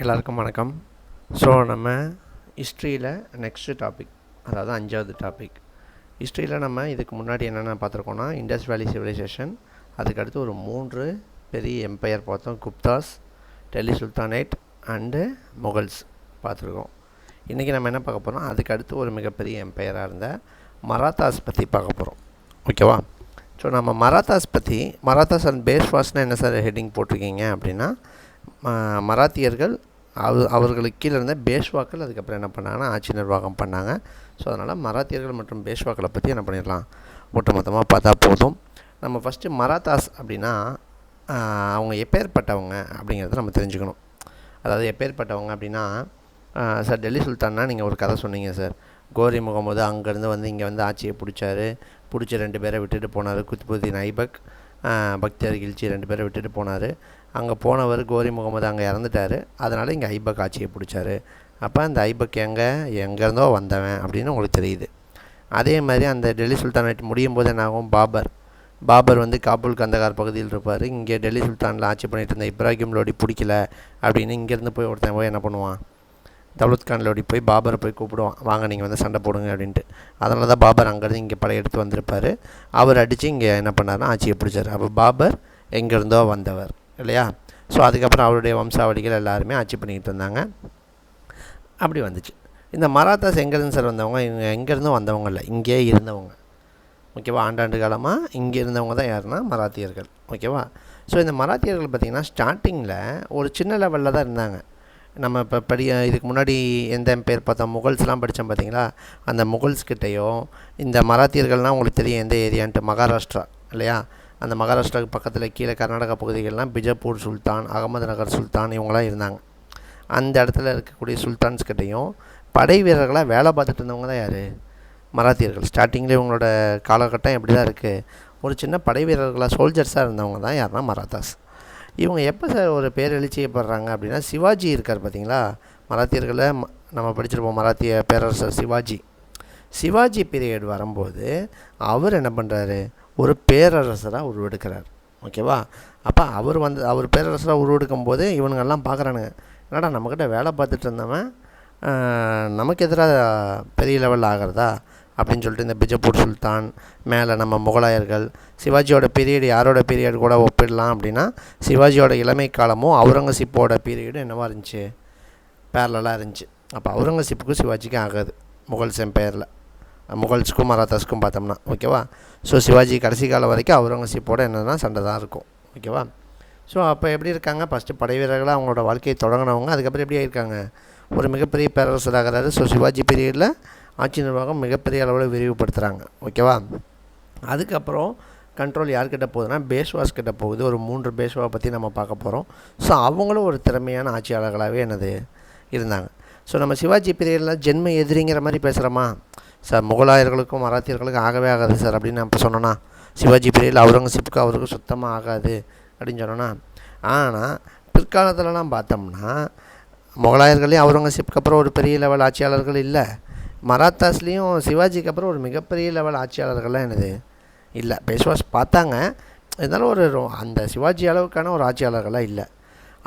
எல்லாருக்கும் வணக்கம். ஸோ நம்ம ஹிஸ்ட்ரியில் நெக்ஸ்ட்டு டாபிக், அதாவது 5வது டாபிக். ஹிஸ்ட்ரியில் நம்ம இதுக்கு முன்னாடி என்னென்ன பார்த்துருக்கோன்னா, இண்டஸ் வேலி சிவிலைசேஷன், அதுக்கடுத்து ஒரு 3 பெரிய எம்பையர் பார்த்தோம். Guptas, Delhi sultanate and Mughals பார்த்துருக்கோம். இன்றைக்கி நம்ம என்ன பார்க்க போகிறோம், அதுக்கு அடுத்து ஒரு மிகப்பெரிய எம்பையராக இருந்த மராத்தாஸ் பற்றி பார்க்க போகிறோம். ஓகேவா? ஸோ நம்ம மராத்தாஸ் அண்ட் பேஷ்வாஸ்னால் என்ன சார் ஹெட்டிங் போட்டிருக்கீங்க அப்படின்னா, மராத்தியர்கள் அவர்களுக்கு கீழே இருந்த பேஷ்வாக்கள் அதுக்கப்புறம் என்ன பண்ணாங்கன்னா ஆட்சி நிர்வாகம் பண்ணாங்க. ஸோ அதனால் மராத்தியர்கள் மற்றும் பேஷ்வாக்களை பற்றி என்ன பண்ணிடலாம், ஒட்டுமொத்தமாக பார்த்தா போதும். நம்ம ஃபஸ்ட்டு மராத்தாஸ் அப்படின்னா அவங்க எப்பேற்பட்டவங்க அப்படிங்கிறத நம்ம தெரிஞ்சுக்கணும். அதாவது எப்பேற்பட்டவங்க அப்படின்னா, சார் டெல்லி சுல்தான்னா நீங்கள் ஒரு கதை சொன்னீங்க சார். கோரி முகமது அங்கேருந்து வந்து இங்கே வந்து ஆட்சியை பிடிச்சி 2 பேரை விட்டுட்டு போனார். குத்புதீன் ஐபக், பக்தியார் கில்ஜி 2 பேரை விட்டுட்டு போனார். அங்கே போனவர் கோரி முகமது அங்கே இறந்துட்டார். அதனால் இங்கே ஐபக் ஆட்சியை பிடிச்சார். அப்போ அந்த ஐபக் எங்கேருந்தோ வந்தவன் அப்படின்னு உங்களுக்கு தெரியுது. அதே மாதிரி அந்த டெல்லி சுல்தானேட் முடியும் போது என்னாகும், பாபர் வந்து காபூல் கந்தகார் பகுதியில் இருப்பார். இங்கே டெல்லி சுல்தானில் ஆட்சி பண்ணிட்டு இருந்த இப்ராஹிம் லோடி பிடிக்கல அப்படின்னு இங்கேருந்து போய் ஒருத்தன் போய் என்ன பண்ணுவான், தௌலத் கான் லோடி போய் பாபரை போய் கூப்பிடுவான், வாங்க நீங்கள் வந்து சண்டை போடுங்க அப்படின்ட்டு. அதனால தான் பாபர் அங்கேருந்து இங்கே படையெடுத்து வந்திருப்பார். அவர் அடித்து இங்கே என்ன பண்ணார்னா ஆட்சியை பிடிச்சார். அப்போ பாபர் எங்கேருந்தோ வந்தவர் இல்லையா? ஸோ அதுக்கப்புறம் அவருடைய வம்சாவளிகள் எல்லாருமே ஆட்சி பண்ணிக்கிட்டு இருந்தாங்க. அப்படி வந்துச்சு. இந்த மராத்தாஸ் எங்கேருந்து சார் வந்தவங்க, இவங்க எங்கேருந்தும் வந்தவங்க இல்லை, இங்கே இருந்தவங்க. ஓகேவா? ஆண்டாண்டு காலமாக இங்கே இருந்தவங்க தான் யாருன்னா மராத்தியர்கள். ஓகேவா? ஸோ இந்த மராத்தியர்கள் பார்த்திங்கன்னா ஸ்டார்டிங்கில் ஒரு சின்ன லெவலில் தான் இருந்தாங்க. நம்ம இப்போ இதுக்கு முன்னாடி எந்த பேர் பார்த்தோம், முகல்ஸ்லாம் படித்தோம் பார்த்தீங்களா? அந்த முகல்ஸ்கிட்டையும் இந்த மராத்தியர்கள்னால் உங்களுக்கு தெரியும் எந்த ஏரியான்ட்டு, மகாராஷ்டிரா இல்லையா? அந்த மகாராஷ்டிராவுக்கு பக்கத்தில் கீழே கர்நாடகா பகுதிகள்லாம் பிஜப்பூர் சுல்தான், அகமது நகர் சுல்தான் இவங்களாம் இருந்தாங்க. அந்த இடத்துல இருக்கக்கூடிய சுல்தான்ஸ்கிட்டையும் படை வீரர்களாக வேலை பார்த்துட்டு இருந்தவங்க தான் யார், மராத்தியர்கள். ஸ்டார்டிங்கில் இவங்களோட காலகட்டம் எப்படி தான் இருக்குது, ஒரு சின்ன படை வீரர்களாக சோல்ஜர்ஸாக இருந்தவங்க தான் யாருன்னா மராத்தாஸ். இவங்க எப்போ சார் ஒரு பேரெழுச்சியப்படுறாங்க அப்படின்னா, சிவாஜி இருக்கார் பார்த்தீங்களா, மராத்தியர்களை நம்ம படிச்சிருப்போம், மராத்திய பேரரசர் சிவாஜி பீரியட் வரும்போது அவர் என்ன பண்ணுறாரு, ஒரு பேரரசராக உருவெடுக்கிறார். ஓகேவா? அப்போ அவர் பேரரசராக உருவெடுக்கும் போது இவனுங்கெல்லாம் பார்க்குறானுங்க, என்னடா நம்மக்கிட்ட வேலை பார்த்துட்டு இருந்தவன் நமக்கு எதிராக பெரிய லெவலில் ஆகிறதா அப்படின்னு சொல்லிட்டு இந்த பிஜப்பூர் சுல்தான் மேலே நம்ம முகலாயர்கள், சிவாஜியோட பீரியட் யாரோட பீரியட் கூட ஒப்பிடலாம் அப்படின்னா, சிவாஜியோட இளமை காலமும் அவுரங்கசீப்போட பீரியடும் என்னவாக இருந்துச்சு, பேரலாக இருந்துச்சு. அப்போ அவுரங்கசீப்புக்கும் சிவாஜிக்கும் ஆகாது முகல்ஸ் எம்பையரில், முகல்ஸுக்கும் மராத்தாஸ்க்கும் பார்த்தோம்னா. ஓகேவா? ஸோ சிவாஜி கடைசி காலம் வரைக்கும் அவுரங்கசீப்போட என்னென்னா சண்டை தான் இருக்கும். ஓகேவா? ஸோ அப்போ எப்படி இருக்காங்க, ஃபஸ்ட்டு படை வீரர்களாக அவங்களோட வாழ்க்கையை தொடங்கினவங்க, அதுக்கப்புறம் எப்படி ஆயிருக்காங்க, ஒரு மிகப்பெரிய பேரரசராகிறாரு. ஸோ சிவாஜி பீரியடில் ஆட்சி நிர்வாகம் மிகப்பெரிய அளவில் விரிவுபடுத்துகிறாங்க. ஓகேவா? அதுக்கப்புறம் கண்ட்ரோல் யார்கிட்ட போகுதுன்னா பேஷ்வாஸ் கிட்ட போகுது. ஒரு 3 பேஷ்வா பற்றி நம்ம பார்க்க போகிறோம். ஸோ அவங்களும் ஒரு திறமையான ஆட்சியாளர்களாகவே இருந்தாங்க. ஸோ நம்ம சிவாஜி பீரியடில் ஜென்ம எதிரிங்கிற மாதிரி பேசுகிறோமா சார், முகலாயர்களுக்கும் மராத்தியர்களுக்கும் ஆகவே ஆகாது சார் அப்படின்னு நம்ம சொன்னோன்னா, சிவாஜி பீரியடில் அவுரங்கசீப்புக்கு அவருக்கு சுத்தமாக ஆகாது அப்படின்னு சொன்னோன்னா. ஆனால் பிற்காலத்துலலாம் பார்த்தோம்னா முகலாயர்களையும் அவுரங்கசீப்புக்கு அப்புறம் ஒரு பெரிய லெவல் ஆட்சியாளர்கள் இல்லை, மராத்தாஸ்லேயும் சிவாஜிக்கு அப்புறம் ஒரு மிகப்பெரிய லெவல் ஆட்சியாளர்கள்லாம் இல்லை. பேஷ்வாஸ் பார்த்தாங்க, இருந்தாலும் ஒரு அந்த சிவாஜி அளவுக்கான ஒரு ஆட்சியாளர்கள்லாம் இல்லை.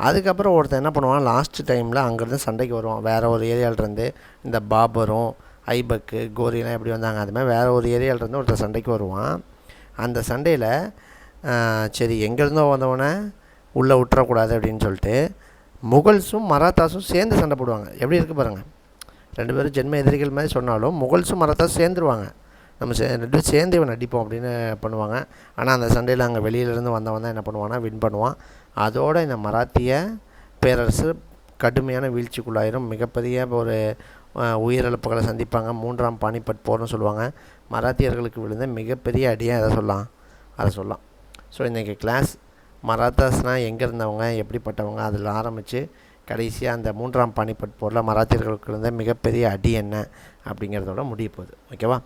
அதுக்கப்புறம் ஒருத்தர் என்ன பண்ணுவான், லாஸ்ட் டைமில் அங்கேருந்து சண்டைக்கு வருவான். வேறு ஒரு ஏரியாவிலேருந்து இந்த பாபரும் ஐபக்கு கோரியெலாம் எப்படி வந்தாங்க, அதுமாதிரி வேறு ஒரு ஏரியாவிலேருந்து ஒருத்தர் சண்டைக்கு வருவான். அந்த சண்டையில் சரி எங்கேருந்தோ வந்தவனை உள்ளே விட்டுறக்கூடாது அப்படின்னு சொல்லிட்டு முகல்ஸும் மராத்தாஸும் சேர்ந்து சண்டை போடுவாங்க. எப்படி இருக்குது பாருங்கள், 2 பேரும் ஜென்ம எதிரிகள் மாதிரி சொன்னாலும் முகல்ஸும் மராத்தாஸும் சேர்ந்துருவாங்க. நம்ம 2 பேரும் சேர்ந்து இவன் அடிப்போம் அப்படின்னு பண்ணுவாங்க. ஆனால் அந்த சண்டையில் அங்கே வெளியிலேருந்து வந்தவன் தான் என்ன பண்ணுவான்னா வின் பண்ணுவான். அதோடு இந்த மராத்திய பேரரசு கடுமையான வீழ்ச்சிக்குள்ளாயிரும், மிகப்பெரிய ஒரு உயிரிழப்புகளை சந்திப்பாங்க. 3ஆம் பானிபட் போர்னு சொல்லுவாங்க. மராத்தியர்களுக்கு விழுந்த மிகப்பெரிய அடியாக அதை சொல்லலாம். ஸோ இன்றைக்கி கிளாஸ் மராத்தாஸ்னால் எங்கே இருந்தவங்க, எப்படிப்பட்டவங்க, அதில் ஆரம்பித்து கடைசியாக அந்த 3ஆம் பானிபட் போரில் மராத்தியர்களுக்கு இருந்த மிகப்பெரிய அடி என்ன அப்படிங்கிறதோட முடிய போகுது. ஓகேவா?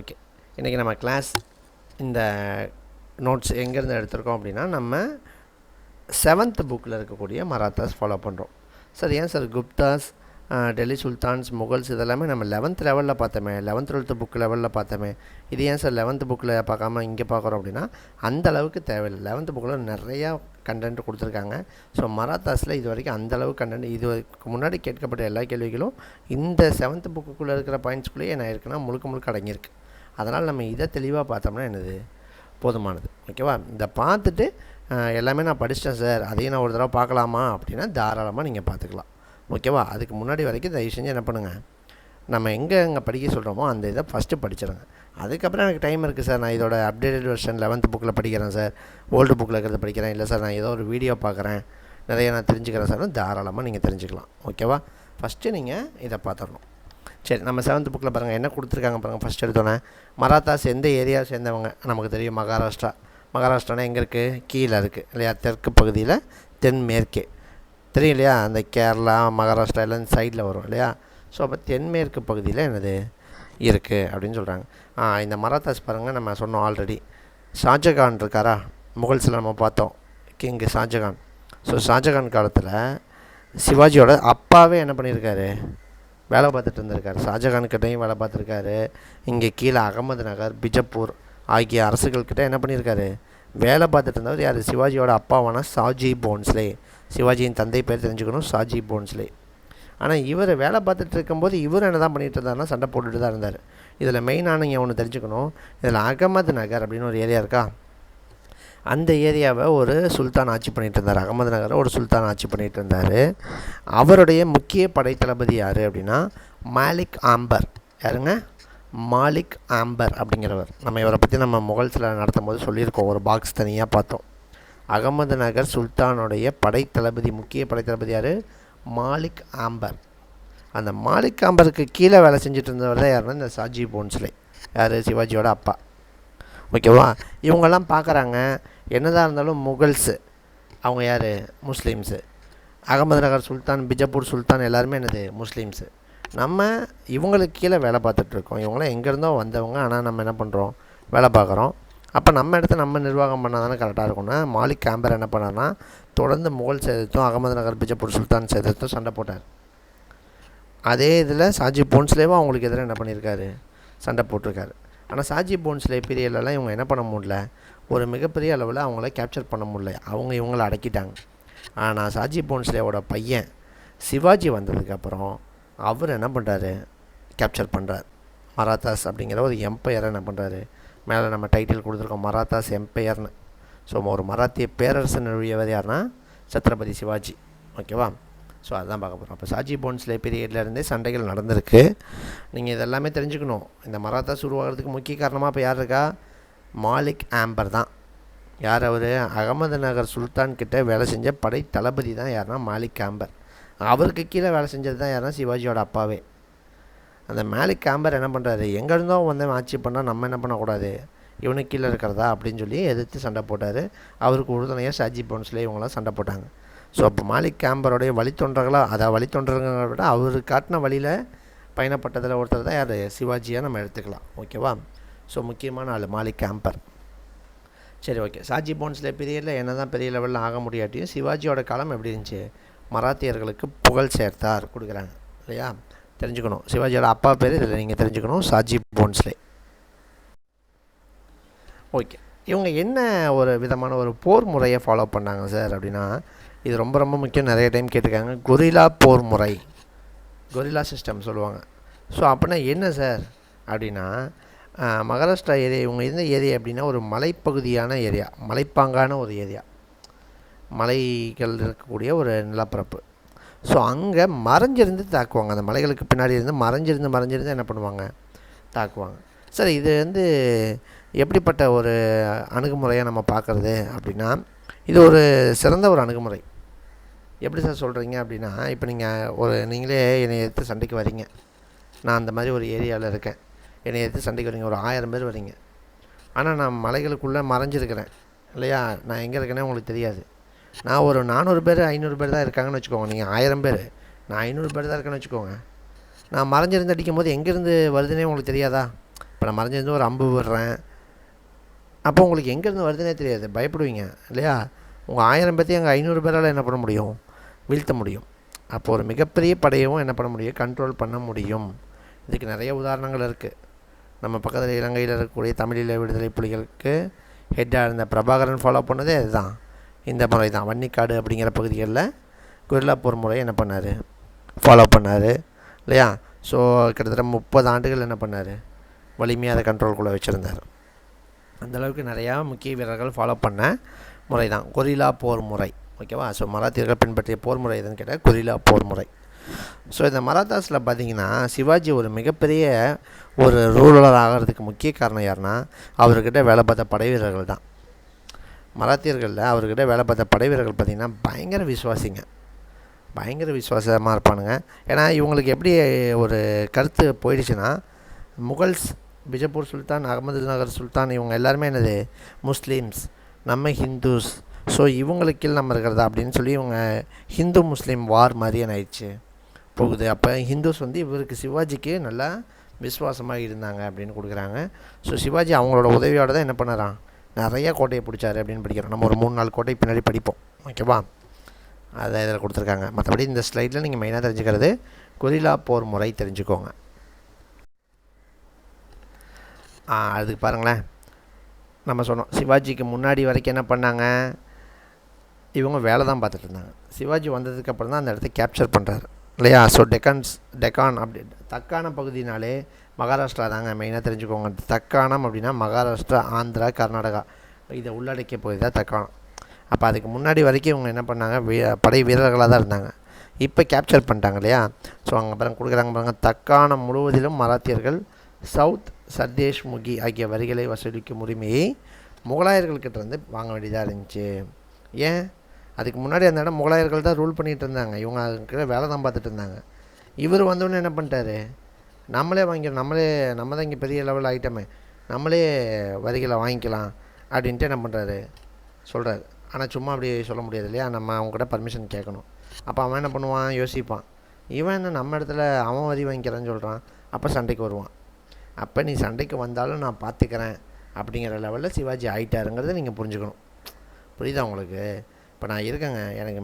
ஓகே இன்றைக்கி நம்ம கிளாஸ் இந்த நோட்ஸ் எங்கேருந்து எடுத்திருக்கோம் அப்படின்னா, நம்ம 7th புக்கில் இருக்கக்கூடிய மராத்தாஸ் ஃபாலோ பண்ணுறோம். சார் ஏன் sir Guptas Delhi sultans, Mughals இதெல்லாமே நம்ம 11th லெவலில் பார்த்தோமே, 11th 12th புக் லெவலில் பார்த்தோமே. இது ஏன் சார் 11th புக்கில் பார்க்காம இங்கே பார்க்குறோம் அப்படின்னா, அந்த அளவுக்கு தேவையில்லை. 11th புக்கில் நிறையா கண்டென்ட் கொடுத்துருக்காங்க. ஸோ மராத்தாஸில் இது வரைக்கும் அந்தளவு கண்டென்ட், இதுக்கு முன்னாடி கேட்கப்பட்ட எல்லா கேள்விகளும் இந்த 7th புக்குள்ளே இருக்கிற பாயிண்ட்ஸ்குள்ளேயே என்ன இருக்குன்னா முழுக்க முழுக்க அடங்கியிருக்கு. அதனால் நம்ம இதை தெளிவாக பார்த்தோம்னா என்னது போதுமானது. ஓகேவா? இதை பார்த்துட்டு எல்லாமே நான் படிச்சிட்டேன் சார், அதையும் நான் ஒரு தடவை பார்க்கலாமா அப்படின்னா தாராளமாக நீங்கள் பார்த்துக்கலாம். ஓகேவா? அதுக்கு முன்னாடி வரைக்கும் தயவு செஞ்சு என்ன பண்ணுங்கள், நம்ம எங்கே படிக்க சொல்கிறோமோ அந்த இதை ஃபஸ்ட்டு படிச்சிடுங்க. அதுக்கப்புறம் எனக்கு டைம் இருக்குது சார், நான் இதோட அப்டேட்டட் வெர்ஷன் 11th புக்கில் படிக்கிறேன் சார், ஓல்டு புக்கில் இருக்கிறத படிக்கிறேன், இல்லை சார் நான் ஏதோ ஒரு வீடியோ பார்க்குறேன், நிறைய நான் தெரிஞ்சுக்கிறேன் சார், தாராளமாக நீங்கள் தெரிஞ்சுக்கலாம். ஓகேவா? ஃபஸ்ட்டு நீங்கள் இதை பார்த்துடணும். சரி, நம்ம 7th புக்கில் பாருங்கள் என்ன கொடுத்துருக்காங்க பாருங்கள். ஃபஸ்ட் எடுத்தோன்னே மராத்தாஸ் எந்த ஏரியாவை சேர்ந்தவங்க நமக்கு தெரியும், மகாராஷ்டிரா. மகாராஷ்டிரானா எங்கே இருக்குது? கீழே இருக்குது இல்லையா, தெற்கு பகுதியில் தென்மேற்கே தெரியும் இல்லையா, அந்த கேரளா மகாராஷ்டிரா எல்லாம் சைடில் வரும் இல்லையா. ஸோ அப்போ தென்மேற்கு பகுதியில் என்னது இருக்குது அப்படின்னு சொல்கிறாங்க. இந்த மராத்தாஸ் பாருங்கள், நம்ம சொன்னோம் ஆல்ரெடி. ஷாஜகான் இருக்காரா, முகல்ஸில் நம்ம பார்த்தோம் கிங்கு ஷாஜகான். ஸோ ஷாஜகான் காலத்தில் சிவாஜியோட அப்பாவே என்ன பண்ணியிருக்காரு, வேலை பார்த்துட்டு இருந்திருக்காரு. ஷாஜகான்கிட்டையும் வேலை பார்த்துருக்காரு. இங்கே கீழே அகமது நகர், பிஜப்பூர் ஆகிய அரசுகள்கிட்ட என்ன பண்ணியிருக்காரு, வேலை பார்த்துட்டு இருந்தவர் யார், சிவாஜியோட அப்பாவான ஷாஜி போன்ஸ்லே. சிவாஜியின் தந்தை பேர் தெரிஞ்சுக்கணும், ஷாஜி போன்ஸ்லே. ஆனால் இவர் வேலை பார்த்துட்டு இருக்கும்போது இவர் என்ன தான் பண்ணிகிட்டு இருந்தாருன்னா சண்டை போட்டுட்டு தான் இருந்தார். இதில் மெயினான நீங்கள் ஒன்று தெரிஞ்சுக்கணும், இதில் அகமது நகர் அப்படின்னு ஒரு ஏரியா இருக்கா, அந்த ஏரியாவை ஒரு சுல்தான் ஆட்சி பண்ணிகிட்டு இருந்தார். அகமது நகரை ஒரு சுல்தான் ஆட்சி பண்ணிகிட்டு இருந்தார். அவருடைய முக்கிய படைத்தளபதி யார் அப்படின்னா மாலிக் ஆம்பர். யாருங்க? மாலிக் ஆம்பர் அப்படிங்கிறவர். நம்ம இவரை பற்றி நம்ம முகல்ஸில் நடத்தும் போது சொல்லியிருக்கோம், ஒரு பாக்ஸ் தனியாக பார்த்தோம். அகமது நகர் சுல்தானுடைய படைத்தளபதி, முக்கிய படைத்தளபதி யார்? மாலிக் ஆம்பர். அந்த மாலிக் ஆம்பருக்கு கீழே வேலை செஞ்சுட்டு இருந்தவர் தான் யாருன்னா இந்த ஷாஜி போன்ஸ்லே. யார்? சிவாஜியோட அப்பா. ஓகேவா? இவங்கெல்லாம் பார்க்குறாங்க, என்னதான் இருந்தாலும் முகல்ஸு அவங்க யார்? முஸ்லீம்ஸு. அகமது நகர் சுல்தான், பிஜப்பூர் சுல்தான் எல்லாருமே என்னது? முஸ்லீம்ஸு. நம்ம இவங்களுக்கு கீழே வேலை பார்த்துட்ருக்கோம். இவங்களாம் எங்கேருந்தோ வந்தவங்க, ஆனால் நம்ம என்ன பண்ணுறோம், வேலை பார்க்குறோம். அப்போ நம்ம இடத்த நம்ம நிர்வாகம் பண்ணால் தானே கரெக்டாக இருக்கும்னா மாலிக் ஆம்பர் என்ன பண்ணார்னா தொடர்ந்து முகல் சேதத்தும் அகமது நகர் பிஜப்பூர் சுல்தான் சேதத்தும் சண்டை போட்டார். அதே இதில் ஷாஜி போன்ஸ்லேவும் அவங்களுக்கு எதிராக என்ன பண்ணியிருக்காரு, சண்டை போட்டிருக்காரு. ஆனால் ஷாஜி போன்ஸ்லே பீரியட்லலாம் இவங்க என்ன பண்ண முடியல, ஒரு மிகப்பெரிய அளவில் அவங்கள கேப்சர் பண்ண முடியல, அவங்க இவங்கள அடக்கிட்டாங்க. ஆனால் ஷாஜி போன்ஸ்லேவோட பையன் சிவாஜி வந்ததுக்கப்புறம் அவர் என்ன பண்ணுறாரு, கேப்சர் பண்ணுறார். மராத்தாஸ் அப்படிங்கிற ஒரு எம்பையரை என்ன பண்ணுறாரு, மேலே நம்ம டைட்டில் கொடுத்துருக்கோம் மராத்தாஸ் எம்பையர்னு. ஸோ ஒரு மராத்திய பேரரசு நிறுவியவர் யாருன்னா சத்ரபதி சிவாஜி. ஓகேவா? ஸோ அதுதான் பார்க்க போகிறோம். அப்போ ஷாஜி போன்ஸ்லே பீரியட்லேருந்தே சண்டைகள் நடந்திருக்கு. நீங்கள் இதெல்லாமே தெரிஞ்சுக்கணும். இந்த மராத்தாஸ் உருவாகிறதுக்கு முக்கிய காரணமாக இப்போ யார் இருக்கா, மாலிக் ஆம்பர் தான். யார் அவர்? அகமது நகர் சுல்தான் கிட்டே வேலை செஞ்ச படை தளபதி தான் யாருன்னா மாலிக் ஆம்பர். அவருக்கு கீழே வேலை செஞ்சது தான் யாருன்னா சிவாஜியோட அப்பாவே. அந்த மாலிக் ஆம்பர் என்ன பண்ணுறாரு, எங்கேருந்தோ வந்து ஆட்சி பண்ணால் நம்ம என்ன பண்ணக்கூடாது, இவனுக்கு கீழே இருக்கிறதா அப்படின்னு சொல்லி எதிர்த்து சண்டை போட்டார். அவருக்கு உறுதுணையாக ஷாஜி போன்ஸ்லே இவங்களாம் சண்டை போட்டாங்க. ஸோ அப்போ மாலிக் ஆம்பருடைய வழித்தொன்றர்களாக, அதாவது வழித்தொன்றர்களை விட அவர் காட்டின வழியில் பயணப்பட்டதில் ஒருத்தர் தான் யார், சிவாஜியாக நம்ம எடுத்துக்கலாம். ஓகேவா? ஸோ முக்கியமான ஆள் மாலிக் ஆம்பர். சரி, ஓகே. ஷாஜி போன்ஸ்லே பீரியடில் என்ன தான் பெரிய லெவலில் ஆக முடியாட்டியும் சிவாஜியோட காலம் எப்படி இருந்துச்சு, மராத்தியர்களுக்கு புகழ் சேர்த்தார் கொடுக்குறாங்க இல்லையா. தெரிஞ்சுக்கணும், சிவாஜியோட அப்பா பேர் இதில் நீங்கள் தெரிஞ்சுக்கணும், ஷாஜி போன்ஸ்லே. ஓகே. இவங்க என்ன ஒரு விதமான ஒரு போர் முறையை ஃபாலோ பண்ணாங்க சார் அப்படின்னா, இது ரொம்ப ரொம்ப முக்கியம், நிறைய டைம் கேட்டிருக்காங்க. கொரில்லா போர் முறை, கொரில்லா சிஸ்டம் சொல்லுவாங்க. ஸோ அப்படின்னா என்ன சார் அப்படின்னா, மகாராஷ்டிரா ஏரியா, இவங்க இருந்த ஏரியா அப்படின்னா ஒரு மலைப்பகுதியான ஏரியா, மலைப்பாங்கான ஒரு ஏரியா, மலைகள் இருக்கக்கூடிய ஒரு நிலப்பரப்பு. ஸோ அங்கே மறைஞ்சிருந்து தாக்குவாங்க. அந்த மலைகளுக்கு பின்னாடி இருந்து மறைஞ்சிருந்து என்ன பண்ணுவாங்க, தாக்குவாங்க. சரி, இது வந்து எப்படிப்பட்ட ஒரு அணுகுமுறையாக நம்ம பார்க்குறது அப்படின்னா, இது ஒரு சிறந்த ஒரு அணுகுமுறை. எப்படி சார் சொல்கிறீங்க அப்படின்னா, இப்போ நீங்களே என்னை எடுத்து சண்டைக்கு வரீங்க, நான் அந்த மாதிரி ஒரு ஏரியாவில் இருக்கேன், என்னை எடுத்து சண்டைக்கு வரீங்க, ஒரு 1000 பேர் வரீங்க. ஆனால் நான் மலைகளுக்குள்ளே மறைஞ்சிருக்கிறேன் இல்லையா, நான் எங்கே இருக்கேனே உங்களுக்கு தெரியாது. நான் ஒரு 400 பேர் 500 பேர் தான் இருக்காங்கன்னு வச்சுக்கோங்க, நீங்கள் 1000 பேர், நான் 500 பேர் தான் இருக்கேன்னு வச்சுக்கோங்க. நான் மறைஞ்சிருந்து அடிக்கும் போது எங்கேருந்து வருதுன்னே உங்களுக்கு தெரியாதா? இப்போ நான் மறைஞ்சிருந்து ஒரு அம்பு விடுறேன், அப்போ உங்களுக்கு எங்கேருந்து வருதுன்னே தெரியாது, பயப்படுவீங்க இல்லையா. உங்கள் 1000 பேர்த்தையும் எங்கள் 500 பேரால் என்ன பண்ண முடியும், வீழ்த்த முடியும். அப்போ ஒரு மிகப்பெரிய படையவும் என்ன பண்ண முடியும், கண்ட்ரோல் பண்ண முடியும். இதுக்கு நிறைய உதாரணங்கள் இருக்குது. நம்ம பக்கத்தில் இலங்கையில் இருக்கக்கூடிய தமிழீழ விடுதலை புலிகளுக்கு ஹெட்டாக இருந்த பிரபாகரன் ஃபாலோ பண்ணதே அதுதான், இந்த முறை தான். வன்னிக்காடு அப்படிங்கிற பகுதிகளில் கொரில்லா போர் முறையை என்ன பண்ணார், ஃபாலோ பண்ணார் இல்லையா. ஸோ கிட்டத்தட்ட 30 ஆண்டுகள் என்ன பண்ணார், வலிமையாக அதை கண்ட்ரோல்குள்ளே வச்சுருந்தார். அந்தளவுக்கு நிறையா முக்கிய வீரர்கள் ஃபாலோ பண்ண முறை தான் கொரில்லா போர் முறை. ஓகேவா. ஸோ மராத்தியர்கள் பின்பற்றிய போர் முறை எதுன்னு கேட்டால் கொரில்லா போர் முறை. ஸோ இந்த மராத்தாஸில் பார்த்திங்கன்னா சிவாஜி ஒரு மிகப்பெரிய ஒரு ரூலர் ஆகிறதுக்கு முக்கிய காரணம் யாருன்னா அவர்கிட்ட வேலை பார்த்த படை வீரர்கள் தான். மராத்தியர்களில் அவர்கிட்ட வேலை பார்த்த படை வீரர்கள் பார்த்திங்கன்னா பயங்கர விசுவாசிங்க, பயங்கர விசுவாசமாக இருப்பானுங்க. ஏன்னா இவங்களுக்கு எப்படி ஒரு கருத்து போயிடுச்சுன்னா, முகல்ஸ், பிஜப்பூர் சுல்தான், அகமது நகர் சுல்தான், இவங்க எல்லாருமே என்னது முஸ்லீம்ஸ், நம்ம ஹிந்துஸ். ஸோ இவங்களுக்கு கீழ் நம்ம இருக்கிறதா அப்படின்னு சொல்லி இவங்க ஹிந்து முஸ்லீம் வார் மாதிரி என்ன ஆயிடுச்சு போகுது. அப்போ ஹிந்துஸ் வந்து இவருக்கு சிவாஜிக்கு நல்லா விசுவாசமாக இருந்தாங்க அப்படின்னு கொடுக்குறாங்க. ஸோ சிவாஜி அவங்களோட உதவியோடு தான் என்ன பண்ணறான், நிறையா கோட்டையை பிடிச்சாரு அப்படின்னு படிக்கிறோம். நம்ம ஒரு 3-4 கோட்டை பின்னாடி படிப்போம். ஓகேவா. அதை இதில் கொடுத்துருக்காங்க. மற்றபடி இந்த ஸ்லைடில் நீங்கள் மெயினாக தெரிஞ்சுக்கிறது கொரில்லா போர் முறை தெரிஞ்சுக்கோங்க. அதுக்கு பாருங்களேன், நம்ம சொன்னோம் சிவாஜிக்கு முன்னாடி வரைக்கும் என்ன பண்ணாங்க, இவங்க வேலை தான் பார்த்துட்டு இருந்தாங்க. சிவாஜி வந்ததுக்கப்புறம் தான் அந்த இடத்த கேப்சர் பண்ணுறாரு இல்லையா. ஸோ டெக்கான் அப்படி தக்கான பகுதினாலே மகாராஷ்டிரா தாங்க மெயினாக தெரிஞ்சுக்கோங்க. தக்கானம் அப்படின்னா மகாராஷ்டிரா, ஆந்திரா, கர்நாடகா இதை உள்ளடக்கிய பகுதி தான் தக்கானம். அப்போ அதுக்கு முன்னாடி வரைக்கும் இவங்க என்ன பண்ணாங்க, படை வீரர்களாக தான் இருந்தாங்க. இப்போ கேப்சர் பண்ணிட்டாங்க இல்லையா. ஸோ அங்கே பாருங்க கொடுக்குறாங்க பாருங்கள், தக்கானம் முழுவதிலும் மராத்தியர்கள் சவுத் சர்தேஷ் முகி ஆகிய வரிகளை வசூலிக்கும் உரிமையை முகலாயர்கள்கிட்ட வாங்க வேண்டியதாக இருந்துச்சு. ஏன், அதுக்கு முன்னாடி அந்த இடம் முகலாயர்கள் தான் ரூல் பண்ணிகிட்டு இருந்தாங்க, இவங்க அதுக்கு வேலை தான் பார்த்துட்டு இருந்தாங்க. இவர் வந்தோடனே என்ன பண்ணிட்டாரு, நம்மளே வாங்கிக்கிறோம், நம்ம தான் இங்கே பெரிய லெவல் ஆகிட்டோமே, நம்மளே வரிகளை வாங்கிக்கலாம் அப்படின்ட்டு என்ன பண்ணுறாரு சொல்கிறாரு. ஆனால் சும்மா அப்படி சொல்ல முடியாது இல்லையா, நம்ம அவங்ககிட்ட பர்மிஷன் கேட்கணும். அப்போ அவன் என்ன பண்ணுவான், யோசிப்பான், இவன் என்ன நம்ம இடத்துல அவன் வரி வாங்கிக்கிறான்னு சொல்கிறான், அப்போ சண்டைக்கு வருவான். அப்போ நீ சண்டைக்கு வந்தாலும் நான் பார்த்துக்கிறேன் அப்படிங்கிற லெவலில் சிவாஜி ஆகிட்டாருங்கிறத நீங்கள் புரிஞ்சுக்கணும். புரியுதா உங்களுக்கு. இப்போ நான் இருக்கேங்க, எனக்கு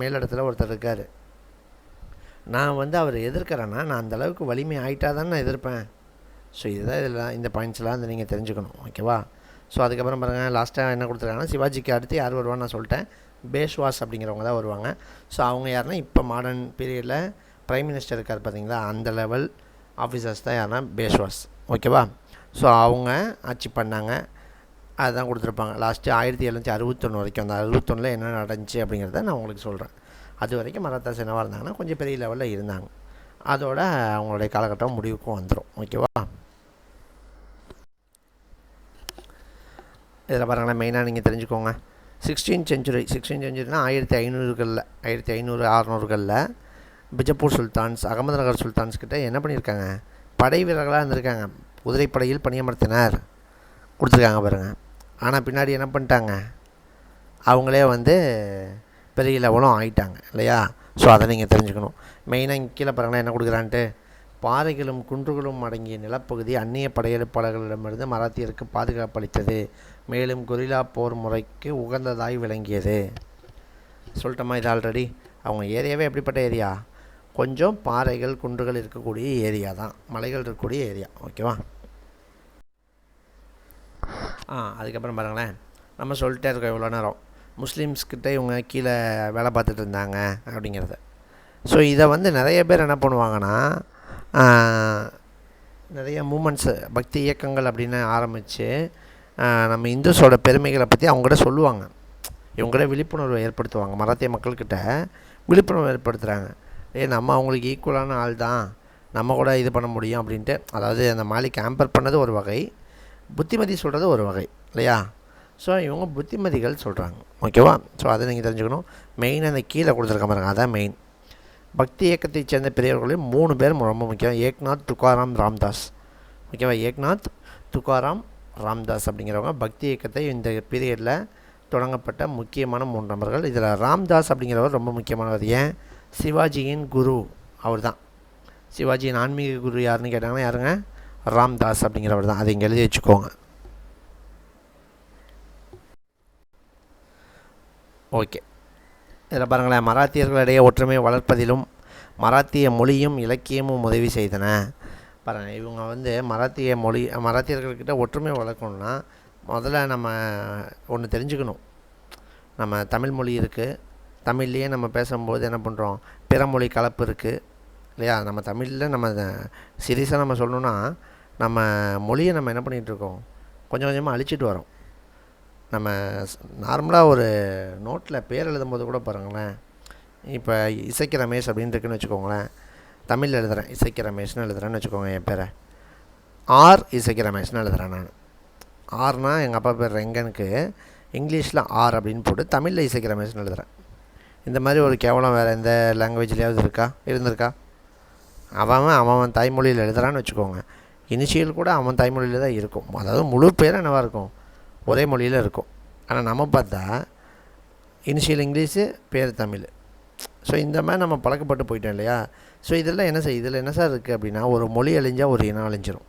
மேலிடத்தில் ஒருத்தர் இருக்கார், நான் அவர் எதிர்க்கிறேன்னா நான் அந்தளவுக்கு வலிமை ஆகிட்டா தான் நான் எதிர்ப்பேன். ஸோ இதுதான் இதெல்லாம் இந்த பாயிண்ட்ஸ்லாம் நீங்கள் தெரிஞ்சுக்கணும். ஓகேவா. ஸோ அதுக்கப்புறம் பாருங்கள் லாஸ்ட்டாக என்ன கொடுத்துருக்காங்கன்னா, சிவாஜிக்கு அடுத்து யார் வருவான்னு நான் சொல்லிட்டேன், பேஷ்வாஸ் அப்படிங்கிறவங்க தான் வருவாங்க. ஸோ அவங்க யாருன்னா இப்போ மாடர்ன் பீரியடில் ப்ரைம் மினிஸ்டர் இருக்கார் பார்த்தீங்களா, அந்த லெவல் ஆஃபீஸர்ஸ் தான் யாருன்னா பேஷ்வாஸ். ஓகேவா. ஸோ அவங்க ஆட்சி பண்ணாங்க, அதுதான் கொடுத்துருப்பாங்க. லாஸ்ட்டு 1761 வரைக்கும், அந்த 61 என்ன நடந்துச்சு அப்படிங்கிறத நான் உங்களுக்கு சொல்கிறேன். அது வரைக்கும் மராத்தாஸ் என்னவாக இருந்தாங்கன்னா கொஞ்சம் பெரிய லெவலில் இருந்தாங்க. அதோட அவங்களுடைய காலகட்டம் முடிவுக்கும் வந்துடும். ஓகேவா. இதில் பாருங்களேன், மெயினாக நீங்கள் தெரிஞ்சுக்கோங்க, 16th செஞ்சுரினா 1500களில் 1500-1600களில் பிஜப்பூர் சுல்தான்ஸ், அகமது நகர் சுல்தான்ஸ் கிட்ட என்ன பண்ணியிருக்காங்க, படை வீரர்களாக இருந்திருக்காங்க, குதிரைப்படையில் பணியமர்த்தினார் கொடுத்துருக்காங்க பாருங்கள். ஆனால் பின்னாடி என்ன பண்ணிட்டாங்க, அவங்களே பெரிய லெவலும் ஆகிட்டாங்க இல்லையா. ஸோ அதை நீங்கள் தெரிஞ்சுக்கணும். மெயினாக இங்கே கீழே பாருங்களேன் என்ன கொடுக்குறான்ட்டு, பாறைகளும் குன்றுகளும் அடங்கிய நிலப்பகுதி அந்நிய படையெடுப்பாளர்களிடமிருந்து மராத்தியருக்கு பாதுகாப்பு அளித்தது, மேலும் கொரில்லா போர் முறைக்கு உகந்ததாய் விளங்கியது. சொல்லிட்டோமா இது ஆல்ரெடி. அவங்க ஏரியாவே எப்படிப்பட்ட ஏரியா, கொஞ்சம் பாறைகள் குன்றுகள் இருக்கக்கூடிய ஏரியா தான், மலைகள் இருக்கக்கூடிய ஏரியா. ஓகேவா. அதுக்கப்புறம் பாருங்களேன், நம்ம சொல்லிட்டே இருக்கோம் இவ்வளோ நேரம் முஸ்லீம்ஸ்கிட்ட இவங்க கீழே வேலை பார்த்துட்டு இருந்தாங்க அப்படிங்கிறத. ஸோ இதை நிறைய பேர் என்ன பண்ணுவாங்கன்னா, நிறைய மூமெண்ட்ஸு பக்தி இயக்கங்கள் அப்படின்னு ஆரம்பித்து நம்ம இந்துஸோட பெருமைகளை பற்றி அவங்ககிட்ட சொல்லுவாங்க, இவங்ககிட்ட விழிப்புணர்வு ஏற்படுத்துவாங்க, மராத்திய மக்கள்கிட்ட விழிப்புணர்வு ஏற்படுத்துகிறாங்க. நம்ம அவங்களுக்கு ஈக்குவலான ஆள் தான், நம்ம கூட இது பண்ண முடியும் அப்படின்ட்டு. அதாவது அந்த மாலிக் கேம்பர் பண்ணது ஒரு வகை, புத்திமதி சொல்கிறது ஒரு வகை இல்லையா. ஸோ இவங்க புத்திமதிகள் சொல்கிறாங்க. ஓகேவா. ஸோ அதை நீங்கள் தெரிஞ்சுக்கணும். மெயின் அந்த கீழே கொடுத்துருக்க பாருங்க, அதான் மெயின். பக்தி இயக்கத்தை சேர்ந்த பெரியவர்களையும் 3 பேர் ரொம்ப முக்கியம், ஏக்நாத், துக்காராம், ராம்தாஸ். ஓகேவா. ஏக்நாத், துக்காராம், ராம்தாஸ் அப்படிங்கிறவங்க பக்தி இயக்கத்தை இந்த பீரியடில் தொடங்கப்பட்ட முக்கியமான 3 நபர்கள். இதில் ராம்தாஸ் அப்படிங்கிறவர் ரொம்ப முக்கியமானவர். ஏன், சிவாஜியின் குரு அவர் தான். சிவாஜியின் ஆன்மீக குரு யாருன்னு கேட்டாங்கன்னா யாருங்க, ராம்தாஸ் அப்படிங்கிறவர் தான். அதை இங்கே எழுதி வச்சுக்கோங்க. ஓகே, இதில் பாருங்களேன், மராத்தியர்களிடையே ஒற்றுமையை வளர்ப்பதிலும் மராத்திய மொழியும் இலக்கியமும் உதவி செய்தன. பாருங்கள், இவங்க வந்து மராத்தியர்கள்கிட்ட ஒற்றுமையை வளர்க்கணுன்னா முதல்ல நம்ம ஒன்று தெரிஞ்சுக்கணும். நம்ம தமிழ் மொழி இருக்குது, தமிழ்லேயே நம்ம பேசும்போது என்ன பண்ணுறோம், பிற மொழி கலப்பு இருக்குது இல்லையா? நம்ம தமிழில் நம்ம சீரியஸாக நம்ம சொல்லணுன்னா நம்ம மொழியை நம்ம என்ன பண்ணிகிட்ருக்கோம், கொஞ்சம் கொஞ்சமாக அழிச்சிட்டு வரோம். நம்ம நார்மலாக ஒரு நோட்டில் பேர் எழுதும்போது கூட பாருங்களேன், இப்போ இசைக்கு ரமேஷ் அப்படின்னு இருக்குன்னு வச்சுக்கோங்களேன், தமிழில் எழுதுகிறேன் இசைக்கு ரமேஷ்னு எழுதுகிறேன்னு வச்சுக்கோங்க. என் பேரை ஆர் இசைக்கு ரமேஷ்னு எழுதுகிறேன். நான் ஆர்னால் எங்கள் அப்பா பேர் ரெங்கனுக்கு இங்கிலீஷில் ஆர் அப்படின்னு போட்டு தமிழில் இசைக்கு ரமேஷ்னு எழுதுகிறேன். இந்த மாதிரி ஒரு கேவலம் வேறு எந்த லாங்குவேஜ்லேயாவது இருந்திருக்கா? அவன் தாய்மொழியில் எழுதுகிறான்னு வச்சுக்கோங்க, இனிஷியல் கூட அவன் தாய்மொழியில் தான் இருக்கும். அதாவது முழு பேர் என்னவாக இருக்கும், ஒரே மொழியில் இருக்கும். ஆனால் நம்ம பார்த்தா இனிஷியல் இங்கிலீஷு, பேர் தமிழ். ஸோ இந்த மாதிரி நம்ம பழக்கப்பட்டு போயிட்டோம் இல்லையா? ஸோ இதில் என்ன சார் இருக்குது அப்படின்னா, ஒரு மொழி அழிஞ்சால் ஒரு இனம் அழிஞ்சிரும்.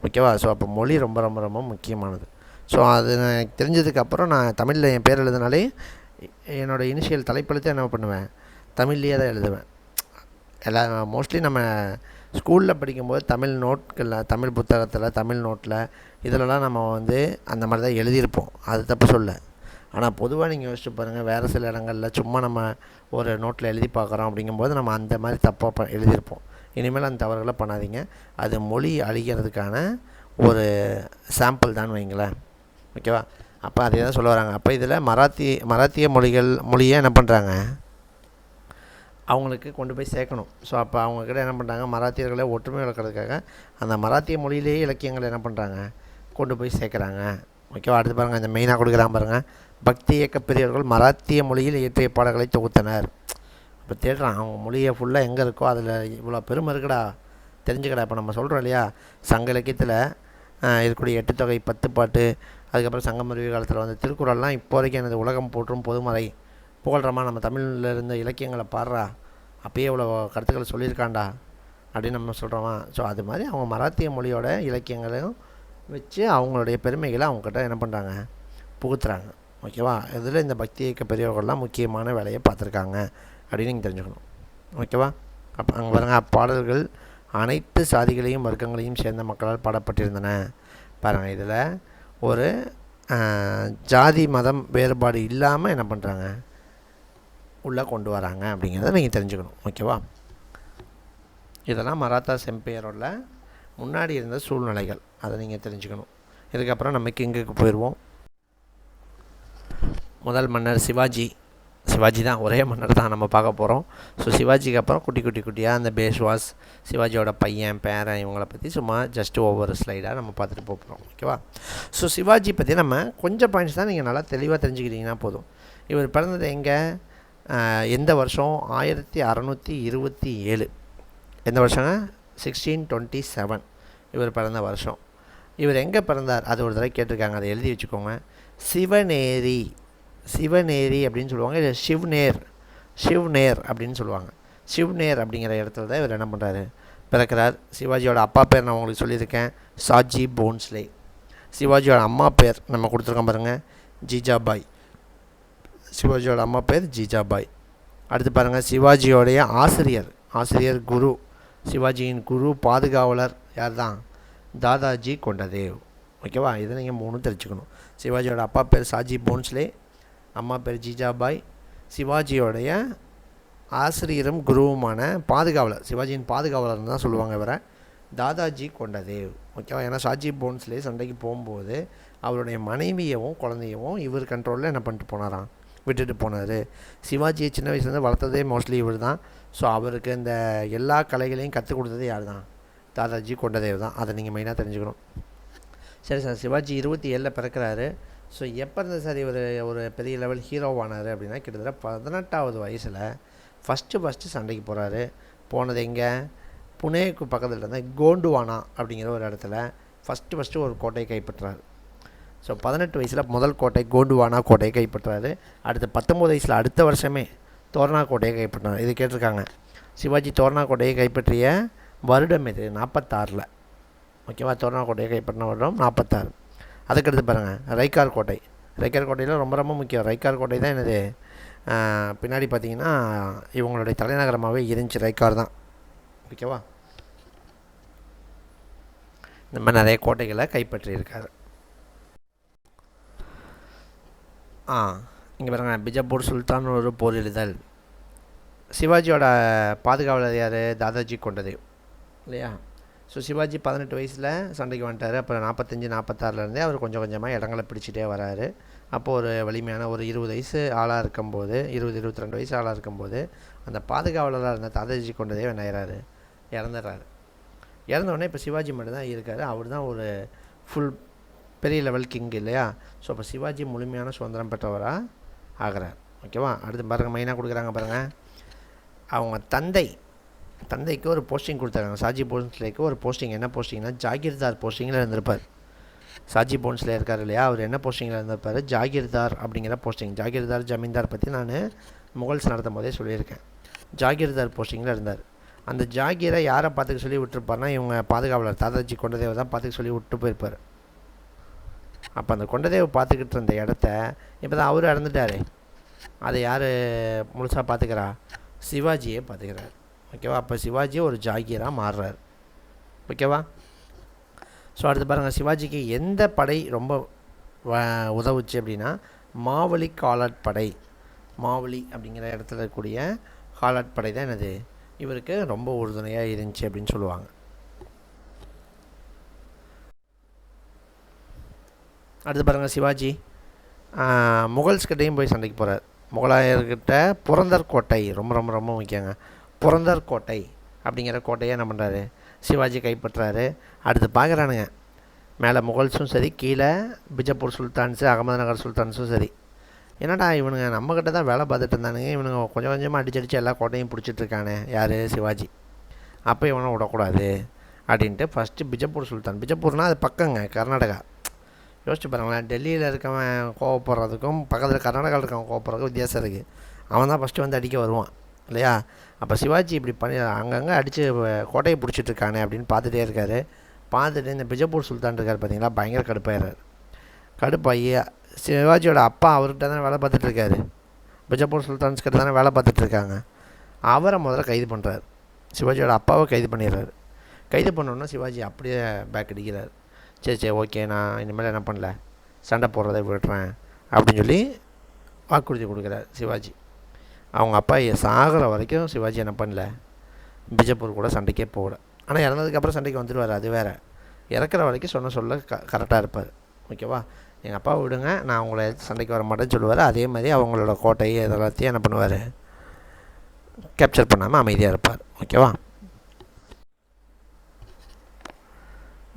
ஓகேவா? ஸோ அப்போ மொழி ரொம்ப ரொம்ப ரொம்ப முக்கியமானது. ஸோ அது எனக்கு தெரிஞ்சதுக்கப்புறம் நான் தமிழில் என் பேர் எழுதினாலே என்னோடய இனிஷியல் தலைப்பெழுத்தை என்ன பண்ணுவேன், தமிழ்லேயே தான் எழுதுவேன். மோஸ்ட்லி நம்ம ஸ்கூலில் படிக்கும்போது தமிழ் நோட்களில், தமிழ் புத்தகத்தில், தமிழ் நோட்டில் இதிலலாம் நம்ம வந்து அந்த மாதிரி தான் எழுதியிருப்போம். அது தப்பு சொல்ல. ஆனால் பொதுவாக நீங்கள் யோசிச்சு பாருங்கள், வேறு சில இடங்களில் சும்மா நம்ம ஒரு நோட்டில் எழுதி பார்க்குறோம் அப்படிங்கும்போது நம்ம அந்த மாதிரி தப்பாக எழுதியிருப்போம். இனிமேல் அந்த தவறுகளை பண்ணாதீங்க. அது மொழி அழிகிறதுக்கான ஒரு சாம்பிள் தான் வைங்களேன். ஓகேவா? அப்போ அதே தான் சொல்ல வராங்க. அப்போ இதில் மராத்திய மொழியை என்ன பண்ணுறாங்க, அவங்களுக்கு கொண்டு போய் சேர்க்கணும். ஸோ அப்போ அவங்கக்கிட்ட என்ன பண்ணுறாங்க, மராத்தியர்களை ஒற்றுமை வளர்க்குறதுக்காக அந்த மராத்திய மொழியிலேயே இலக்கியங்களை என்ன பண்ணுறாங்க, கொண்டு போய் சேர்க்குறாங்க. ஓகேவா? அடுத்து பாருங்கள், இந்த மெயினாக கொடுக்குறாங்க பாருங்கள், பக்தி இயக்க பெரியவர்கள் மராத்திய மொழியில் இயற்றிய பாடல்களை தொகுத்தனர். இப்போ தேடுறான், அவங்க மொழியை ஃபுல்லாக எங்கே இருக்கோ அதில் இவ்வளோ பெருமை இருக்குடா, தெரிஞ்சுக்கடா. இப்போ நம்ம சொல்கிறோம் இல்லையா, சங்க இலக்கியத்தில் இருக்கக்கூடிய 8 தொகை 10 பாட்டு, அதுக்கப்புறம் சங்கமருவி காலத்தில் வந்து திருக்குறள்லாம் இப்போ வரைக்கும் எனது உலகம் போற்றும் பொதுமறை புகழ்கிறமா, நம்ம தமிழில் இருந்த இலக்கியங்களை பாடுறா, அப்பயே இவ்வளோ கருத்துக்களை சொல்லியிருக்காண்டா அப்படின்னு நம்ம சொல்கிறோமா. ஸோ அது மாதிரி அவங்க மராத்திய மொழியோட இலக்கியங்களையும் வச்சு அவங்களுடைய பெருமைகளை அவங்கக்கிட்ட என்ன பண்ணுறாங்க, புகுத்துறாங்க. ஓகேவா? இதில் இந்த பக்தி இயக்க பெரியவர்கள்லாம் முக்கியமான வேலையை பார்த்துருக்காங்க அப்படின்னு நீங்கள் தெரிஞ்சுக்கணும். ஓகேவா? அப்போ அங்கே பாருங்கள், அப்பாடல்கள் அனைத்து சாதிகளையும் வர்க்கங்களையும் சேர்ந்த மக்களால் பாடப்பட்டிருந்தன. பாருங்கள், இதில் ஒரு ஜாதி மதம் வேறுபாடு இல்லாமல் என்ன பண்ணுறாங்க, உள்ளே கொண்டு வராங்க அப்படிங்கிறத நீங்கள் தெரிஞ்சுக்கணும். ஓகேவா? இதெல்லாம் மராத்தாஸ் எம்பையரோட முன்னாடி இருந்த சூழ்நிலைகள், அதை நீங்கள் தெரிஞ்சுக்கணும். இதுக்கப்புறம் நம்ம கிங்குக்கு போயிடுவோம். முதல் மன்னர் சிவாஜி தான், ஒரே மன்னர் தான் நம்ம பார்க்க போகிறோம். ஸோ சிவாஜிக்கு அப்புறம் குட்டியாக அந்த பேஷ்வாஸ், சிவாஜியோட பையன் பேரன், இவங்களை பற்றி சும்மா ஜஸ்ட்டு ஒவ்வொரு ஸ்லைடாக நம்ம பார்த்துட்டு போகிறோம். ஓகேவா? ஸோ சிவாஜி பற்றி நம்ம கொஞ்சம் பாயிண்ட்ஸ் தான் நீங்கள் நல்லா தெளிவாக தெரிஞ்சுக்கிட்டிங்கன்னா போதும். இவர் பிறந்தது எங்கே, எந்த வருஷம், 1627. எந்த வருஷங்க, 1627 இவர் பிறந்த வருஷம். இவர் எங்கே பிறந்தார் அது ஒரு தடவை கேட்டிருக்காங்க, அதை எழுதி வச்சுக்கோங்க. சிவநேரி அப்படின்னு சொல்லுவாங்க, இல்லை சிவ்நேர் அப்படின்னு சொல்லுவாங்க. சிவ்நேர் அப்படிங்கிற இடத்துல தான் இவர் என்ன பண்ணுறாரு, பிறக்கிறார். சிவாஜியோட அப்பா பேர் நான் உங்களுக்கு சொல்லியிருக்கேன், சாஜி போன்ஸ்லே. சிவாஜியோட அம்மா பேர் நம்ம கொடுத்துருக்கோம் பாருங்கள், ஜிஜாபாய். சிவாஜியோட அம்மா பேர் ஜிஜாபாய். அடுத்து பாருங்கள், சிவாஜியோடைய ஆசிரியர் குரு, சிவாஜியின் குரு பாதுகாவலர் யார் தான், தாதாஜி கொண்டதேவ். ஓகேவா? இதை நீங்கள் 3 தெரிஞ்சுக்கணும். சிவாஜியோட அப்பா பேர் சாஜி போன்ஸ்லே, அம்மா பேர் ஜிஜாபாய். சிவாஜியோடைய ஆசிரியரும் குருவுமான பாதுகாவலர், சிவாஜியின் பாதுகாவலர்னு தான் சொல்லுவாங்க இவரை, தாதாஜி கொண்டதேவ். ஓகேவா? ஏன்னா சாஜி போன்ஸ்லே சண்டைக்கு போகும்போது அவருடைய மனைவியவும் குழந்தையவும் இவர் கண்ட்ரோலில் என்ன பண்ணிட்டு போனாராம், விட்டுட்டு போனார். சிவாஜியை சின்ன வயசுலேருந்து வளர்த்ததே மோஸ்ட்லி இவர் தான். ஸோ அவருக்கு இந்த எல்லா கலைகளையும் கற்றுக் கொடுத்ததே யார் தான், தாதாஜி கொண்டதேவ் தான். அதை நீங்கள் மெயினாக தெரிஞ்சுக்கணும். சரி சார், சிவாஜி 27 பிறக்கிறாரு. ஸோ எப்போ இருந்தால் சார் இவர் ஒரு பெரிய லெவல் ஹீரோவானார் அப்படின்னா, கிட்டத்தட்ட 18வது வயசில் ஃபஸ்ட்டு சண்டைக்கு போகிறாரு. போனது எங்கே, புனேக்கு பக்கத்தில் இருந்த கோண்டுவானா அப்படிங்கிற ஒரு இடத்துல ஃபஸ்ட்டு ஒரு கோட்டையை கைப்பற்றுறாரு. ஸோ 18 வயசில் முதல் கோட்டை கோண்டுவானா கோட்டையை கைப்பற்றுறாரு. அடுத்து 19 வயசில் அடுத்த வருஷமே தோரணா கோட்டையை கைப்பற்றினார். இது கேட்டிருக்காங்க, சிவாஜி தோரணா கோட்டையை கைப்பற்றிய வருடம் இது 46. ஓகேவா? தோரணா கோட்டையை கைப்பற்றின வருடம் 46. அதுக்கடுத்து பாருங்கள், ரைக்கார் கோட்டையில் ரொம்ப ரொம்ப முக்கியம். ரைக்கார் கோட்டை தான் என்னது, பின்னாடி பார்த்திங்கன்னா இவங்களுடைய தலைநகரமாகவே இருந்துச்சு ரைக்கார் தான். ஓகேவா? இந்த மாதிரி நிறைய கோட்டைகளை கைப்பற்றியிருக்காரு. இங்கே பாருங்கள், பிஜப்பூர் சுல்தான் ஒரு போரிடுதல். சிவாஜியோட பாதுகாவலர் யார்? தாதாஜி கொண்டதேவ் இல்லையா? ஸோ சிவாஜி 18 வயசில் சண்டைக்கு வந்துட்டார். அப்புறம் 45 46லேருந்தே அவர் கொஞ்சம் கொஞ்சமாக இடங்களை பிடிச்சிட்டே வராரு. அப்போது ஒரு வலிமையான ஒரு 20 வயசு ஆளாக இருக்கும்போது, 22 வயசு ஆளாக இருக்கும்போது அந்த பாதுகாவலராக இருந்த தாதாஜி கொண்டதேவ் என்ன ஆகிறாரு? இறந்துடுறாரு. இறந்தவுடனே இப்போ சிவாஜி மட்டும்தான் இருக்கார். அவர் தான் ஒரு ஃபுல் பெரிய லெவல் கிங் இல்லையா? ஸோ அப்போ சிவாஜி முழுமையான சுதந்திரம் பெற்றவராக ஆகிறார். ஓகேவா? அடுத்து பாருங்கள், மெயினாக கொடுக்குறாங்க பாருங்கள். அவங்க தந்தைக்கு ஒரு போஸ்டிங் கொடுத்தாங்க. சாஜி போன்ஸ்லேக்கு ஒரு போஸ்டிங். என்ன போஸ்டிங்னா ஜாகிர்தார் போஸ்டிங்கில் இருந்திருப்பார். சாஜி போன்ஸ்லே இருக்கார் இல்லையா? அவர் என்ன போஸ்டிங்கில் இருந்திருப்பார்? ஜாகிர்தார் அப்படிங்கிற போஸ்டிங். ஜாகிர்தார் ஜமீன்தார் பற்றி நான் முகல்ஸ் நடத்தும் போதே சொல்லியிருக்கேன். ஜாகிர்தார் போஸ்டிங்கில் இருந்தார். அந்த ஜாகீரை யாரை பார்த்துக்க சொல்லி விட்டுருப்பார்னா இவங்க பாதுகாவலர் தாதாஜி கொண்டதேவை தான் பார்த்துக்க சொல்லி விட்டு போயிருப்பார். அப்போ அந்த கொண்டதேவை பார்த்துக்கிட்டு இருந்த இடத்த இப்போ தான் அவர் இறந்துட்டார். அதை யார் முழுசாக பார்த்துக்கிறா? சிவாஜியே பார்த்துக்கிறார். ஓகேவா? அப்போ சிவாஜி ஒரு ஜாகீராக மாறுறார். ஓகேவா? ஸோ அடுத்து பாருங்கள், சிவாஜிக்கு எந்த படை ரொம்ப உதவுச்சு அப்படின்னா மாவலி காலாட் படை. மாவலி அப்படிங்கிற இடத்துல இருக்கக்கூடிய காலாட் படை தான் என்னது இவருக்கு ரொம்ப உறுதுணையாக இருந்துச்சு அப்படின்னு சொல்லுவாங்க. அடுத்து பாருங்கள், சிவாஜி முகல்ஸ்கிட்டையும் போய் சண்டைக்கு போகிறார். முகலாயர்கிட்ட புரந்தர் கோட்டை ரொம்ப ரொம்ப ரொம்ப முக்கியங்க. புரந்தர் கோட்டை அப்படிங்கிற கோட்டையை என்ன பண்ணுறாரு? சிவாஜி கைப்பற்றாரு. அடுத்து பார்க்குறானுங்க, மேலே முகல்ஸும் சரி, கீழே பிஜப்பூர் சுல்தான்ஸு, அகமதுநகர் சுல்தான்ஸும் சரி, என்னடா இவனுங்க நம்மக்கிட்ட தான் வேலை பார்த்துட்டு இருந்தானுங்க, இவனுங்க கொஞ்சம் கொஞ்சமாக அடிச்சடிச்சு எல்லா கோட்டையும் பிடிச்சிட்ருக்கானே யார்? சிவாஜி. அப்போ இவனை விடக்கூடாது அப்படின்ட்டு ஃபஸ்ட்டு பிஜப்பூர் சுல்தான். பிஜப்பூர்னால் அது பக்கங்க, கர்நாடகா. யோசிச்சு பாருங்களேன், டெல்லியில் இருக்கவன் கோவப்படுறதுக்கும் பக்கத்தில் கர்நாடகாவில் இருக்கவன் கோவப்படுறதுக்கும் வித்தியாசம் இருக்குது. அவன் தான் ஃபஸ்ட்டு வந்து அடிக்க வருவான் இல்லையா? அப்போ சிவாஜி இப்படி பண்ணி அங்கங்கே அடித்து கோட்டையை பிடிச்சிட்ருக்கானே அப்படின்னு பார்த்துட்டே இருக்கார். பார்த்துட்டு இந்த பிஜப்பூர் சுல்தான் இருக்கார் பார்த்தீங்களா, பயங்கர கடுப்பாயிறார். கடுப்பாகி சிவாஜியோட அப்பா அவர்கிட்ட தானே வேலை பார்த்துட்ருக்காரு. பிஜப்பூர் சுல்தான்ஸ் கிட்ட தானே வேலை பார்த்துட்ருக்காங்க. அவரை முதல்ல கைது பண்ணுறாரு. சிவாஜியோட அப்பாவை கைது பண்ணிடுறாரு. கைது பண்ணோன்னா சிவாஜி அப்படியே பேக் அடிக்கிறார். சரி ஓகே, நான் இனிமேல் என்ன பண்ணல, சண்டை போடுறதை விடுறேன் அப்படின்னு சொல்லி வாக்குறுதி கொடுக்குறார் சிவாஜி. அவங்க அப்பா சாகிற வரைக்கும் சிவாஜி என்ன பண்ணல, பிஜப்பூர் கூட சண்டைக்கே போகல. ஆனால் இறந்ததுக்கப்புறம் சண்டைக்கு வந்துடுவார், அது வேறு. இறக்குற வரைக்கும் சொல்ல கரெக்டாக இருப்பார். ஓகேவா? எங்கள் அப்பாவை விடுங்க, நான் உங்களை சண்டைக்கு வர மாட்டேன்னு சொல்லுவார். அதே மாதிரி அவங்களோட கோட்டை இதெல்லாத்தையும் என்ன பண்ணுவார், கேப்சர் பண்ணாமல் அமைதியாக இருப்பார். ஓகேவா?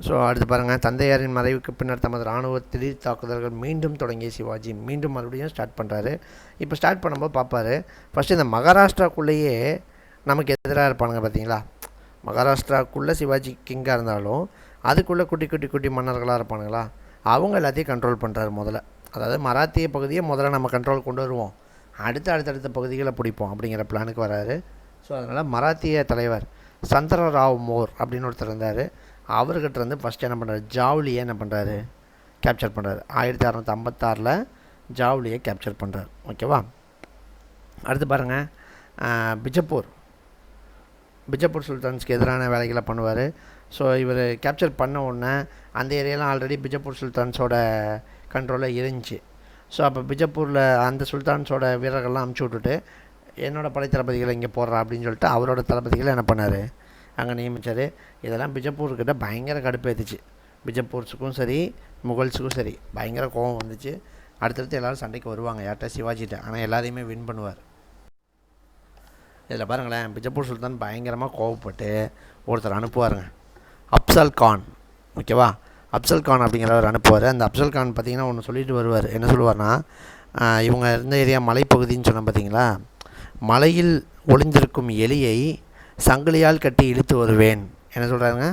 ஸோ அடுத்து பாருங்கள், தந்தையாரின் மறைவுக்கு பின்னர் தமது இராணுவ திடீர் தாக்குதல்கள் மீண்டும் தொடங்கிய சிவாஜி மீண்டும் மறுபடியும் ஸ்டார்ட் பண்ணுறாரு. இப்போ ஸ்டார்ட் பண்ணும்போது பார்ப்பார், ஃபஸ்ட்டு இந்த மகாராஷ்டிராக்குள்ளேயே நமக்கு எதிராக இருப்பானுங்க பார்த்தீங்களா. மகாராஷ்டிராக்குள்ளே சிவாஜி கிங்காக இருந்தாலும் அதுக்குள்ளே குட்டி குட்டி குட்டி மன்னர்களாக இருப்பானுங்களா, அவங்க எல்லாத்தையும் கண்ட்ரோல் பண்ணுறாரு முதல்ல. அதாவது மராத்திய பகுதியை முதல்ல நம்ம கண்ட்ரோல் கொண்டு வருவோம், அடுத்தடுத்த பகுதிகளை பிடிப்போம் அப்படிங்கிற பிளானுக்கு வராரு. ஸோ அதனால் மராத்திய தலைவர் சந்திரராவ் மோர் அப்படின்னு ஒருத்தர் இருந்தார். அவர்கிட்ட இருந்து ஃபஸ்ட்டு என்ன பண்ணுறாரு, ஜாவ்லியை என்ன பண்ணுறாரு, கேப்சர் பண்ணுறாரு. 1656 ஜாவ்லியை கேப்சர் பண்ணுறாரு. ஓகேவா? அடுத்து பாருங்கள், பிஜப்பூர் சுல்தான்ஸ்க்கு எதிரான வேலைகளை பண்ணுவார். ஸோ இவர் கேப்சர் பண்ண உடனே அந்த ஏரியாலாம் ஆல்ரெடி பிஜப்பூர் சுல்தான்ஸோட கண்ட்ரோலில் இருந்துச்சு. ஸோ அப்போ பிஜப்பூரில் அந்த சுல்தான்ஸோட வீரர்கள்லாம் அமுச்சு விட்டுட்டு என்னோடய படை தளபதிகளை இங்கே போடுறா அப்படின்னு சொல்லிட்டு அவரோட தளபதிகளை என்ன பண்ணார், அங்கே நியமித்தார். இதெல்லாம் பிஜப்பூர்கிட்ட பயங்கர கடுப்பேற்றுச்சு. பிஜப்பூர்ஸுக்கும் சரி முகல்ஸுக்கும் சரி பயங்கர கோபம் வந்துச்சு. அடுத்தடுத்து எல்லோரும் சண்டைக்கு வருவாங்க யார்கிட்ட, சிவாஜிட்ட. ஆனால் எல்லாத்தையுமே வின் பண்ணுவார். இதில் பாருங்களேன், பிஜப்பூர் சுல்தான் பயங்கரமாக கோவப்பட்டு ஒருத்தர் அனுப்புவாருங்க, அப்சல் கான். ஓகேவா? அப்சல் கான் அப்படிங்கிறவர் அனுப்புவார். அந்த அப்சல் கான் பார்த்திங்கன்னா ஒன்று சொல்லிட்டு வருவார். என்ன சொல்லுவார்னா, இவங்க இருந்த ஏரியா மலைப்பகுதின்னு சொன்னால் பார்த்தீங்களா, மலையில் ஒளிந்திருக்கும் எலியை சங்கிலியால் கட்டி இழுத்து வருவேன். என்ன சொல்கிறாருங்க,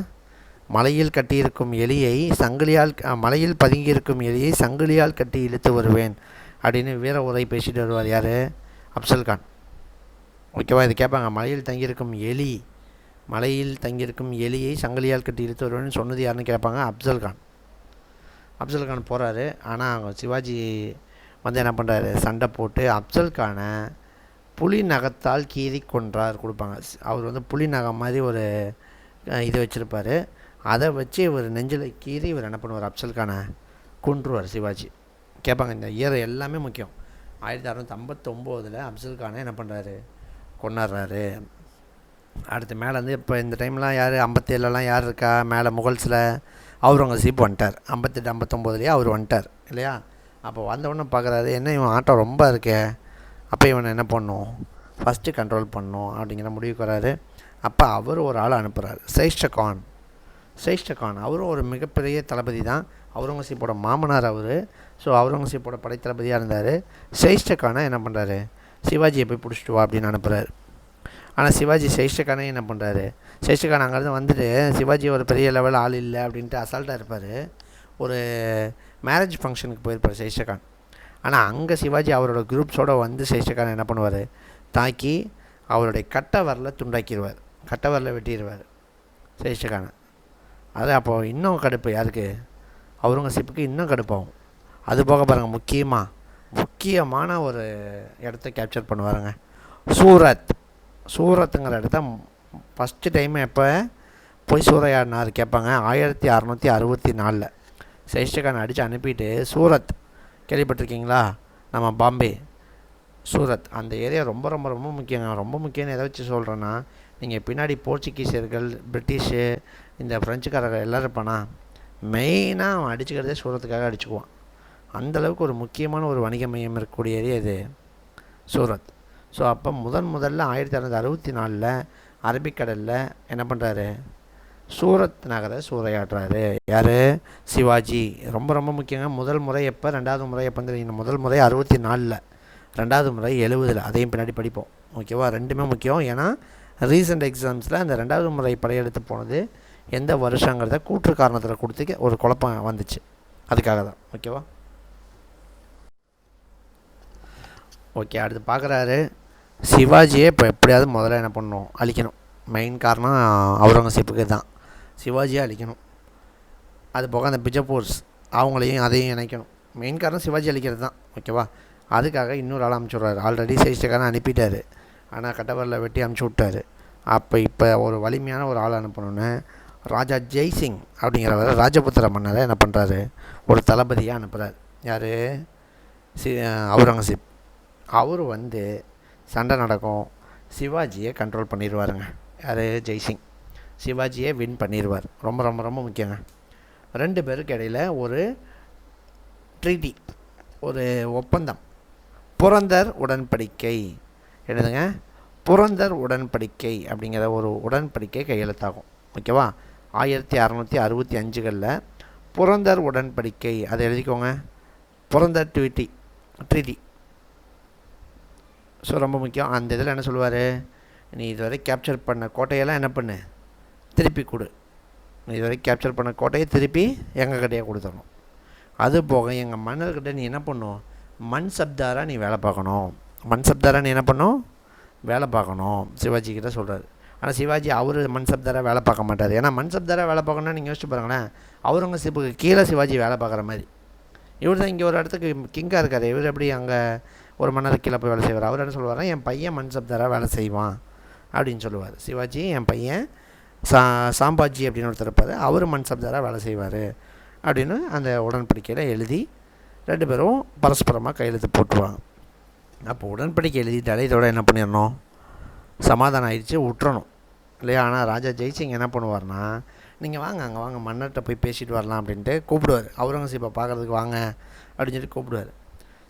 மலையில் கட்டியிருக்கும் எலியை மலையில் பதுங்கியிருக்கும் எலியை சங்கிலியால் கட்டி இழுத்து வருவேன் அப்படின்னு வீர உரை பேசிட்டு வருவார். யார்? அப்சல் கான். ஓகேவா? இது கேட்பாங்க, மலையில் தங்கியிருக்கும் எலியை சங்கிலியால் கட்டி இழுத்து வருவேன்னு சொன்னது யாருன்னு கேட்பாங்க. அப்சல் கான் போகிறாரு. ஆனால் சிவாஜி வந்து என்ன பண்ணுறாரு, சண்டை போட்டு அப்சல் கானை புலி நகத்தால் கீறி கொன்றார் கொடுப்பாங்க. அவர் வந்து புலி நகம் மாதிரி ஒரு இது வச்சுருப்பார். அதை வச்சு இவர் நெஞ்சில் கீறி இவர் என்ன பண்ணுவார், அப்சல் கானை கொன்றுவார் சிவாஜி. கேட்பாங்க, இந்த இயர் எல்லாமே முக்கியம். 1659 அப்சல் கானை என்ன பண்ணுறாரு, கொண்டாடுறாரு. அடுத்து மேலே வந்து இப்போ இந்த டைம்லாம் யார், 57 யார் இருக்கா மேலே, முகல்ஸில் அவுரங்கசீப் வந்துட்டார். 58 59 அவர் வந்துட்டார் இல்லையா. அப்போ வந்தவுடனே பார்க்குறாரு, என்ன இவன் ஆட்டம் ரொம்ப இருக்கே, அப்போ இவனை என்ன பண்ணணும், ஃபஸ்ட்டு கண்ட்ரோல் பண்ணணும் அப்படிங்கிற முடிவுக்கு வராரு. அப்போ அவர் ஒரு ஆள் அனுப்புகிறார், சைஸ்டகான். அவரும் ஒரு மிகப்பெரிய தளபதி தான், அவுரங்கசீப்போட மாமனார் அவர். ஸோ அவுரங்கசீப்போட படைத்தளபதியாக இருந்தார். சைஸ்டகானை என்ன பண்ணுறாரு, சிவாஜியை போய் பிடிச்சிட்டு வா அப்படின்னு அனுப்புகிறார். ஆனால் சிவாஜி சைஸ்டகானே என்ன பண்ணுறாரு, சைஸ்டகான் அங்கேருந்து வந்துட்டு சிவாஜி ஒரு பெரிய லெவல் ஆள் இல்லை அப்படின்ட்டு அசால்ட்டாக இருப்பார். ஒரு மேரேஜ் ஃபங்க்ஷனுக்கு போயிருப்பார் சைஸ்டகான். ஆனால் அங்கே சிவாஜி அவரோட குரூப்ஸோடு வந்து சைஸ்டகான் என்ன பண்ணுவார், தாக்கி அவருடைய கட்டை வரலை துண்டாக்கிடுவார், கட்டை வரலை வெட்டிடுவார் சைஸ்டகானை. அது அப்போது இன்னும் கடுப்பு யாருக்கு, அவுரங்கசீப்புக்கு இன்னும் கடுப்பாகும். அது போக பாருங்கள், முக்கியமான ஒரு இடத்த கேப்சர் பண்ணுவாருங்க, சூரத்துங்கிற இடத்த ஃபஸ்ட்டு டைம் எப்போ போய் சூறையாடினார் கேட்பாங்க. 1664 சைஸ்டகான் அடித்து அனுப்பிட்டு சூரத் கேள்விப்பட்டிருக்கீங்களா, நம்ம பாம்பே சூரத் அந்த ஏரியா ரொம்ப ரொம்ப ரொம்ப முக்கியங்க. ரொம்ப முக்கியம்னு எதை வச்சு சொல்கிறேன்னா, நீங்கள் பின்னாடி போர்ச்சுகீசியர்கள், பிரிட்டிஷு, இந்த ஃப்ரெஞ்சுக்காரர்கள் எல்லோரும் இருப்பானா, மெயினாக அவன் அடிச்சுக்கிறதே சூரத்துக்காக அடிச்சுக்குவான். அந்தளவுக்கு ஒரு முக்கியமான ஒரு வணிக மையம் இருக்கக்கூடிய ஏரியா இது சூரத். ஸோ அப்போ முதல்ல 1664 அரபிக்கடலில் என்ன பண்ணுறாரு, சூரத் நகரை சூறையாடுறாரு. யார், சிவாஜி. ரொம்ப ரொம்ப முக்கியங்க. முதல் முறை எப்போ, ரெண்டாவது முறை எப்போ தெரியுங்க, முதல் முறை 64, ரெண்டாவது முறை 70. அதையும் பின்னாடி படிப்போம் ஓகேவா. ரெண்டுமே முக்கியம். ஏன்னா ரீசெண்ட் எக்ஸாம்ஸில் அந்த ரெண்டாவது முறை படையெடுத்து போனது எந்த வருஷங்கிறத கூற்று காரணத்தில் கொடுத்து ஒரு குழப்பம் வந்துச்சு, அதுக்காக தான் ஓகேவா. ஓகே, அடுத்து பார்க்குறாரு, சிவாஜியே இப்போ எப்படியாவது முதல்ல என்ன பண்ணணும், அழிக்கணும். மெயின் காரணம் அவுரங்கசீப்புக்கு தான், சிவாஜியை அழிக்கணும். அது போக அந்த பிஜப்பூர்ஸ் அவங்களையும் அதையும் இணைக்கணும். மெயின் காரணம் சிவாஜி அழிக்கிறது தான் ஓகேவா. அதுக்காக இன்னொரு ஆள் அனுப்பிச்சி விட்றாரு. ஆல்ரெடி சைஸ்டகான அனுப்பிட்டார், ஆனால் கட்டவரில் வெட்டி அனுப்பிச்சி விட்டார். இப்போ ஒரு வலிமையான ஒரு ஆள் அனுப்பணுன்னு ராஜா ஜெய்சிங் அப்படிங்கிறவர் ராஜபுத்திர மன்னரை என்ன பண்ணுறாரு, ஒரு தளபதியாக அனுப்புகிறார். யார், அவுரங்கசீப். அவர் வந்து சண்டை நடக்கும், சிவாஜியை கண்ட்ரோல் பண்ணிடுவாருங்க. யார், ஜெய்சிங். சிவாஜியை வின் பண்ணிடுவார். ரொம்ப ரொம்ப ரொம்ப முக்கியங்க. ரெண்டு பேருக்கு இடையில் ஒரு ட்ரீட்டி, ஒரு ஒப்பந்தம், புரந்தர் உடன்படிக்கை. என்னதுங்க, புரந்தர் உடன்படிக்கை அப்படிங்கிற ஒரு உடன்படிக்கை கையெழுத்தாகும் ஓகேவா. 1665 புரந்தர் உடன்படிக்கை, அதை எழுதிக்கோங்க, புரந்தர் ட்ரீட்டி. ஸோ ரொம்ப முக்கியம். அந்த இதில் என்ன சொல்லுவார், நீ இதுவரை கேப்சர் பண்ண கோட்டையெல்லாம் என்ன பண்ணு, திருப்பி கொடு. நீ இதுவரை கேப்சர் பண்ண கோட்டையை திருப்பி எங்கள் கிட்டையே கொடுத்துடணும். அது போக எங்கள் மன்னர்கிட்ட நீ என்ன பண்ணும், மண் சப்தாராக நீ வேலை பார்க்கணும். நீ என்ன பண்ணும், வேலை பார்க்கணும் சிவாஜி கிட்ட சொல்கிறாரு. ஆனால் சிவாஜி அவர் மன்சப்தாராக வேலை பார்க்க மாட்டார். ஏன்னா மன்சப்தாராக வேலை பார்க்கணுன்னா நீங்கள் யோசிச்சு பாருங்களேன், அவுரங்கசீப்புக்கு கீழே சிவாஜி வேலை பார்க்குற மாதிரி. இவர் தான் இங்கே ஒரு இடத்துக்கு கிங்காக இருக்கார். இவர் எப்படி அங்கே ஒரு மன்னர் கீழே போய் வேலை செய்வார். அவர் என்ன சொல்லுவார், என் பையன் மன்சப்தாராக வேலை செய்வான் அப்படின்னு சொல்லுவார். சிவாஜி என் பையன் சாம்பாஜி அப்படின்னு ஒருத்தர் இருப்பார், அவர் மன்சப்தாராக வேலை செய்வார் அப்படின்னு அந்த உடன்படிக்கையில் எழுதி 2 பேரும் பரஸ்பரமாக கையெழுத்து போட்டுருவாங்க. அப்போ உடன்படிக்கை எழுதிட்டாலே இதோட என்ன பண்ணிடணும், சமாதானம் ஆகிடுச்சு, விட்டுறணும் இல்லையா. ஆனால் ராஜா ஜெய்சிங் என்ன பண்ணுவார்னா, நீங்கள் வாங்க அங்கே வாங்க மன்னர்கிட்ட போய் பேசிட்டு வரலாம் அப்படின்ட்டு கூப்பிடுவார். அவுரங்கசீப்பை பார்க்குறதுக்கு வாங்க அப்படின்னு சொல்லி கூப்பிடுவார்.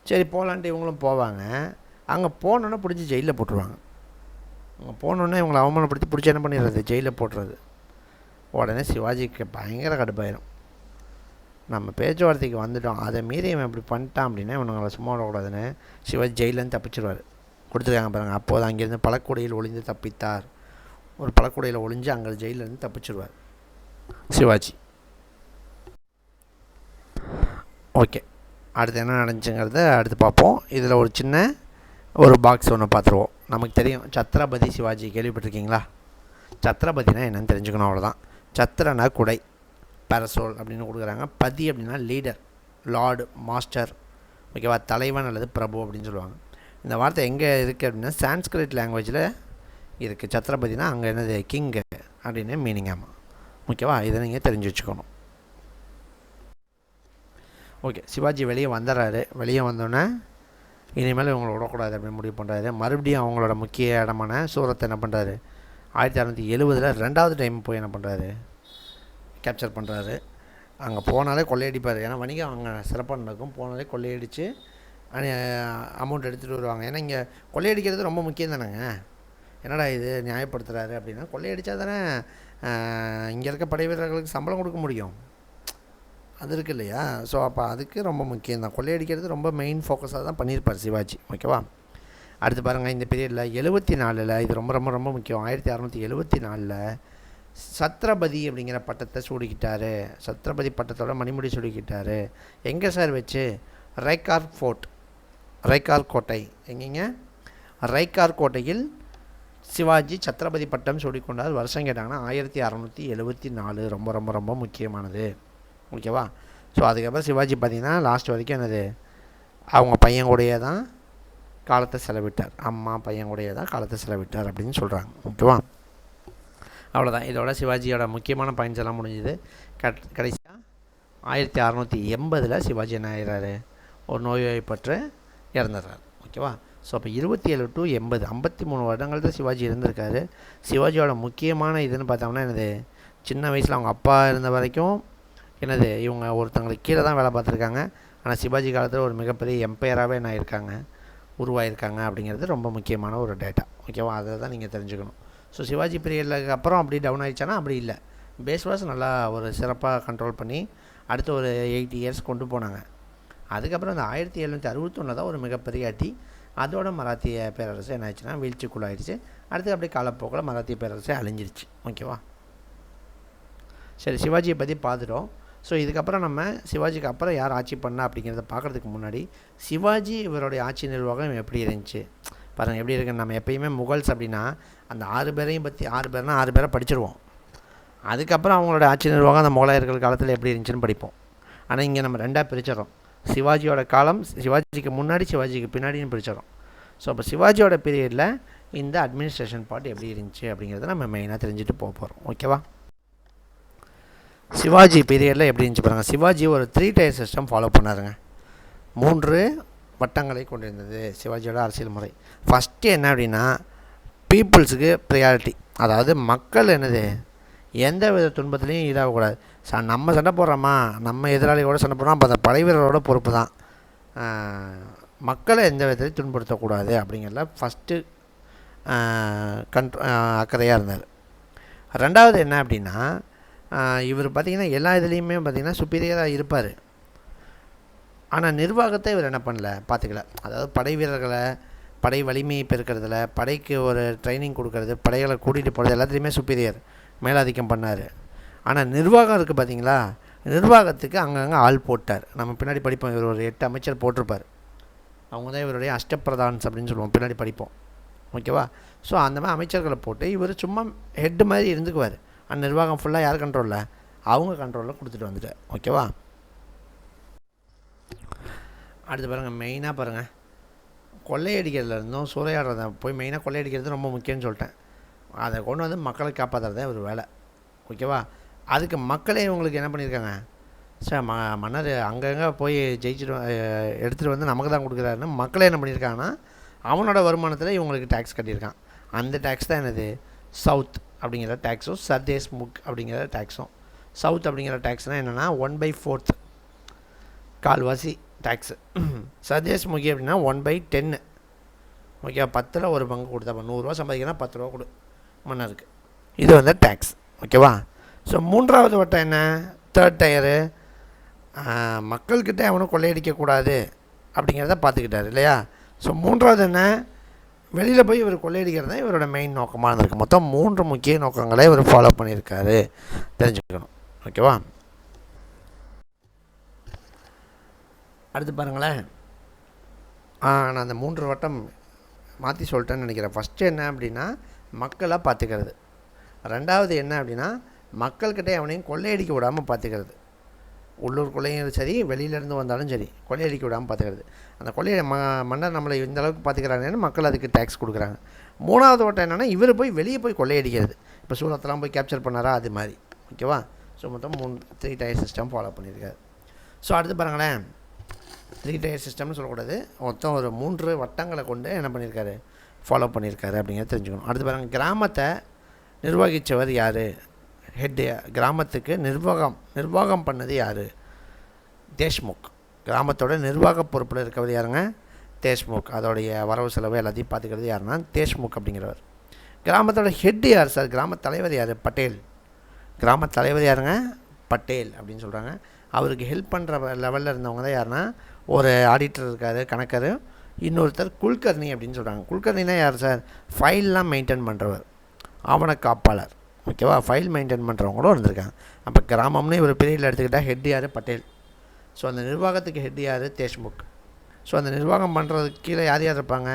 சரி போகலான்ட்டு இவங்களும் போவாங்க. அங்கே போனோன்னே பிடிச்சி ஜெயிலில் போட்டுருவாங்க. அங்கே போனோன்னே இவங்களை அவமானப்படுத்தி பிடிச்சி என்ன பண்ணிடுறது, ஜெயிலில் போட்டுறது. உடனே சிவாஜிக்கு பயங்கர கடுப்பாயிரும். நம்ம பேச்சுவார்த்தைக்கு வந்துட்டோம், அதை மீறி இவன் இப்படி பண்ணிட்டான் அப்படின்னா இவனுங்களை சும்மா விடக்கூடாதுன்னு சிவாஜி ஜெயிலேருந்து தப்பிச்சிருவார். கொடுத்துருக்காங்க பாருங்கள். அப்போது அங்கேருந்து பழக்குடையில் ஒளிந்து தப்பித்தார். ஒரு பழக்குடையில் ஒளிஞ்சு அங்கே ஜெயிலேருந்து தப்பிச்சிருவார் சிவாஜி. ஓகே, அடுத்து என்ன நடந்துச்சுங்கிறத அடுத்து பார்ப்போம். இதில் ஒரு சின்ன ஒரு பாக்ஸ் ஒன்று பார்த்துருவோம். நமக்கு தெரியும் சத்ரபதி சிவாஜி, கேள்விப்பட்டிருக்கீங்களா? சத்ரபதினா என்னென்னு தெரிஞ்சுக்கணும், அவ்வளோதான். சத்திரனா குடை, பேரசோல் அப்படின்னு கொடுக்குறாங்க. பதி அப்படின்னா லீடர், லார்டு, மாஸ்டர், ஓகேவா, தலைவன் அல்லது பிரபு அப்படின்னு சொல்லுவாங்க. இந்த வார்த்தை எங்கே இருக்குது அப்படின்னா சான்ஸ்கிரிட் லாங்குவேஜில் இருக்குது. சத்ரபதினா அங்கே என்னது கிங்கு அப்படின்னு மீனிங். ஆமாம், ஓகேவா, இதை நீங்கள் தெரிஞ்சு வச்சுக்கணும். ஓகே, சிவாஜி வெளியே வந்துடுறாரு. வெளியே வந்தோடனே இனிமேல் இவங்களை விடக்கூடாது அப்படின்னு முடிவு பண்ணுறாரு. மறுபடியும் அவங்களோட முக்கிய இடமான சூரத்தை என்ன பண்ணுறாரு, 1670 2வது டைம் போய் என்ன பண்ணுறாரு, கேப்சர் பண்ணுறாரு. அங்கே போனாலே கொள்ளையடிப்பார். ஏன்னா வணிகம் அங்கே சிறப்பாக நடக்கும். போனாலே கொள்ளையடித்து அமௌண்ட் எடுத்துகிட்டு வருவாங்க. ஏன்னா இங்கே கொள்ளையடிக்கிறது ரொம்ப முக்கியம் தானேங்க. என்னடா இது நியாயப்படுத்துகிறாரு அப்படின்னா, கொள்ளையடித்தா தானே இங்கே இருக்க படை வீரர்களுக்கு சம்பளம் கொடுக்க முடியும், அது இருக்குது இல்லையா. ஸோ அப்போ அதுக்கு ரொம்ப முக்கியம் தான். கொள்ளையடிக்கிறது ரொம்ப மெயின் ஃபோக்கஸாக தான் பண்ணியிருப்பார் சிவாஜி. ஓகேவா, அடுத்து பாருங்கள், இந்த பீரியடில் 74 இது ரொம்ப ரொம்ப ரொம்ப முக்கியம். 1674 சத்ரபதி அப்படிங்கிற பட்டத்தை சூடிக்கிட்டார். சத்ரபதி பட்டத்தோட மணிமுடி சூடிக்கிட்டார். எங்கே சார் வச்சு, ரைக்கார் ஃபோர்ட், ரைக்கார் கோட்டை. எங்கேங்க, ரைக்கார் கோட்டையில் சிவாஜி சத்ரபதி பட்டம் சூடிக்கொண்டார். வருஷம் கேட்டாங்கன்னா 1674. ரொம்ப ரொம்ப ரொம்ப முக்கியமானது. ஓகேவா. ஸோ அதுக்கப்புறம் சிவாஜி பார்த்திங்கன்னா லாஸ்ட் வரைக்கும் என்னது, அவங்க பையன் கூடயே தான் காலத்தை செலவிட்டார். அம்மா பையன் கூடயே தான் காலத்தை செலவிட்டார் அப்படின்னு சொல்கிறாங்க. ஓகேவா, அவ்வளோதான். இதோட சிவாஜியோட முக்கியமான பாயிண்ட்ஸ் எல்லாம் முடிஞ்சுது. கடைசியாக 1680 சிவாஜி என்ன ஆகிறாரு, ஒரு நோய்வாய்ப்பட்டு இறந்துடுறாரு. ஓகேவா. ஸோ அப்போ 27 to 80 53 வருடங்கள் தான் சிவாஜி இருந்திருக்காரு. சிவாஜியோட முக்கியமான இதுன்னு பார்த்தோம்னா என்னது, சின்ன வயசில் அவங்க அப்பா இருந்த வரைக்கும் என்னது இவங்க ஒருத்தங்களுக்கு கீழே தான் வேலை பார்த்துருக்காங்க. ஆனால் சிவாஜி காலத்தில் ஒரு மிகப்பெரிய எம்பையராகவே என்ன ஆயிருக்காங்க, உருவாயிருக்காங்க அப்படிங்கிறது ரொம்ப முக்கியமான ஒரு டேட்டா. ஓகேவா, அதை தான் நீங்கள் தெரிஞ்சுக்கணும். ஸோ சிவாஜி பீரியடுக்கு அப்புறம் அப்படி டவுன் ஆகிடுச்சானா அப்படி இல்லை. பேஸ் வாஸ் நல்லா ஒரு சிறப்பாக கண்ட்ரோல் பண்ணி அடுத்த ஒரு 8 இயர்ஸ் கொண்டு போனாங்க. அதுக்கப்புறம் அந்த 1761 தான் ஒரு மிகப்பெரிய அடி. அதோட மராத்திய பேரரசு என்ன ஆயிடுச்சுன்னா வீழ்ச்சிக்குள்ளாயிடுச்சு. அடுத்து அப்படியே காலப்போக்கில் மராத்திய பேரரசு அழிஞ்சிருச்சு. ஓகேவா, சரி, சிவாஜியை பற்றி பார்த்துட்டோம். ஸோ இதுக்கப்புறம் நம்ம சிவாஜிக்கு அப்புறம் யார் ஆட்சி பண்ணா அப்படிங்கிறத பார்க்குறதுக்கு முன்னாடி சிவாஜி இவருடைய ஆட்சி நிர்வாகம் எப்படி இருந்துச்சு பாருங்கள். எப்படி இருக்குன்னு நம்ம எப்பயுமே முகல்ஸ் அப்படின்னா அந்த 6 பேரையும் பற்றி 6 பேர்னா 6 பேரை படிச்சிருவோம். அதுக்கப்புறம் அவங்களோட ஆட்சி நிர்வாகம் அந்த முகலாயர்கள் காலத்தில் எப்படி இருந்துச்சுன்னு படிப்போம். ஆனால் இங்கே நம்ம 2ஆக பிரிச்சிடறோம். சிவாஜியோட காலம், சிவாஜிக்கு முன்னாடி, சிவாஜிக்கு பின்னாடின்னு பிரிச்சிடறோம். ஸோ அப்போ சிவாஜியோட பீரியடில் இந்த அட்மினிஸ்ட்ரேஷன் பார்ட் எப்படி இருந்துச்சு அப்படிங்கிறத நம்ம மெயினாக தெரிஞ்சுட்டு போகிறோம். ஓகேவா, சிவாஜி பீரியடில் எப்படி இருந்துச்சு பாருங்கள். சிவாஜி ஒரு 3 tier சிஸ்டம் ஃபாலோ பண்ணாருங்க. 3 வட்டங்களை கொண்டிருந்தது சிவாஜியோட அரசியல் முறை. ஃபஸ்ட்டு என்ன அப்படின்னா பீப்புள்ஸுக்கு ப்ரையாரிட்டி. அதாவது மக்கள் என்னது எந்த வித துன்பத்துலேயும் ஈடாகக்கூடாது. நம்ம சண்டை போடுறோமா, நம்ம எதிராளியோட சண்டை போடுறோம், அப்போ அந்த படைவீரரோட பொறுப்பு தான். மக்களை எந்த விதத்துலையும் துன்படுத்தக்கூடாது அப்படிங்கிறத ஃபஸ்ட்டு அக்கறையாக இருந்தார். 2வது என்ன அப்படின்னா இவர் பார்த்திங்கன்னா எல்லா இதுலேயுமே பார்த்திங்கன்னா சுப்பீரியராக இருப்பார். ஆனால் நிர்வாகத்தை இவர் என்ன பண்ணல, பார்த்துக்கல. அதாவது படை வீரர்களை படை வலிமையை பெருக்கிறதுல, படைக்கு ஒரு ட்ரைனிங் கொடுக்கறது, படைகளை கூட்டிகிட்டு போகிறது எல்லாத்துலேயுமே சுப்பீரியர் மேலாதிக்கம் பண்ணார். ஆனால் நிர்வாகம் இருக்குது பார்த்திங்களா, நிர்வாகத்துக்கு அங்கங்கே ஆள் போட்டார். நம்ம பின்னாடி படிப்போம், இவர் ஒரு 8 அமைச்சர் போட்டிருப்பார். அவங்க தான் இவருடைய அஷ்டப்பிரதான்ஸ் அப்படின்னு சொல்லுவோம், பின்னாடி படிப்போம். ஓகேவா. ஸோ அந்த மாதிரி அமைச்சர்களை போட்டு இவர் சும்மா ஹெட்டு மாதிரி இருந்துக்குவார். அந்த நிர்வாகம் ஃபுல்லாக யார் கண்ட்ரோலில், அவங்க கண்ட்ரோலில் கொடுத்துட்டு வந்துட்டார். ஓகேவா. அடுத்து பாருங்கள், மெயினாக பாருங்கள், கொள்ளையடிக்கிறதுல இருந்தும் சூறையாடுறத போய் மெயினாக கொள்ளையடிக்கிறது ரொம்ப முக்கியம்னு சொல்லிட்டேன். அதை கொண்டு வந்து மக்களை காப்பாற்றுறது தான் ஒரு வேலை. ஓகேவா. அதுக்கு மக்களே இவங்களுக்கு என்ன பண்ணியிருக்காங்க, சார் மன்னர் அங்கங்கே போய் ஜெயிச்சுட்டு எடுத்துகிட்டு வந்து நமக்கு தான் கொடுக்குறாருன்னு மக்களே என்ன பண்ணியிருக்காங்கன்னா அவனோட வருமானத்தில் இவங்களுக்கு டேக்ஸ் கட்டியிருக்கான். அந்த டேக்ஸ் தான் என்னது, சவுத் அப்படிங்கிற டேக்ஸும் சர்தேஸ் முக் அப்படிங்கிற டேக்ஸும். சவுத் அப்படிங்கிற டேக்ஸ்னால் என்னென்னா 1/4 கால்வாசி டேக்ஸு. சர்தேஸ் முக்கி அப்படின்னா 1/10. ஓகே, 10ல் ஒரு பங்கு கொடுத்தா 100 ரூபா சம்பாதிக்கிறா 10 ரூபா கொடு மன்னருக்கு. இது வந்து டேக்ஸ். ஓகேவா. ஸோ 3வது வட்டம் என்ன, 3rd tier, மக்கள்கிட்ட அவனும் கொள்ளையடிக்கக்கூடாது அப்படிங்கிறத பார்த்துக்கிட்டார் இல்லையா. ஸோ 3வது என்ன, வெளியில் போய் இவர் கொள்ளையடிக்கிறது தான் இவரோட மெயின் நோக்கமாக இருந்திருக்கு. மொத்தம் 3 முக்கிய நோக்கங்களை இவர் ஃபாலோ பண்ணியிருக்காரு, தெரிஞ்சுக்கணும். ஓகேவா. அடுத்து பாருங்களேன், நான் அந்த 3 வட்டம் மாற்றி சொல்லிட்டேன்னு நினைக்கிறேன். ஃபஸ்ட்டு என்ன அப்படின்னா மக்களை பார்த்துக்கிறது. 2வது என்ன அப்படின்னா மக்கள்கிட்ட அவனையும் கொள்ளையடிக்க விடாமல் பார்த்துக்கிறது. உள்ளூருக்குள்ளேயும் சரி, வெளியிலேருந்து வந்தாலும் சரி, கொள்ளையடிக்க விடாமல் பார்த்துக்கிறது. அந்த கொள்ளையை மன்னர் நம்மளை இந்த அளவுக்கு பார்த்துக்கிறாங்கன்னு மக்கள் அதுக்கு டேக்ஸ் கொடுக்குறாங்க. 3வது ஓட்டம் என்னென்னா, இவர் போய் வெளியே போய் கொள்ளையடிக்கிறது. இப்போ சூரத்தெல்லாம் போய் கேப்சர் பண்ணாரா, அது மாதிரி. ஓகேவா? ஸோ மொத்தம் 3 டயர் சிஸ்டம் ஃபாலோ பண்ணியிருக்காரு. ஸோ அடுத்து பாருங்களேன், 3 டயர் சிஸ்டம்னு சொல்லக்கூடாது, மொத்தம் ஒரு 3 வட்டங்களை கொண்டு என்ன பண்ணியிருக்காரு, ஃபாலோ பண்ணியிருக்காரு அப்படிங்கிறத தெரிஞ்சுக்கணும். அடுத்து பாருங்கள், கிராமத்தை நிர்வகித்தவர் யார், ஹெட்டு, கிராமத்துக்கு நிர்வாகம் பண்ணது யார், தேஷ்முக். கிராமத்தோட நிர்வாக பொறுப்பில் இருக்கவர் யாருங்க, தேஷ்முக். அதோடைய வரவு செலவு எல்லாத்தையும் பார்த்துக்கிறது யாருன்னா தேஷ்முக் அப்படிங்கிறவர். கிராமத்தோட ஹெட்டு யார் சார், கிராம தலைவர் யார், பட்டேல். கிராம தலைவர் யாருங்க, பட்டேல் அப்படின்னு சொல்கிறாங்க. அவருக்கு ஹெல்ப் பண்ணுற லெவலில் இருந்தவங்க தான் யாருன்னா, ஒரு ஆடிட்டர் இருக்கார், கணக்கர், இன்னொருத்தர் குல்கர்னி அப்படின்னு சொல்கிறாங்க. குல்கர்னினா யார் சார், ஃபைல்லாம் மெயின்டைன் பண்ணுறவர், ஆவண காப்பாளர். ஓகேவா? ஃபைல் மெயின்டைன் பண்ணுறவங்களும் இருந்திருக்காங்க. அப்போ கிராமம்னு ஒரு பீரியடில் எடுத்துக்கிட்டால் ஹெட் யார், பட்டேல். ஸோ அந்த நிர்வாகத்துக்கு ஹெட் யார், தேஷ்முக். ஸோ அந்த நிர்வாகம் பண்ணுறதுக்கு கீழே யார் இருப்பாங்க,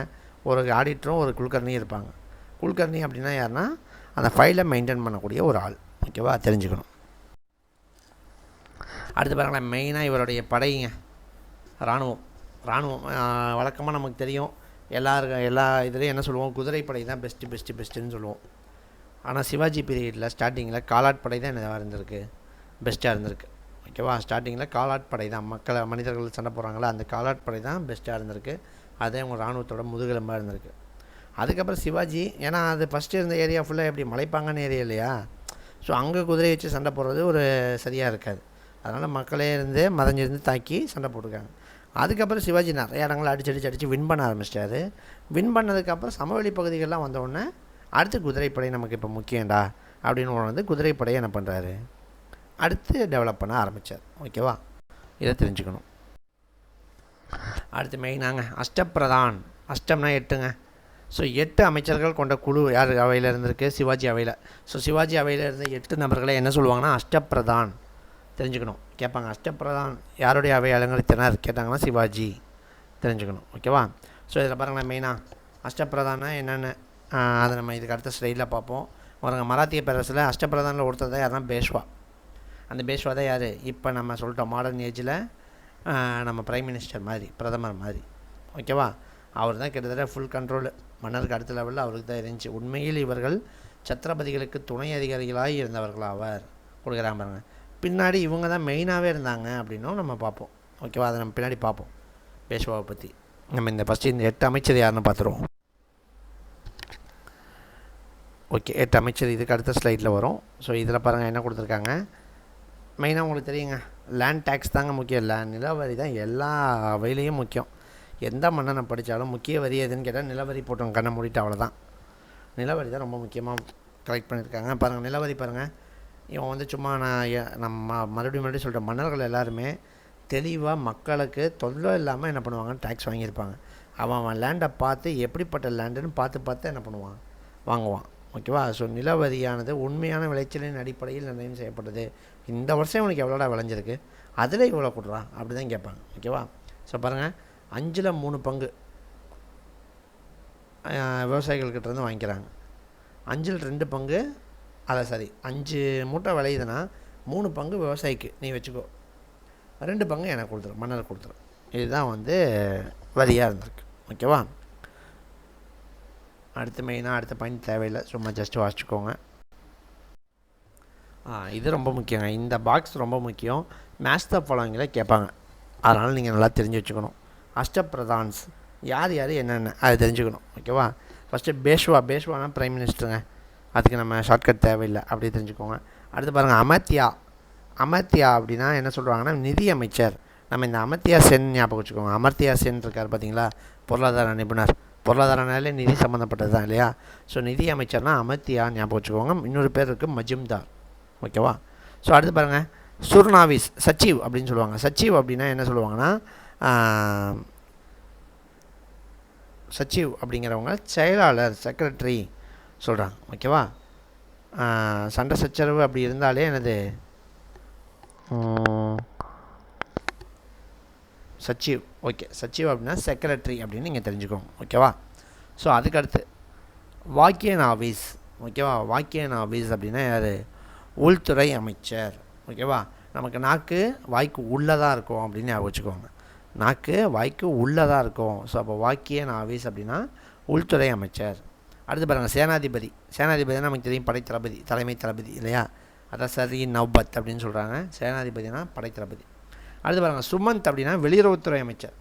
ஒரு ஆடிட்டரும் ஒரு குல்கர்னியும் இருப்பாங்க. குல்கர்னி அப்படின்னா யாருன்னா, அந்த ஃபைலை மெயின்டைன் பண்ணக்கூடிய ஒரு ஆள். ஓகேவா? தெரிஞ்சுக்கணும். அடுத்து பாருங்களேன், மெயினாக இவருடைய படைங்க, இராணுவம். வழக்கமாக நமக்கு தெரியும், எல்லா இதுலேயும் என்ன சொல்லுவோம், குதிரைப்படை தான் பெஸ்ட்டுன்னு சொல்லுவோம். ஆனால் சிவாஜி பீரியடில் ஸ்டார்டிங்கில் காலாட் படை தான் என்ன இருந்திருக்கு, பெஸ்ட்டாக இருந்திருக்கு. ஓகேவா? ஸ்டார்டிங்கில் காலாட் படை தான், மனிதர்கள் சண்டை போடுறாங்களா, அந்த காலாட் படை தான் பெஸ்ட்டாக இருந்திருக்கு. அதே அவங்க இராணுவத்தோட முதுகெலும்பாக இருந்திருக்கு. அதுக்கப்புறம் சிவாஜி, ஏன்னா அது ஃபஸ்ட்டு இருந்த ஏரியா ஃபுல்லாக எப்படி மலைப்பாங்கான ஏரியா இல்லையா, ஸோ அங்கே குதிரை வச்சு சண்டை போடுறது ஒரு சரியாக இருக்காது. அதனால் மக்களே இருந்து மறைஞ்சிருந்து தாக்கி சண்டை போட்டிருக்காங்க. அதுக்கப்புறம் சிவாஜி நிறைய இடங்களை அடிச்சு வின் பண்ண ஆரம்பிச்சிட்டாரு. வின் பண்ணதுக்கப்புறம் சமவெளி பகுதிகளெலாம் வந்தோடனே அடுத்து குதிரைப்படை நமக்கு இப்போ முக்கியம்டா அப்படின்னு குதிரைப்படையை என்ன பண்ணுறாரு, அடுத்து டெவலப் பண்ண ஆரம்பித்தார். ஓகேவா? இதை தெரிஞ்சுக்கணும். அடுத்து மெயினாங்க அஷ்டப்பிரதான். அஷ்டம்னா 8ங்க. ஸோ 8 அமைச்சர்கள் கொண்ட குழு யார் அவையில் இருந்திருக்கு, சிவாஜி அவையில். ஸோ சிவாஜி அவையில் இருந்த 8 நபர்களை என்ன சொல்லுவாங்கன்னா அஷ்டப்பிரதான். தெரிஞ்சுக்கணும், கேட்பாங்க. அஷ்டப்பிரதான் யாருடைய அவை அலங்கரித்தனர் கேட்டாங்கன்னா சிவாஜி. தெரிஞ்சுக்கணும். ஓகேவா? ஸோ இதில் பாருங்களேன், மெயினாக அஷ்டப்பிரதானா என்னென்னு அதை நம்ம இதுக்கு அடுத்த ஸ்லைடில் பார்ப்போம். பாருங்க, மராத்திய பேரரசில் அஷ்டப்பிரதானில் ஒருத்தர் தான் யாருன்னா பேஷ்வா. அந்த பேஷ்வா தான் யார், இப்போ நம்ம சொல்லிட்டோம் மாடர்ன் ஏஜில் நம்ம பிரைம் மினிஸ்டர் மாதிரி, பிரதமர் மாதிரி. ஓகேவா? அவர் தான் கிட்டத்தட்ட ஃபுல் கண்ட்ரோல், மன்னருக்கு அடுத்த லெவலில் அவருக்கு தான் இருந்துச்சு. உண்மையில் இவர்கள் சத்திரபதிகளுக்கு துணை அதிகாரிகளாக இருந்தவர்கள் அவர் கொடுக்குறாங்க பாருங்க. பின்னாடி இவங்க தான் மெயினாகவே இருந்தாங்க அப்படின்னும் நம்ம பார்ப்போம். ஓகேவா? அதை நம்ம பின்னாடி பார்ப்போம் பேஷ்வாவை பற்றி. நம்ம இந்த ஃபஸ்ட்டு இந்த 8 அமைச்சர் யாருன்னு பார்த்துருவோம். ஓகே, 8 அமைச்சர் இதுக்கு அடுத்த ஸ்லைடில் வரும். ஸோ இதில் பாருங்கள் என்ன கொடுத்துருக்காங்க. மெயினாக உங்களுக்கு தெரியுங்க, லேண்ட் டேக்ஸ் தாங்க முக்கியம். நிலவரி தான் எல்லா வழியிலையும் முக்கியம். எந்த மன்னனை படித்தாலும் முக்கிய வரி எதுன்னு கேட்டால் நிலவரி போட்டோம், கண்ணை மூடிட்டு அவ்வளோதான். நிலவரி தான் ரொம்ப முக்கியமாக கலெக்ட் பண்ணியிருக்காங்க. பாருங்கள் நிலவரி பாருங்கள். இவன் சும்மா நம்ம மறுபடியும் சொல்கிறேன், மன்னர்கள் எல்லாருமே தெளிவாக மக்களுக்கு தொல்லை இல்லாமல் என்ன பண்ணுவாங்க, டேக்ஸ் வாங்கியிருப்பாங்க. அவன் லேண்டை பார்த்து எப்படிப்பட்ட லேண்டுன்னு பார்த்து என்ன பண்ணுவான், வாங்குவான். ஓகேவா? ஸோ நிலவரியானது உண்மையான விளைச்சலின் அடிப்படையில் நிர்ணயம் செய்யப்பட்டது. இந்த வருஷம் இவனுக்கு எவ்வளோடா விளைஞ்சிருக்கு, அதில் இவ்வளோ கொடுறான் அப்படி தான் கேட்பாங்க. ஓகேவா? ஸோ பாருங்கள், 5ல் 3 பங்கு விவசாயிகள்கிட்டருந்து வாங்கிக்கிறாங்க. 5ல் 2 பங்கு, அதை சரி 5 மூட்டை விளையுதுன்னா 3 பங்கு விவசாயிக்கு நீ வச்சுக்கோ, 2 பங்கு எனக்கு கொடுத்துரும், மன்னர் கொடுத்துரும். இதுதான் வரியாக இருந்திருக்கு. ஓகேவா? அடுத்து மெயினாக அடுத்த பாயிண்ட் தேவையில்லை, சும்மா ஜஸ்ட்டு வாசிச்சுக்கோங்க. இது ரொம்ப முக்கியங்க, இந்த பாக்ஸ் ரொம்ப முக்கியம். மேட்ச் த ஃபாலோவிங்கில் கேட்பாங்க, அதனால் நீங்கள் நல்லா தெரிஞ்சு வச்சுக்கணும். அஷ்டப்பிரதான்ஸ் யார் என்னென்ன அது தெரிஞ்சுக்கணும். ஓகேவா? ஃபஸ்ட்டு பேஷ்வானா பிரைம் மினிஸ்டருங்க, அதுக்கு நம்ம ஷார்ட்கட் தேவையில்லை, அப்படி தெரிஞ்சுக்கோங்க. அடுத்து பாருங்கள், அமர்த்தியா அப்படின்னா என்ன சொல்கிறாங்கன்னா நிதி அமைச்சர். நம்ம இந்த அமர்த்தியா சென் ஞாபகம் வச்சுக்கோங்க. அமர்த்தியா சென் இருக்கார் பார்த்தீங்களா, பொருளாதார நிபுணர். பொருளாதாரனாலே நிதி சம்மந்தப்பட்டது தான் இல்லையா? ஸோ நிதி அமைச்சர்னால் அமர்த்தியா ஞாபகம் வச்சுக்கோங்க. இன்னொரு பேர் இருக்குது மஜும்தார். ஓகேவா? ஸோ அடுத்து பாருங்கள், சுர்னாவிஸ் சச்சிவ் அப்படின்னு சொல்லுவாங்க. சச்சிவ் அப்படின்னா என்ன சொல்லுவாங்கன்னா, சச்சிவ் அப்படிங்கிறவங்க செயலாளர், செக்ரட்டரி சொல்கிறாங்க. ஓகேவா? சண்டை சச்சரவு அப்படி இருந்தாலே என்னது சச்சிவ். ஓகே, சச்சிவ் அப்படின்னா செக்ரட்டரி அப்படின்னு நீங்கள் தெரிஞ்சுக்கோங்க. ஓகேவா? ஸோ அதுக்கடுத்து வாக்கியன் ஆஃபீஸ். ஓகேவா? வாக்கியன் ஆஃபீஸ் அப்படின்னா யார், உள்துறை அமைச்சர். ஓகேவா? நமக்கு நாக்கு வாய்க்கு உள்ளே தான் இருக்கும் அப்படின்னு ஞாபகம் வச்சுக்கோங்க. நாக்கு வாய்க்கு உள்ளே தான் இருக்கும். ஸோ அப்போ வாக்கிய நாவிஸ் அப்படின்னா உள்துறை அமைச்சர். அடுத்து பாருங்கள், சேனாதிபதி. சேனாதிபதினா நமக்கு தெரியும் படைத்தளபதி, தலைமை தளபதி இல்லையா? அதான் சரி நவ்பத் அப்படின்னு சொல்கிறாங்க. சேனாதிபதினா படைத்தளபதி. அடுத்து பாருங்கள், சுமந்த் அப்படின்னா வெளியுறவுத்துறை அமைச்சர்.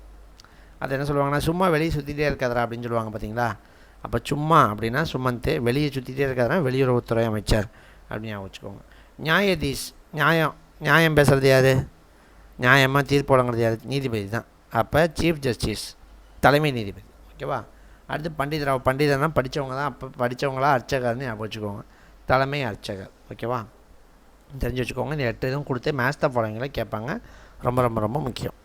அது என்ன சொல்லுவாங்கன்னா, சும்மா வெளியே சுற்றிட்டே இருக்காதரா அப்படின்னு சொல்லுவாங்க பார்த்தீங்களா? அப்போ சும்மா அப்படின்னா சுமந்த், வெளியே சுற்றிட்டே இருக்காதரா வெளியுறவுத்துறை அமைச்சர் அப்படின்னு வச்சுக்கோங்க. நியாயாதீஷ், நியாயம் பேசுகிறது யார்? நியாயமாக தீர்ப்பு வழங்குறது யார்? நீதிபதி தான். அப்போ சீஃப் ஜஸ்டிஸ், தலைமை நீதிபதி. ஓகேவா? அடுத்து பண்டிதராவ். பண்டிதர்னா படித்தவங்க தான். அப்போ படித்தவங்களா அர்ச்சகர்னு ஞாபகம் வச்சுக்கோங்க. தலைமை அர்ச்சகர். ஓகேவா? தெரிஞ்சு வச்சுக்கோங்க. இந்த 8 இதுவும் கொடுத்து மேட்ச் த ஃபாலோயிங்கில் கேட்பாங்க. ரொம்ப ரொம்ப ரொம்ப முக்கியம்.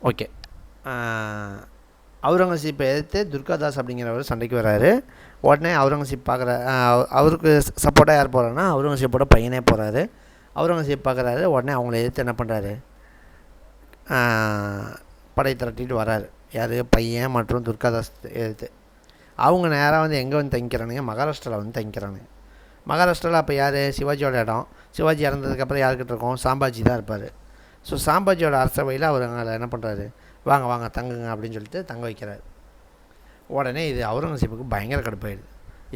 ஓகே, அவுரங்கசீப்பை எதிர்த்து துர்காதாஸ் அப்படிங்கிறவர் சண்டைக்கு வர்றாரு. உடனே அவுரங்கசீப் பார்க்குற, அவருக்கு சப்போர்ட்டாக யார் போகிறாருன்னா அவுரங்கசீப்போட பையனே போகிறாரு. அவுரங்கசீப் பார்க்குறாரு. உடனே அவங்கள எதிர்த்து என்ன பண்ணுறாரு? படை திரட்டிட்டு வராரு. யார்? பையன் மற்றும் துர்காதாஸ் எதிர்த்து. அவங்க நேராக வந்து எங்கே வந்து தங்கிக்கிறானுங்க? மகாராஷ்டிராவில் வந்து தங்கிக்கிறானுங்க. மகாராஷ்டிராவில் அப்போ யார்? சிவாஜியோட இடம். சிவாஜி இறந்ததுக்கப்புறம் யாருக்கிட்ட இருக்கும்? சாம்பாஜி தான் இருப்பார். ஸோ சாம்பாஜியோட அரசவையில் அவர் அங்கே என்ன பண்ணுறாரு? வாங்க வாங்க தங்குங்க அப்படின்னு சொல்லிட்டு தங்க வைக்கிறார். உடனே இது அவுரங்கசீப்புக்கு பயங்கர கடுப்பாயிடுது.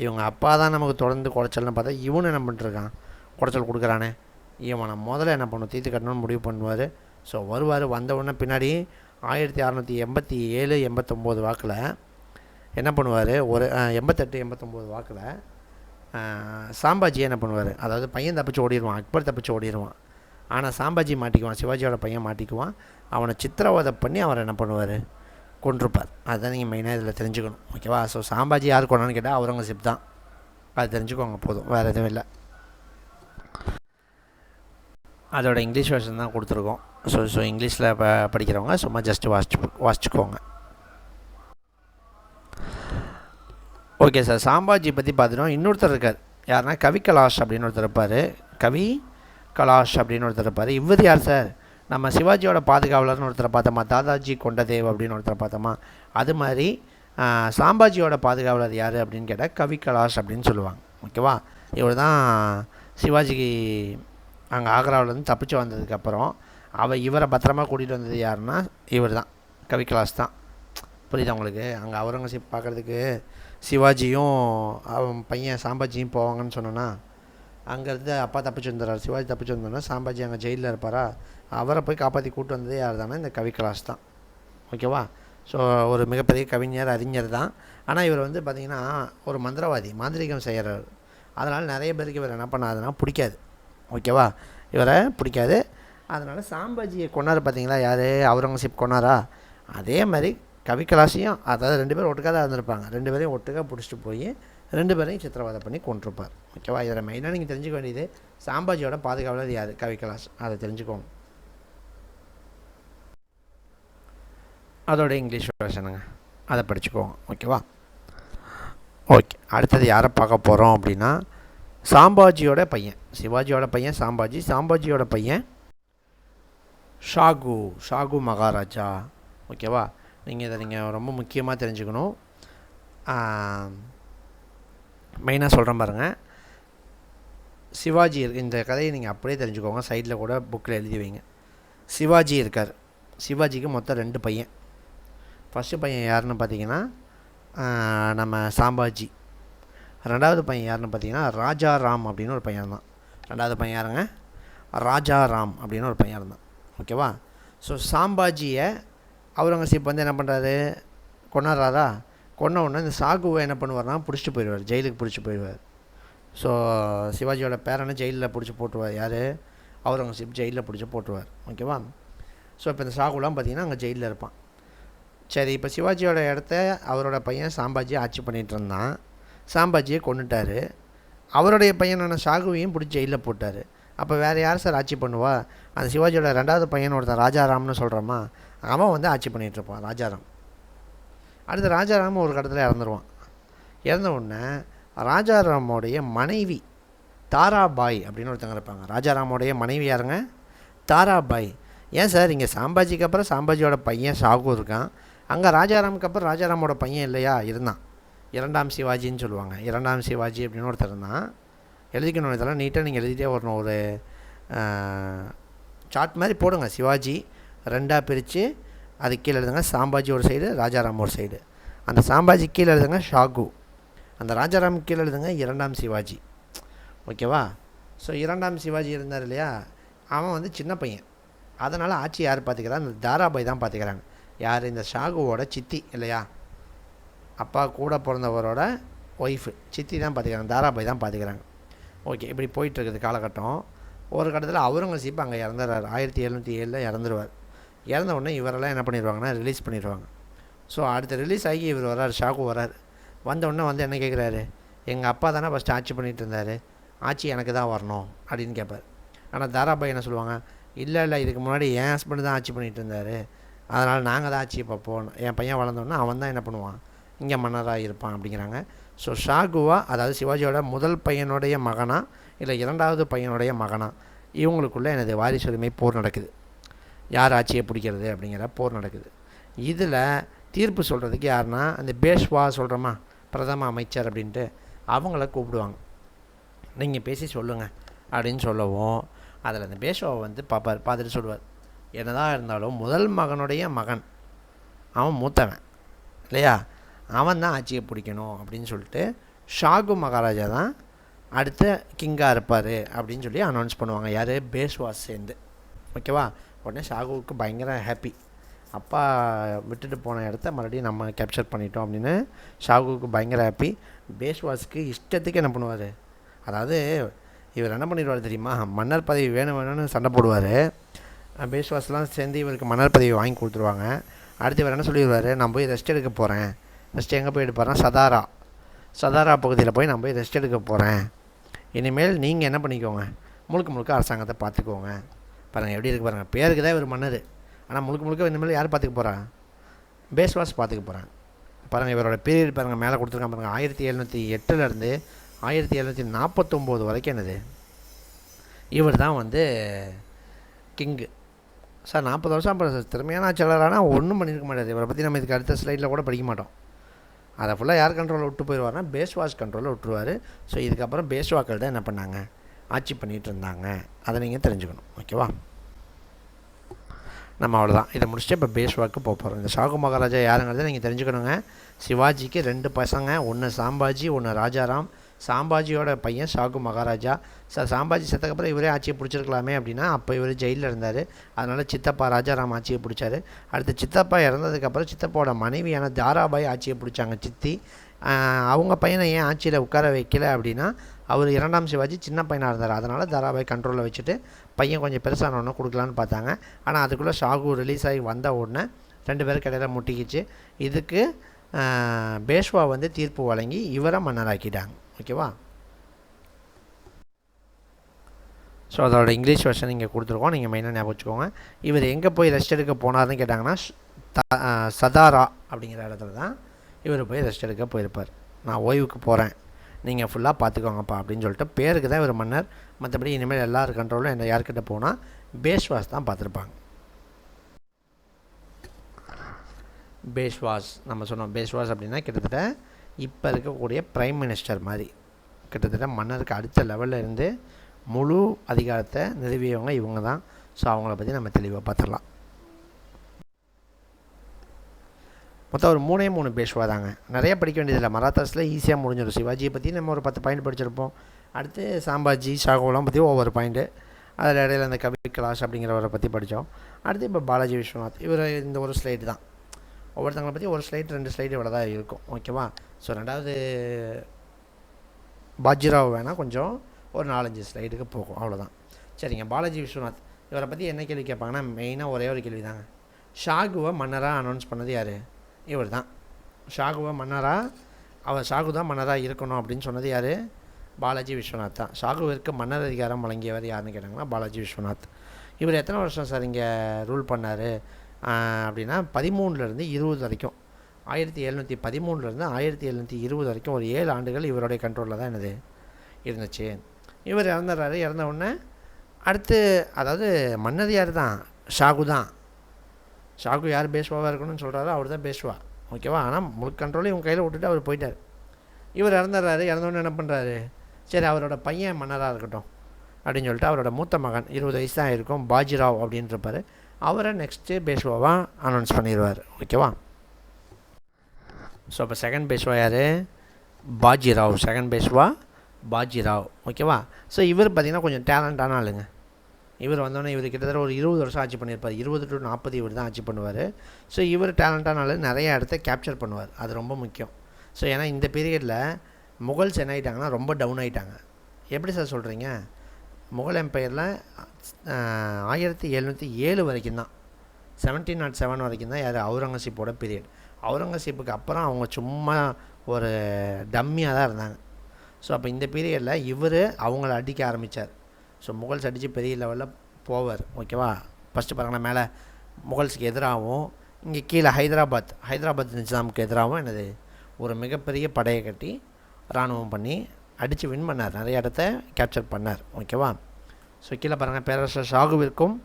இவங்க அப்பா தான் நமக்கு தொடர்ந்து குடைச்சல்னு பார்த்தா இவனு என்ன பண்ணிட்டுருக்கான்? குடைச்சல் கொடுக்குறானே. இவனை முதல்ல என்ன பண்ணும்? தீர்த்து கட்டணும்னு முடிவு பண்ணுவார். ஸோ வருவார். வந்தவுடனே பின்னாடி 1687 89 வாக்கில் என்ன பண்ணுவார்? ஒரு 88 89 வாக்கில் சாம்பாஜி என்ன பண்ணுவார்? அதாவது பையன் தப்பிச்சு ஓடிடுவான், அக்பர் தப்பிச்சு ஓடிடுவான். ஆனால் சாம்பாஜி மாட்டிக்குவான், சிவாஜியோட பையன் மாட்டிக்குவான். அவனை சித்திரவதை பண்ணி அவரை என்ன பண்ணுவார்? கொன்றுப்பார். அதுதான் நீங்கள் மெயினாக இதில் தெரிஞ்சுக்கணும். ஓகேவா? ஸோ சாம்பாஜி யார் கொண்டான்னு கேட்டால் அவுரங்கசீப் தான். அது தெரிஞ்சுக்கோங்க போதும், வேறு எதுவும் இல்லை. அதோட இங்கிலீஷ் வெர்ஷன் தான் கொடுத்துருக்கோம். ஸோ இங்கிலீஷில் படிக்கிறவங்க சும்மா ஜஸ்ட்டு வாசிச்சுக்கோங்க. ஓகே சார், சாம்பாஜி பற்றி பார்த்துட்டோம். இன்னொருத்தர் இருக்கார். யாருன்னா கவி கலாஷ் அப்படின்னு ஒருத்தர் இருப்பார். கவி கலாஷ் அப்படின்னு ஒருத்தர் இருப்பார். இவர் யார் சார்? நம்ம சிவாஜியோட பாதுகாவலர்னு ஒருத்தரை பார்த்தோமா? தாதாஜி கொண்டதேவ் அப்படின்னு ஒருத்தரை பார்த்தோமா? அது மாதிரி சாம்பாஜியோட பாதுகாவலர் யார் அப்படின்னு கேட்டால் கவி கலாஷ் அப்படின்னு சொல்லுவாங்க. ஓகேவா? இவர் தான் சிவாஜிக்கு அங்கே ஆக்ராவிலேருந்து தப்பிச்சு வந்ததுக்கப்புறம் இவரை பத்திரமா கூட்டிகிட்டு வந்தது யாருன்னா இவர் தான், கவி கலாஷ் தான். புரியுதா உங்களுக்கு? அங்கே அவுரங்கசீப் பார்க்குறதுக்கு சிவாஜியும் அவன் பையன் சாம்பாஜியும் போவாங்கன்னு சொன்னோன்னா, அங்கேருந்து அப்பா தப்பிச்சு வந்துடுறாரு, சிவாஜி தப்பிச்சு வந்தோன்னா சாம்பாஜி அங்கே ஜெயிலில் இருப்பாரா, அவரை போய் காப்பாற்றி கூப்பிட்டு வந்ததே யார் தானே? இந்த கவி கலாஷ் தான். ஓகேவா? ஸோ ஒரு மிகப்பெரிய கவிஞர், அறிஞர் தான். ஆனால் இவர் வந்து பார்த்திங்கன்னா ஒரு மந்திரவாதி, மாந்திரிகம் செய்கிறவர். அதனால் நிறைய பேருக்கு இவர் என்ன பண்ணாதுன்னா பிடிக்காது. ஓகேவா? இவரை பிடிக்காது. அதனால் சாம்பாஜியை கொண்டாரு பார்த்தீங்களா? யார்? அவுரங்கசீப் கொண்டாரா? அதே மாதிரி கவி கலாஷையும், அதாவது 2 பேரும் ஒட்டுக்காக தான் இருந்திருப்பாங்க. 2 பேரையும் ஒட்டுக்காக பிடிச்சிட்டு போய் 2 பேரையும் சித்திரவதை பண்ணி கொண்டிருப்பார். ஓகேவா? இதில் மெயினாக நீங்கள் தெரிஞ்சுக்க வேண்டியது சாம்பாஜியோட பாதுகாவலர் யார்? கவி கலாஷ். அதை தெரிஞ்சுக்கோங்க. அதோட இங்கிலீஷ் வெர்ஷனுங்க, அதை படிச்சுக்கோங்க. ஓகேவா? ஓகே, அடுத்தது யாரை பார்க்க போகிறோம் அப்படின்னா சாம்பாஜியோட பையன். சிவாஜியோட பையன் சாம்பாஜி, சாம்பாஜியோட பையன் ஷாகு மகாராஜா. ஓகேவா? இதை நீங்கள் ரொம்ப முக்கியமாக தெரிஞ்சுக்கணும். மெயினாக சொல்கிறேன் பாருங்கள். சிவாஜி இந்த கதையை நீங்கள் அப்படியே தெரிஞ்சுக்கோங்க. சைடில் கூட புக்கில் எழுதி வைங்க. சிவாஜி இருக்கார். சிவாஜிக்கு மொத்தம் 2 பையன். ஃபஸ்ட்டு பையன் யாருன்னு பார்த்தீங்கன்னா நம்ம சாம்பாஜி. 2வது பையன் யாருன்னு பார்த்தீங்கன்னா ராஜாராம் அப்படின்னு ஒரு பையன் தான். 2வது பையன் யாருங்க? ராஜாராம் அப்படின்னு ஒரு பையன் இருந்தான். ஓகேவா? ஸோ சாம்பாஜியை அவுரங்கசீப் வந்து என்ன பண்ணுறாரு? கொண்டாடுறாரா? கொன்ன உடனே இந்த சாகுவை என்ன பண்ணுவார்னா பிடிச்சிட்டு போயிடுவார், ஜெயிலுக்கு பிடிச்சி போயிடுவார். ஸோ சிவாஜியோட பேரனை ஜெயிலில் பிடிச்சி போட்டுருவார். யார்? அவுரங்கசீப் ஜெயிலில் பிடிச்சி போட்டுருவார். ஓகேவா? ஸோ இப்போ இந்த சாகுலாம் பார்த்திங்கன்னா அங்கே ஜெயிலில் இருப்பான். சரி, இப்போ சிவாஜியோட இடத்த அவரோட பையன் சாம்பாஜி ஆட்சி பண்ணிகிட்டு இருந்தான். சாம்பாஜியை கொண்டுட்டார். அவருடைய பையனான சாகுவையும் பிடிச்சி ஜெயிலில் போட்டார். அப்போ வேறு யார் சார் ஆட்சி பண்ணுவா? அந்த சிவாஜியோட 2வது பையன் ஒருத்தன் ராஜாராம்னு சொல்கிறோமா, அவன் வந்து ஆட்சி பண்ணிகிட்ருப்பான், ராஜாராம். அடுத்து ராஜாராம் ஒரு கட்டத்தில் இறந்துருவான். இறந்த உடனே ராஜாராமோடைய மனைவி தாராபாய் அப்படின்னு ஒருத்தங்க இருப்பாங்க. ராஜாராமோடைய மனைவி யாருங்க? தாராபாய். ஏன் சார் இங்கே சாம்பாஜிக்கு அப்புறம் சாம்பாஜியோட பையன் ஷாகு இருக்கான், அங்கே ராஜாராமுக்கு அப்புறம் ராஜாராமோட பையன் இல்லையா? இருந்தான். 2ஆம் சிவாஜின்னு சொல்லுவாங்க. 2ஆம் சிவாஜி அப்படின்னு ஒருத்தர் இருந்தான். எழுதிக்கணும். இதெல்லாம் நீட்டாக நீங்கள் எழுதிட்டே வரணும். ஒரு சார்ட் மாதிரி போடுங்க. சிவாஜி 2ஆக பிரித்து அது கீழே எழுதுங்க சாம்பாஜி ஒரு சைடு, ராஜாராம் ஒரு சைடு. அந்த சாம்பாஜி கீழே எழுதுங்க ஷாகு, அந்த ராஜாராம் கீழே எழுதுங்க 2ஆம் சிவாஜி. ஓகேவா? ஸோ 2ஆம் சிவாஜி இருந்தார் இல்லையா, அவன் வந்து சின்ன பையன். அதனால் ஆட்சி யார் பார்த்துக்கிறான்? இந்த தாராபாய் தான் பார்த்துக்கிறாங்க. யார்? இந்த ஷாகுவோட சித்தி இல்லையா, அப்பா கூட பிறந்தவரோட ஒய்ஃபு சித்தி தான் பார்த்துக்கிறாங்க, தாராபாய் தான் பார்த்துக்கிறாங்க. ஓகே, இப்படி போயிட்டுருக்குது காலகட்டம். ஒரு கட்டத்தில் அவுரங்கசீப் அங்கே இறந்துடுறாரு. 1707 இறந்துருவார். இறந்த உடனே இவரெல்லாம் என்ன பண்ணிடுவாங்கன்னா ரிலீஸ் பண்ணிடுவாங்க. ஸோ அடுத்து ரிலீஸ் ஆகி இவர் வர்றார், ஷாகு வர்றார். வந்தவுடனே வந்து என்ன கேட்குறாரு? எங்கள் அப்பா தானே ஃபஸ்ட்டு ஆட்சி பண்ணிகிட்டு இருந்தார், ஆட்சி எனக்கு தான் வரணும் அப்படின்னு கேட்பார். ஆனால் தாராபாய் என்ன சொல்லுவாங்க? இல்லை இதுக்கு முன்னாடி என் ஹஸ்பண்டு தான் ஆட்சி பண்ணிகிட்டு இருந்தார், அதனால் நாங்கள் தான் ஆட்சியை பார்ப்போம். என் பையன் வளர்ந்தோடனே அவன் தான் என்ன பண்ணுவான், இங்கே மன்னராக இருப்பான் அப்படிங்கிறாங்க. ஸோ ஷாகுவா, அதாவது சிவாஜியோட முதல் பையனுடைய மகனா இல்லை 2வது பையனுடைய மகனா, இவங்களுக்குள்ளே எனது வாரிசுரிமை போர் நடக்குது. யார் ஆட்சியை பிடிக்கிறது அப்படிங்கிற போர் நடக்குது. இதில் தீர்ப்பு சொல்கிறதுக்கு யாருன்னா அந்த பேஷ்வா சொல்கிறோமா, பிரதம அமைச்சர் அப்படின்ட்டு, அவங்கள கூப்பிடுவாங்க. நீங்கள் பேசி சொல்லுங்கள் அப்படின்னு சொல்லவும், அதில் அந்த பேஷ்வாவை வந்து பார்த்துட்டு சொல்லுவார், என்னதான் இருந்தாலும் முதல் மகனுடைய மகன் அவன் மூத்தவன் இல்லையா, அவன் தான் ஆட்சியை பிடிக்கணும் அப்படின்னு சொல்லிட்டு ஷாகு மகாராஜா தான் அடுத்த கிங்காக இருப்பார் அப்படின்னு சொல்லி அனௌன்ஸ் பண்ணுவாங்க. யார்? பேஷ்வாஸ் சேர்ந்து. ஓகேவா? உடனே ஷாகுவுக்கு பயங்கர ஹாப்பி. அப்பா விட்டுட்டு போன இடத்த மறுபடியும் நம்ம கேப்சர் பண்ணிட்டோம் அப்படின்னு ஷாகுவுக்கு பயங்கர ஹாப்பி. பேஷ்வாஸுக்கு இஷ்டத்துக்கு என்ன பண்ணுவார், அதாவது இவர் என்ன பண்ணிடுவார் தெரியுமா, மன்னர் பதவி வேணும்னு சண்டை போடுவார். பேஷ்வாஸ்லாம் சேர்ந்து இவருக்கு மன்னர் பதவி வாங்கி கொடுத்துருவாங்க. அடுத்து இவர் என்ன சொல்லிடுவார், நான் போய் ரெஸ்ட் எடுக்க போகிறேன். ரெஸ்ட் எங்கே போய் எடுப்பாருன்னா சதாரா பகுதியில் போய் நான் போய் ரெஸ்ட் எடுக்க போகிறேன். இனிமேல் நீங்கள் என்ன பண்ணிக்கோங்க, முழுக்க அரசாங்கத்தை பார்த்துக்கோங்க. பாருங்கள் எப்படி இருக்கு பாருங்கள், பேருக்கு தான் இவர் மன்னர், ஆனால் முழுக்க இனிமேல் யார் பார்த்துக்க போகிறா? பேஷ்வாஸ் பார்த்துக்க போகிறாங்க. பாருங்கள் இவரோட பீரியட் பாருங்கள், மேலே கொடுத்துருக்காங்க பாருங்கள். 1708 1749 வரைக்கும் என்னது, இவர் தான் வந்து கிங்கு. சார் 40 வருஷம் அப்புறம் திறமையான ஆட்சியாளர், ஆனால் ஒன்றும் பண்ணியிருக்க மாட்டார். இவரை பற்றி நம்ம இதுக்கு அடுத்த ஸ்லைடில் கூட படிக்க மாட்டோம். அதை ஃபுல்லாக யார் கண்ட்ரோலில் விட்டு போயிடுவார்னா பேஷ்வாஸ் கண்ட்ரோலில் விட்டுருவார். ஸோ இதுக்கப்புறம் பேஷ்வாக்கள் தான் என்ன பண்ணாங்க, ஆட்சி பண்ணிகிட்டு இருந்தாங்க. அதை நீங்கள் தெரிஞ்சுக்கணும். ஓகேவா? நம்ம அவ்வளோதான், இதை முடிச்சுட்டு இப்போ பேஷ்வாக்கு போக போகிறோம். இந்த ஷாகு மகாராஜா யாருங்கிறத நீங்கள் தெரிஞ்சுக்கணுங்க. சிவாஜிக்கு 2 பசங்க, ஒன்று சாம்பாஜி, ஒன்று ராஜாராம். சாம்பாஜியோட பையன் ஷாகு மகாராஜா. சாம்பாஜி செத்தக்கப்புறம் இவரே ஆட்சியை பிடிச்சிருக்கலாமே அப்படின்னா, அப்போ இவர் ஜெயிலில் இருந்தார். அதனால் சித்தப்பா ராஜாராம் ஆட்சியை பிடிச்சார். அடுத்து சித்தப்பா இறந்ததுக்கப்புறம் சித்தப்பாவோட மனைவியான தாராபாய் ஆட்சியை பிடிச்சாங்க, சித்தி. அவங்க பையனை ஏன் ஆட்சியில் உட்கார வைக்கல அப்படின்னா, அவர் 2ஆம் சிவாஜி சின்ன பையனாக இருந்தார். அதனால் தாராபாய் கண்ட்ரோலில் வச்சுட்டு பையன் கொஞ்சம் பெருசானோன்னு கொடுக்கலான்னு பார்த்தாங்க. ஆனால் அதுக்குள்ளே ஷாகு ரிலீஸ் ஆகி வந்த உடனே 2 பேருக்கு இடையில முட்டிக்கிச்சு. இதுக்கு பேஷ்வா வந்து தீர்ப்பு வழங்கி இவரை மன்னராக்கிட்டாங்க. ஓகேவா? ஸோ அதோட இங்கிலீஷ் வெர்ஷன் இங்கே கொடுத்துருக்கோம், நீங்கள் மெயினாக ஞாபகம் வச்சுக்கோங்க. இவர் எங்கே போய் ரெஸ்ட் எடுக்க போனார்னு கேட்டாங்கன்னா, சதாரா அப்படிங்கிற இடத்துல தான் இவர் போய் ரெஸ்ட் எடுக்க போயிருப்பார். நான் ஓய்வுக்கு போகிறேன், நீங்கள் ஃபுல்லாக பார்த்துக்கோங்கப்பா அப்படின்னு சொல்லிட்டு பேருக்கு தான் இவர் மன்னர். மற்றபடி இனிமேல் எல்லார் கண்ட்ரோலும் என்ன யார்கிட்ட போனால் பேஷ்வாஸ் தான் பார்த்துருப்பாங்க. பேஷ்வாஸ் நம்ம சொன்னோம். பேஷ்வாஸ் அப்படின்னா கிட்டத்தட்ட இப்போ இருக்கக்கூடிய பிரைம் மினிஸ்டர் மாதிரி, கிட்டத்தட்ட மன்னருக்கு அடுத்த லெவலில் இருந்து முழு அதிகாரத்தை நிறுவியவங்க இவங்க தான். ஸோ அவங்கள பற்றி நம்ம தெளிவாக பார்த்துடலாம். மொத்தம் ஒரு 3 பேஷ்வா தாங்க, நிறைய படிக்க வேண்டியதில்லை. மராத்தாஸில் ஈஸியாக முடிஞ்சிடும். சிவாஜியை பற்றி நம்ம ஒரு 10 பாயிண்ட் படிச்சிருப்போம். அடுத்து சாம்பாஜி ஷாகுலாம் பற்றி ஒவ்வொரு பாயிண்ட்டு, அதில் இடையில அந்த கபி கலாஷ் அப்படிங்கிறவரை பற்றி படித்தோம். அடுத்து இப்போ பாலாஜி விஸ்வநாத், இவர் இந்த ஒரு ஸ்லைடு தான். ஒவ்வொருத்தங்களை பற்றி ஒரு ஸ்லைடு 2 ஸ்லைடு இவ்வளோ தான் இருக்கும். ஓகேவா? ஸோ 2வது பாஜிராவ் வேணால் கொஞ்சம் ஒரு 4-5 ஸ்லைடுக்கு போகும், அவ்வளோதான். சரிங்க. பாலாஜி விஸ்வநாத் இவரை பற்றி என்ன கேள்வி கேட்பாங்கன்னா, மெயினாக ஒரே ஒரு கேள்வி தாங்க. ஷாகுவை மன்னராக அனௌன்ஸ் பண்ணது யார்? இவர் தான். ஷாகுவை மன்னராக ஷாகு தான் மன்னராக இருக்கணும் அப்படின்னு சொன்னது யார்? பாலாஜி விஸ்வநாத் தான். ஷாகுவிற்கு மன்னர் அதிகாரம் வழங்கியவர் யாருன்னு கேட்டாங்கன்னா பாலாஜி விஸ்வநாத். இவர் எத்தனை வருஷம் சார் இங்கே ரூல் பண்ணார் அப்படின்னா, 13லேருந்து 20 வரைக்கும், 1713லேருந்து 1720 வரைக்கும் ஒரு 7 ஆண்டுகள் இவருடைய கண்ட்ரோலில் தான் என்னது இருந்துச்சு. இவர் இறந்துடுறாரு. இறந்த உடனே அடுத்து, அதாவது மன்னர் யார் தான்? ஷாகு தான். ஷாகு யார் பேஷ்வாவாக இருக்கணும்னு சொல்கிறாரோ அவர் தான் பேஷ்வா. ஓகேவா? ஆனால் முழு கண்ட்ரோலும் இவங்க கையில் விட்டுட்டு அவர் போயிட்டார். இவர் இறந்துடுறாரு. இறந்தோடனே என்ன பண்ணுறாரு? சரி அவரோட பையன் மன்னராக இருக்கட்டும் அப்படின்னு சொல்லிட்டு அவரோட மூத்த மகன் 20 வயசு தான் இருக்கும் பாஜிராவ் அப்படின்றப்பார், அவரை நெக்ஸ்ட்டு பேஷ்வாவாக அனௌன்ஸ் பண்ணிடுவார். ஓகேவா? ஸோ அப்போ செகண்ட் பேஷ்வா யார்? பாஜிராவ். செகண்ட் பேஷ்வா பாஜிராவ். ஓகேவா? ஸோ இவர் பார்த்திங்கன்னா கொஞ்சம் டேலண்டான ஆளுங்க. இவர் வந்தோடனே இவர் கிட்டத்தட்ட ஒரு 20 வருஷம் ஆட்சி பண்ணியிருப்பார். 20 to 40 இவர் தான் ஆட்சி பண்ணுவார். ஸோ இவர் டேலண்டான ஆள், நிறைய இடத்த கேப்சர் பண்ணுவார். அது ரொம்ப முக்கியம். ஸோ ஏன்னா இந்த பீரியடில் முகல்ஸ் என்ன ஆகிட்டாங்கன்னா ரொம்ப டவுன் ஆகிட்டாங்க. எப்படி சார் சொல்கிறீங்க? முகல் எம்பையரில் 1707 வரைக்கும் தான், 1707 வரைக்கும் தான் யார்? அவுரங்கசீப்போட பீரியட். அவுரங்கசீப்புக்கு அப்புறம் அவங்க சும்மா ஒரு டம்மியாக தான் இருந்தாங்க. ஸோ அப்போ இந்த பீரியடில் இவர் அவங்கள அடிக்க ஆரம்பித்தார். ஸோ முகல்ஸ் அடித்து பெரிய லெவலில் போவார். ஓகேவா? ஃபஸ்ட்டு பாருங்கன்னா மேலே முகல்ஸுக்கு எதிராகவும், இங்கே கீழே ஹைதராபாத் நிஜாமுக்கு எதிராகவும் என்னது ஒரு மிகப்பெரிய படையை கட்டி இராணுவம் பண்ணி அடித்து வின் பண்ணார். நிறைய இடத்த கேப்சர் பண்ணார். ஓகேவா? ஸோ கீழே பாருங்கள், பேரரசர் ஷாகுவிற்கும்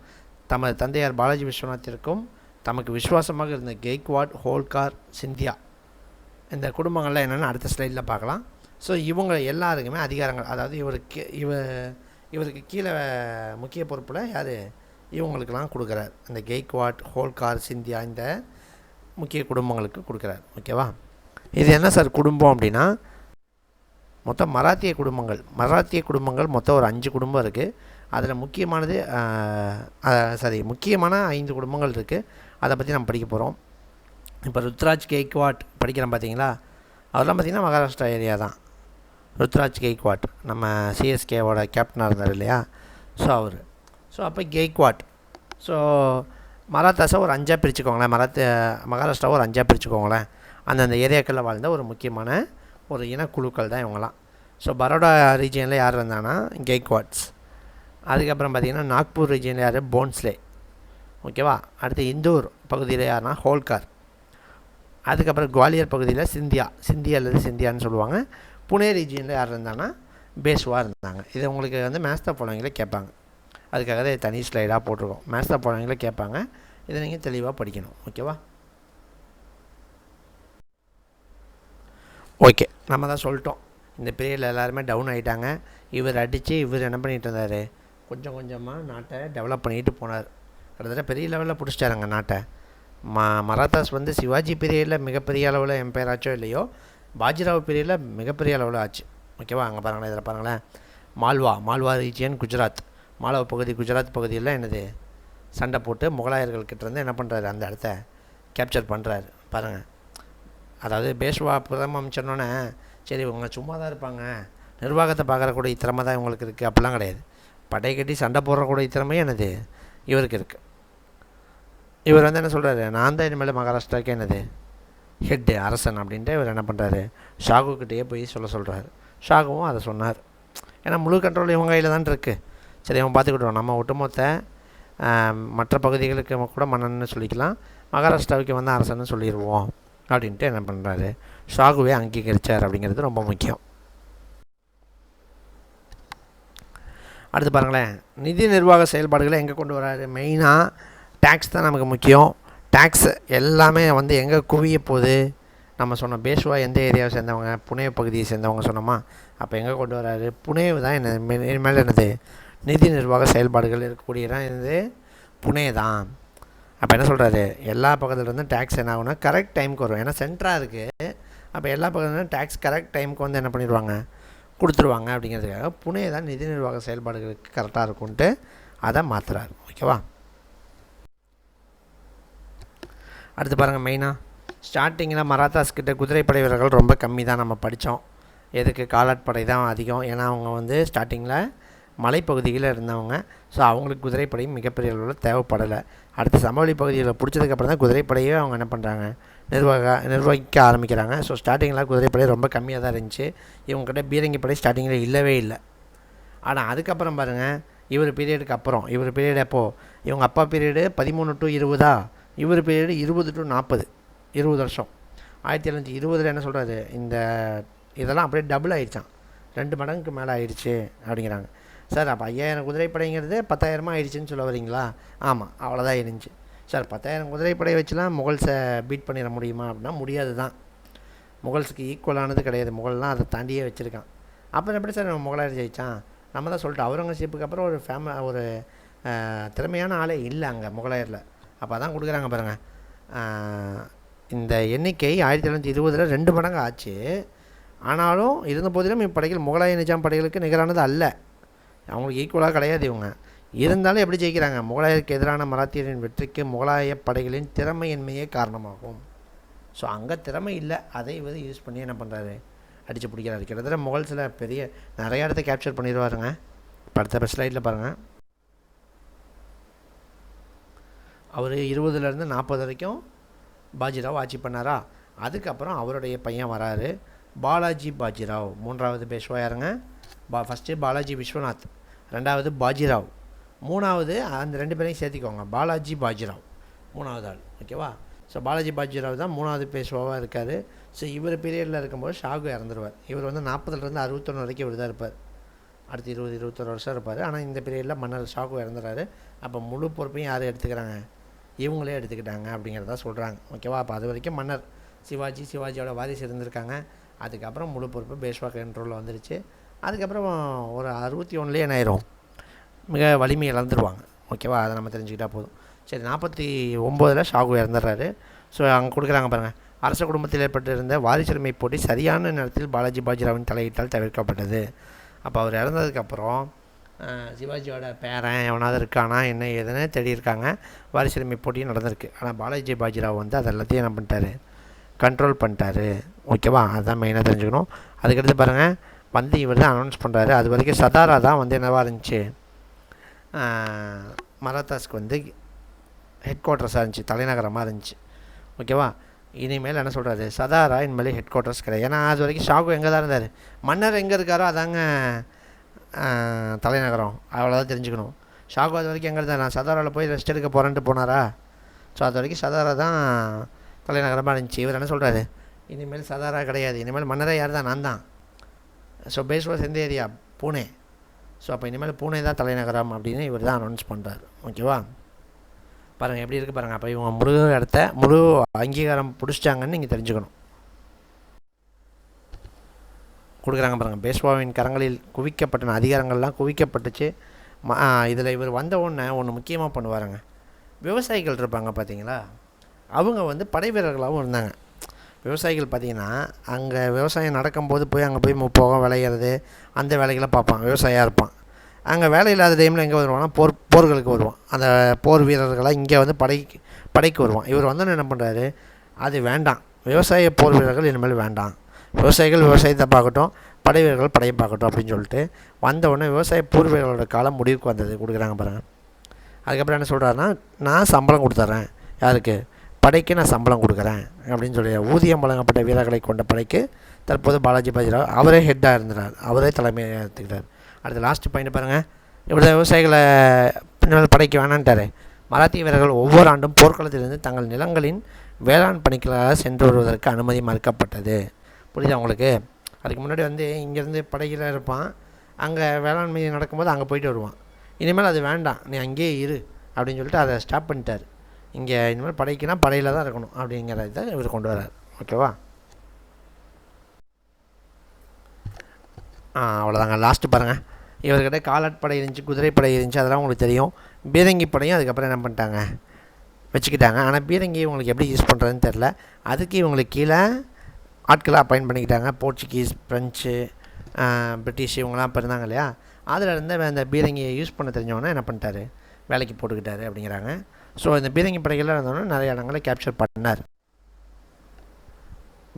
தமது தந்தையார் பாலாஜி விஸ்வநாத்திற்கும் தமக்கு விசுவாசமாக இருந்த கெய்க்வாட், ஹோல்கார், சிந்தியா இந்த குடும்பங்கள்லாம் என்னென்னு அடுத்த ஸ்லைடில் பார்க்கலாம். ஸோ இவங்க எல்லாருக்குமே அதிகாரங்கள், அதாவது இவருக்கு கீழே முக்கிய பொறுப்பில் யார்? இவங்களுக்கெல்லாம் கொடுக்குறார். இந்த கெய்க்வாட், ஹோல்கார், சிந்தியா இந்த முக்கிய குடும்பங்களுக்கு கொடுக்குறார். ஓகேவா? இது என்ன சார் குடும்பம் அப்படின்னா, மொத்தம் மராத்திய குடும்பங்கள் மொத்தம் ஒரு 5 குடும்பம் இருக்குது. அதில் முக்கியமான 5 குடும்பங்கள் இருக்குது. அதை பற்றி நம்ம படிக்க போகிறோம். இப்போ ருத்ராஜ் கெய்க்வாட் படிக்கிறோம் பார்த்தீங்களா, அதெல்லாம் பார்த்திங்கன்னா மகாராஷ்டிரா ஏரியா தான். ருத்ராஜ் கெய்க்வாட் நம்ம சிஎஸ்கேவோட கேப்டனாக இருந்தார் இல்லையா, ஸோ அவர். ஸோ அப்போ கெய்க்வாட். ஸோ மராத்தாஸை ஒரு 5ஆக பிரிச்சுக்கோங்களேன், மகாராஷ்டிராவை ஒரு 5ஆக பிரிச்சுக்கோங்களேன். அந்தந்த ஏரியாக்களில் வாழ்ந்த ஒரு முக்கியமான ஒரு இனக்குழுக்கள் தான் இவங்களாம். ஸோ பரோடா ரீஜியனில் யார் இருந்தாங்கன்னா கெய்க்வாட்ஸ். அதுக்கப்புறம் பார்த்திங்கன்னா நாக்பூர் ரீஜியனில் யார்? போன்ஸ்லே. ஓகேவா? அடுத்து இந்தூர் பகுதியில் யாருன்னா ஹோல்கார். அதுக்கப்புறம் குவாலியர் பகுதியில் சிந்தியா அல்லது சிந்தியான்னு சொல்லுவாங்க. புனே ரீஜியனில் யார் இருந்தாங்கன்னா பேஷ்வா இருந்தாங்க. இது உங்களுக்கு வந்து மேத்ஸ் போனவங்களே கேட்பாங்க. அதுக்காக தான் தனி ஸ்லைடாக போட்டிருக்கோம். மேத்ஸ் போனவங்களே கேட்பாங்க. இதை நீங்கள் தெளிவாக படிக்கணும். ஓகேவா? ஓகே, நம்ம தான் சொல்லிட்டோம் இந்த பீரியடில் எல்லாருமே டவுன் ஆகிட்டாங்க. இவர் அடித்து இவர் என்ன பண்ணிகிட்டு இருந்தார்? கொஞ்சம் கொஞ்சமாக நாட்டை டெவலப் பண்ணிட்டு போனார். கிட்டத்தட்ட பெரிய லெவலில் பிடிச்சிட்டாருங்க நாட்டை. மராத்தாஸ் வந்து சிவாஜி பீரியடில் மிகப்பெரிய அளவில் எம்பையர் ஆச்சோ இல்லையோ, பாஜிராவ் பீரியடில் மிகப்பெரிய அளவில் ஆச்சு. ஓகேவா? அங்கே பாருங்களேன், இதில் பாருங்களேன், மால்வா ரீஜியன் குஜராத், மாலவ பகுதி குஜராத் பகுதியில் என்னது சண்டை போட்டு முகலாயர்கள்கிட்டேருந்து என்ன பண்ணுறாரு? அந்த இடத்த கேப்சர் பண்ணுறாரு. பாருங்கள், அதாவது பேஷ்வா பிரதம அமைச்சர்னோன்னே சரி இவங்க சும்மா தான் இருப்பாங்க, நிர்வாகத்தை பார்க்குறக்கூடிய திறமை தான் இவங்களுக்கு இருக்குது அப்படிலாம் கிடையாது. படை கட்டி சண்டை போடுறக்கூடிய திறமையும் என்னது இவருக்கு இருக்குது. இவர் வந்து என்ன சொல்கிறாரு? நான் தான் இனிமேல் மகாராஷ்டிராவுக்கு என்னது ஹெட்டு அரசன் அப்படின்ட்டு இவர் என்ன பண்ணுறாரு? ஷாகுக்கிட்டேயே போய் சொல்கிறாரு. ஷாகுவும் அதை சொன்னார். ஏன்னா முழு கண்ட்ரோல் இவங்க கையில் தான் இருக்குது. சரி அவன் பார்த்துக்கிட்டோம், நம்ம ஒட்டுமொத்த மற்ற பகுதிகளுக்கு கூட மன்னன்னு சொல்லிக்கலாம், மகாராஷ்டிராவுக்கு வந்து அரசன்னு சொல்லிடுவோம் அப்படின்ட்டு என்ன பண்ணுறாரு? ஷாகுவே அங்கீகரித்தார். அப்படிங்கிறது ரொம்ப முக்கியம். அடுத்து பாருங்களேன், நிதி நிர்வாக செயல்பாடுகளை எங்கே கொண்டு வராரு? மெயினாக டேக்ஸ் தான் நமக்கு முக்கியம். டேக்ஸ் எல்லாமே வந்து எங்கே குவிய போகுது? நம்ம சொன்னோம் பேஷ்வா எந்த ஏரியாவை சேர்ந்தவங்க? புனே பகுதியை சேர்ந்தவங்க சொன்னோமா? அப்போ எங்கே கொண்டு வராரு? புனேவு தான் என்ன இனிமேல் என்னது நிதி நிர்வாக செயல்பாடுகள் இருக்கக்கூடிய இடம் என்னது? புனே தான். அப்போ என்ன சொல்கிறாரு? எல்லா பக்கத்துலேருந்து டேக்ஸ் என்ன ஆகுனா கரெக்ட் டைமுக்கு வரும். ஏன்னா சென்ட்ராக இருக்குது. அப்போ எல்லா பக்கத்துலேருந்து டேக்ஸ் கரெக்ட் டைமுக்கு வந்து என்ன பண்ணிடுவாங்க? கொடுத்துருவாங்க. அப்படிங்கிறதுக்காக புனே தான் நிதி நிர்வாக செயல்பாடுகளுக்கு கரெக்டாக இருக்கும்ன்ட்டு அதை மாற்றுறாரு. ஓகேவா? அடுத்து பாருங்கள், மெயினாக ஸ்டார்டிங்கில் மராத்தாஸ்கிட்ட குதிரைப்படை வீரர்கள் ரொம்ப கம்மி தான். நம்ம படித்தோம். எதுக்கு? காலாட்படை தான் அதிகம். ஏன்னா அவங்க வந்து ஸ்டார்டிங்கில் மலைப்பகுதியில் இருந்தவங்க. ஸோ அவங்களுக்கு குதிரைப்படையும் மிகப்பெரிய அளவில் தேவைப்படலை. அடுத்து சமவெளி பகுதியில் பிடிச்சதுக்கப்புறம் தான் குதிரைப்படையே அவங்க என்ன பண்ணுறாங்க? நிர்வகிக்க ஆரம்பிக்கிறாங்க. ஸோ ஸ்டார்டிங்கில் குதிரைப்படை ரொம்ப கம்மியாக தான் இருந்துச்சு. இவங்ககிட்ட பீரங்கி படை ஸ்டார்டிங்கில் இல்லவே இல்லை. ஆனால் அதுக்கப்புறம் பாருங்கள், இவர் பீரியடுக்கு அப்புறம், இவர் பீரியட் எப்போது? இவங்க அப்பா பீரியடு 13 to 20, இவர் பீரியடு 20 to 40, 20 வருஷம். 1720 என்ன சொல்கிறாரு? இதெல்லாம் அப்படியே டபுள் ஆகிடுச்சான், 2 மடங்குக்கு மேலே ஆயிடுச்சு அப்படிங்கிறாங்க. சார் அப்போ 5000 குதிரைப்படைங்கிறது 10,000 ஆயிடுச்சுன்னு சொல்ல வரீங்களா? ஆமாம், அவ்வளோதான் இருந்துச்சு. சார் 10,000 குதிரைப்படை வச்சுலாம் முகல்ஸை பீட் பண்ணிட முடியுமா அப்படின்னா முடியாது தான். முகல்ஸுக்கு ஈக்குவலானது கிடையாது. முகல்லாம் அதை தாண்டியே வச்சுருக்கான். அப்புறம் எப்படி சார் நம்ம முகலாயர் ஜெயித்தான்? நம்ம தான் சொல்லிட்டோம், அவுரங்கசீப்புக்கு அப்புறம் ஒரு திறமையான ஆளே இல்லை அங்கே முகலாயரில். அப்போ தான் கொடுக்குறாங்க பாருங்கள். இந்த எண்ணிக்கை 1720 2 மடங்கு ஆச்சு. ஆனாலும் இருந்த போதிலும் இப்படைகள் முகலாய நிஜாம் படைகளுக்கு நிகரானது அல்ல. அவங்களுக்கு ஈக்குவலாக கிடையாது இவங்க. இருந்தாலும் எப்படி ஜெயிக்கிறாங்க? முகலாயருக்கு எதிரான மராத்தியரின் வெற்றிக்கு முகலாய படைகளின் திறமையின்மையே காரணமாகும். ஸோ அங்கே திறமை இல்லை, அதை இவர் யூஸ் பண்ணி என்ன பண்ணுறாரு, அடித்து பிடிக்கிறாரு. கிட்டத்தட்ட முகல்ஸில் நிறைய இடத்த கேப்சர் பண்ணிடுவாருங்க. இப்போ அடுத்த ஸ்லைடில் பாருங்கள். அவர் 20லேருந்து 40 வரைக்கும் பாஜிராவ் ஆட்சி பண்ணாரா. அதுக்கப்புறம் அவருடைய பையன் வராரு, பாலாஜி பாஜிராவ். 3வது பேஷ்வா யாருங்க? ஃபஸ்ட்டு பாலாஜி விஸ்வநாத், 2வது பாஜிராவ், 3வது அந்த 2 பேரையும் சேர்த்திக்கோங்க, பாலாஜி பாஜிராவ் 3வது ஆள். ஓகேவா? ஸோ பாலாஜி பாஜிராவ் தான் 3வது பேஷ்வாவாக இருக்கார். ஸோ இவர் பீரியடில் இருக்கும்போது ஷாகு இறந்துருவார். இவர் வந்து 40லேருந்து 61 வரைக்கும் இவர் தான் இருப்பார். அடுத்து 20-21 வருஷம் இருப்பார். ஆனால் இந்த பீரியடில் மன்னர் ஷாகு இறந்துறாரு. அப்போ முழு பொறுப்பையும் யார் எடுத்துக்கிறாங்க? இவங்களே எடுத்துக்கிட்டாங்க அப்படிங்கிறத சொல்கிறாங்க. ஓகேவா? அப்போ அது வரைக்கும் மன்னர் சிவாஜியோட வாரிசு இருந்திருக்காங்க. அதுக்கப்புறம் முழு பொறுப்பு பேஷ்வா கண்ட்ரோலில் வந்துருச்சு. அதுக்கப்புறம் ஒரு 61லேயே என்ன ஆயிரும், மிக வலிமை இழந்துருவாங்க. ஓகேவா? அதை நம்ம தெரிஞ்சுக்கிட்டால் போதும். சரி, 49ல் ஷாகு இறந்துடுறாரு. ஸோ அங்கே கொடுக்குறாங்க பாருங்கள். அரச குடும்பத்தில் ஏற்பட்டிருந்த வாரிசுரிமை போட்டி சரியான நேரத்தில் பாலாஜி பாஜிராவின் தலையிட்டால் தவிர்க்கப்பட்டது. அப்போ அவர் இறந்ததுக்கப்புறம் சிவாஜியோட பேரன் எவனாவது இருக்கானா என்ன ஏதுன்னு தேடியிருக்காங்க. வாரிசுரிமை போட்டியும் நடந்திருக்கு. ஆனால் பாலாஜி பாஜிராவ் வந்து அது எல்லாத்தையும் என்ன பண்ணிட்டாரு, கண்ட்ரோல் பண்ணிட்டாரு. ஓகேவா? அதுதான் மெயினாக தெரிஞ்சுக்கணும். அதுக்கடுத்து பாருங்கள், வந்து இவர் தான் அனௌன்ஸ் பண்ணுறாரு. அது வரைக்கும் சதாரா தான் வந்து என்னவாக இருந்துச்சு, மராத்தாஸ்க்கு வந்து ஹெட் குவார்ட்டர்ஸாக இருந்துச்சு, தலைநகரமாக இருந்துச்சு. ஓகேவா? இனிமேல் என்ன சொல்கிறாரு, சதாரா இனிமேல் ஹெட் குவார்ட்டர்ஸ் கிடையாது. ஏன்னா அது வரைக்கும் ஷாகு எங்கே தான் இருந்தார், மன்னர் எங்கே இருக்காரோ அதாங்க தலைநகரம். அவ்வளோதான் தெரிஞ்சுக்கணும். ஷாகு அது வரைக்கும் எங்கே இருந்தார், நான் சதாராவில் போய் ரெஸ்ட் எடுக்க போகிறேன்ட்டு போனாரா. ஸோ அது வரைக்கும் சதாரா தான் தலைநகரமாக இருந்துச்சு. இவர் என்ன சொல்கிறாரு, இனிமேல் சதாரா கிடையாது, இனிமேல் மன்னரே யார் தான், நான் தான். ஸோ பேஷ்வா எந்த ஏரியா, பூனே. ஸோ அப்போ இனிமேல் பூனே தான் தலைநகரம் அப்படின்னு இவர் தான் அனௌன்ஸ் பண்ணுறாரு. ஓகேவா? பாருங்கள் எப்படி இருக்குது பாருங்கள். அப்போ இவங்க முழு அங்கீகாரம் பிடிச்சிட்டாங்கன்னு நீங்கள் தெரிஞ்சுக்கணும். கொடுக்குறாங்க பாருங்கள். பேஷ்வாவின் கரங்களில் குவிக்கப்பட்ட அதிகாரங்கள்லாம் குவிக்கப்பட்டுச்சு. இதில் இவர் வந்த ஒன்று முக்கியமாக பண்ணுவாருங்க. விவசாயிகள் இருப்பாங்க பார்த்தீங்களா, அவங்க வந்து படை வீரர்களாகவும் இருந்தாங்க. விவசாயிகள் பார்த்திங்கன்னா அங்கே விவசாயம் நடக்கும்போது அங்கே போய் போகம் விளையிறது அந்த வேலைகளை பார்ப்பான், விவசாயியாக இருப்பான். அங்கே வேலை இல்லாத டைமில் எங்கே வருவான்னா போர்களுக்கு வருவான். அந்த போர் வீரர்களாக இங்கே வந்து படைக்கு வருவான். இவர் வந்து என்ன பண்ணுறாரு, அது வேண்டாம், விவசாய போர் வீரர்கள் இனிமேல் வேண்டாம், விவசாயிகள் விவசாயத்தை பார்க்கட்டும், படை வீரர்கள் படையை பார்க்கட்டும் அப்படின்னு சொல்லிட்டு வந்தவுடனே விவசாய போர் வீரர்களோட காலம் முடிவுக்கு வந்தது. கொடுக்குறாங்க பாருங்கள். அதுக்கப்புறம் என்ன சொல்கிறாருன்னா, நான் சம்பளம் கொடுத்துட்றேன், யாருக்கு, படைக்கு நான் சம்பளம் கொடுக்குறேன் அப்படின்னு சொல்லி ஊதியம் வழங்கப்பட்ட வீரர்களை கொண்ட படைக்கு தற்போது பாலாஜி பாஜிராவ் அவரே ஹெட்டாக இருந்தார், அவரே தலைமையாக எடுத்துக்கிட்டார். அடுத்த லாஸ்ட் பாயிண்ட் பாருங்கள். இப்படி விவசாயிகளை படைக்கு வேணான்ட்டார். மராத்திய வீரர்கள் ஒவ்வொரு ஆண்டும் போர்க்களத்திலிருந்து தங்கள் நிலங்களின் வேளாண் பணிகளாக சென்று வருவதற்கு அனுமதி மறுக்கப்பட்டது. புரியுதா உங்களுக்கு? அதுக்கு முன்னாடி வந்து இங்கேருந்து படையில் இருப்பான், அங்கே வேளாண்மை நடக்கும்போது அங்கே போயிட்டு வருவான். இனிமேல் அது வேண்டாம், நீ அங்கேயே இரு அப்படின்னு சொல்லிட்டு அதை ஸ்டாப் பண்ணிட்டார். இங்கே இனிமேல் படைக்குனா படையில் தான் இருக்கணும் அப்படிங்கிறத இவர் கொண்டு வர்றார். ஓகேவா? அவ்வளோதாங்க. லாஸ்ட்டு பாருங்கள். இவர்கிட்ட காலாட்படை இருந்துச்சு, குதிரைப்படை இருந்துச்சு, அதெல்லாம் உங்களுக்கு தெரியும். பீரங்கி படையும் அதுக்கப்புறம் என்ன பண்ணிட்டாங்க, வச்சுக்கிட்டாங்க. ஆனால் பீரங்கி இவங்களுக்கு எப்படி யூஸ் பண்ணுறதுன்னு தெரில. அதுக்கு இவங்களுக்கு கீழே ஆட்களை அப்பாயிண்ட் பண்ணிக்கிட்டாங்க. போர்ச்சுகீஸ், ஃப்ரெஞ்சு, பிரிட்டிஷ் இவங்களாம் இப்போ இருந்தாங்க இல்லையா, அதில் இருந்து அந்த பீரங்கியை யூஸ் பண்ண தெரிஞ்சவொன்னே என்ன பண்ணிட்டாரு, வேலைக்கு போட்டுக்கிட்டாரு அப்படிங்கிறாங்க. ஸோ இந்த பீரங்கி படைகள்லாம் இருந்தோன்னா நிறைய இடங்களை கேப்சர் பண்ணார்.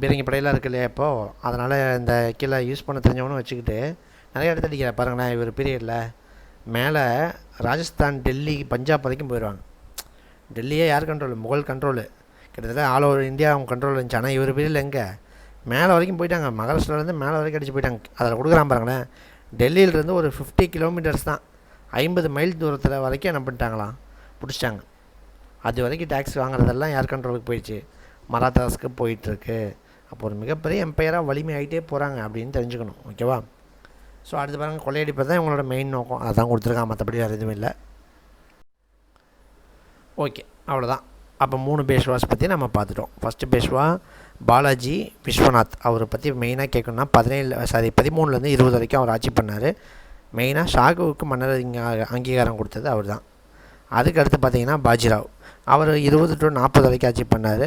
பீரங்கி படையெல்லாம் இருக்கு இல்லையா இப்போது, அதனால் இந்த கீழே யூஸ் பண்ண தெரிஞ்சவனும் வச்சுக்கிட்டு நிறைய இடத்த அடிக்கிறார். பாருங்களேன், இவர் பீரியடில் மேலே ராஜஸ்தான், டெல்லி, பஞ்சாப் வரைக்கும் போயிடுவாங்க. டெல்லியே யார் கண்ட்ரோலு, முகல் கண்ட்ரோலு. கிட்டத்தட்ட ஆல் ஓவர் இந்தியா அவங்க கண்ட்ரோல் இருந்துச்சு. ஆனால் இவர் பீரியடில் எங்கே, மேலே வரைக்கும் போயிட்டாங்க. மகாராஷ்டிராலேருந்து மேலே வரைக்கும் அடித்து போயிட்டாங்க. அதில் கொடுக்குறான் பாருங்களேன், டெல்லியிலேருந்து ஒரு 50 கிலோமீட்டர்ஸ் தான், 50 மைல் தூரத்தில் வரைக்கும் என்ன பண்ணிட்டாங்களாம், பிடிச்சிட்டாங்க. அது வரைக்கும் டேக்ஸ் வாங்குறதெல்லாம் யார் கண்ட்ரோலுக்கு போயிடுச்சு, மராத்தாஸ்க்கு போயிட்டுருக்கு. அப்போ ஒரு மிகப்பெரிய எம்பையராக வலிமை ஆகிட்டே போகிறாங்க அப்படின்னு தெரிஞ்சுக்கணும். ஓகேவா? ஸோ அடுத்து பாருங்கள், கொள்ளையடிப்பது தான் இவங்களோட மெயின் நோக்கம். அதுதான் கொடுத்துருக்காங்க, மற்றபடி வேறு எதுவும் இல்லை. ஓகே, அவ்வளோதான். அப்போ 3 பேஷ்வாஸ் பற்றி நம்ம பார்த்துட்டோம். ஃபஸ்ட்டு பேஷ்வா பாலாஜி விஸ்வநாத். அவரை பற்றி மெயினாக கேட்கணுன்னா 13லேருந்து 20 வரைக்கும் அவர் ஆட்சி பண்ணார். மெயினாக ஷாகுவுக்கு மன்னர் அங்கீகாரம் கொடுத்தது அவர் தான். அதுக்கு அடுத்து பார்த்திங்கன்னா பாஜிராவ். அவர் 20 to 40 வரைக்கும் ஆட்சி பண்ணார்.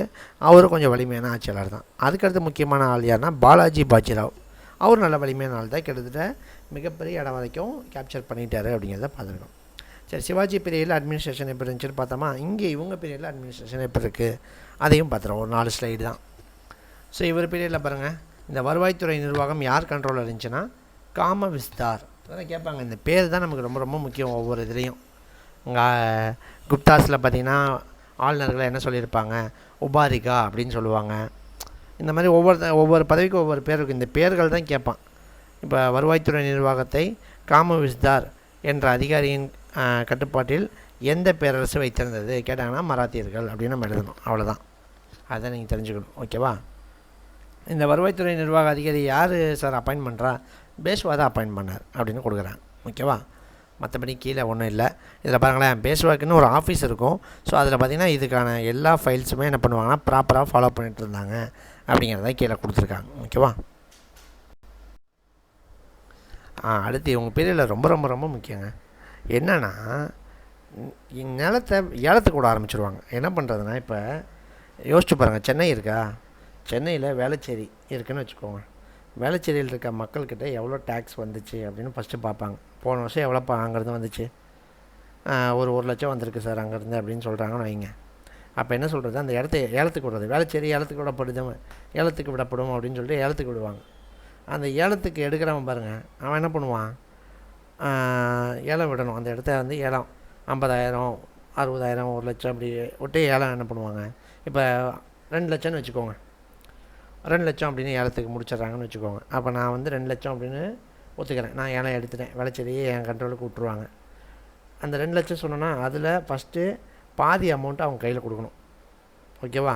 அவரும் கொஞ்சம் வலிமையான ஆட்சியாளர் தான். அதுக்கடுத்து முக்கியமான ஆள் யாருன்னா பாலாஜி பாஜிராவ். அவர் நல்ல வலிமையான ஆள் தான். கிட்டத்தட்ட மிகப்பெரிய இடம் வரைக்கும் கேப்சர் பண்ணிட்டார் அப்படிங்கிறத பார்த்துருக்கோம். சரி, சிவாஜி பீரியடில் அட்மினிஸ்ட்ரேஷன் எப்படி இருந்துச்சுன்னு பார்த்தோமா. இங்கே இவங்க பீரியடில் அட்மினிஸ்ட்ரேஷன் எப்படி இருக்குது அதையும் பார்த்துருவோம். ஒரு 4 ஸ்லைடு தான். ஸோ இவர் பீரியடில் பாருங்கள், இந்த வருவாய்த்துறை நிர்வாகம் யார் கண்ட்ரோலில் இருந்துச்சுன்னா காம விஸ்தார். அதான் கேட்பாங்க, இந்த பேர் தான் நமக்கு ரொம்ப ரொம்ப முக்கியம் ஒவ்வொரு இதுலேயும். இங்கே குப்தாஸில் பார்த்திங்கன்னா ஆளுநர்களை என்ன சொல்லியிருப்பாங்க, உபாரிகா அப்படின்னு சொல்லுவாங்க. இந்த மாதிரி ஒவ்வொரு பதவிக்கும் ஒவ்வொரு பேர் இருக்குது. இந்த பேர்கள் தான் கேட்பான். இப்போ வருவாய்த்துறை நிர்வாகத்தை காம விஸ்தார் என்ற அதிகாரியின் கட்டுப்பாட்டில் எந்த பேரரசு வைத்திருந்தது கேட்டாங்கன்னா மராத்தியர்கள் அப்படின்னு நம்ம எழுதணும். அவ்வளோதான். அதை நீங்கள் தெரிஞ்சுக்கணும். ஓகேவா? இந்த வருவாய்த்துறை நிர்வாக அதிகாரி யார் சார் அப்பாயின்ட் பண்ணுறா? பேஷ்வா தான் அப்பாயின்ட் பண்ணார் அப்படின்னு கொடுக்குறாங்க. ஓகேவா? மற்றபடி கீழே ஒன்றும் இல்லை. இதில் பாருங்களேன், பேஷ்வாக்குன்னு ஒரு ஆஃபீஸ் இருக்கும். ஸோ அதில் பார்த்திங்கன்னா இதுக்கான எல்லா ஃபைல்ஸுமே என்ன பண்ணுவாங்கன்னா ப்ராப்பராக ஃபாலோ பண்ணிகிட்டு இருந்தாங்க அப்படிங்கிறத கீழே கொடுத்துருக்காங்க. ஓகேவா? அடுத்து இவங்க பீரியடில் ரொம்ப ரொம்ப ரொம்ப முக்கியங்க. என்னென்னா, நிலத்தை ஏலத்துக்கு விட ஆரம்பிச்சிருவாங்க. என்ன பண்ணுறதுன்னா, இப்போ யோசிச்சு பாருங்கள், சென்னை இருக்கா? சென்னையில் வேளச்சேரி இருக்குதுன்னு வச்சுக்கோங்க. வேளச்சேரியில் இருக்க மக்கள்கிட்ட எவ்வளோ டேக்ஸ் வந்துச்சு அப்படின்னு ஃபஸ்ட்டு பார்ப்பாங்க. போன வருஷம் எவ்வளோப்பா அங்கேருந்து வந்துச்சு? ஒரு லட்சம் வந்திருக்கு சார் அங்கேருந்து அப்படின்னு சொல்கிறாங்கன்னு வைங்க. அப்போ என்ன சொல்கிறது, அந்த இடத்த ஏலத்துக்கு விடுறது. வேளச்சேரி ஏலத்துக்கு ஏலத்துக்கு விடப்படும் அப்படின்னு சொல்லிட்டு ஏலத்துக்கு விடுவாங்க. அந்த ஏலத்துக்கு எடுக்கிறவன் பாருங்கள், அவன் என்ன பண்ணுவான், ஏலம் விடணும். அந்த இடத்த வந்து ஏலம் 50,000 60,000 1 லட்சம் அப்படி விட்டு ஏலம் என்ன பண்ணுவாங்க. இப்போ 2 லட்சம்னு வச்சுக்கோங்க. 2 லட்சம் அப்படின்னு ஏலத்துக்கு முடிச்சிட்றாங்கன்னு வச்சுக்கோங்க. அப்போ நான் வந்து 2 லட்சம் அப்படின்னு ஒத்துக்கிறேன், நான் ஏலம் எடுத்துட்டேன், வேளச்சேரியே என் கண்ட்ரோலுக்கு விட்டுருவாங்க. அந்த 2 லட்சம் சொன்னோன்னா அதில் ஃபஸ்ட்டு பாதி அமௌண்ட்டு அவங்க கையில் கொடுக்கணும். ஓகேவா?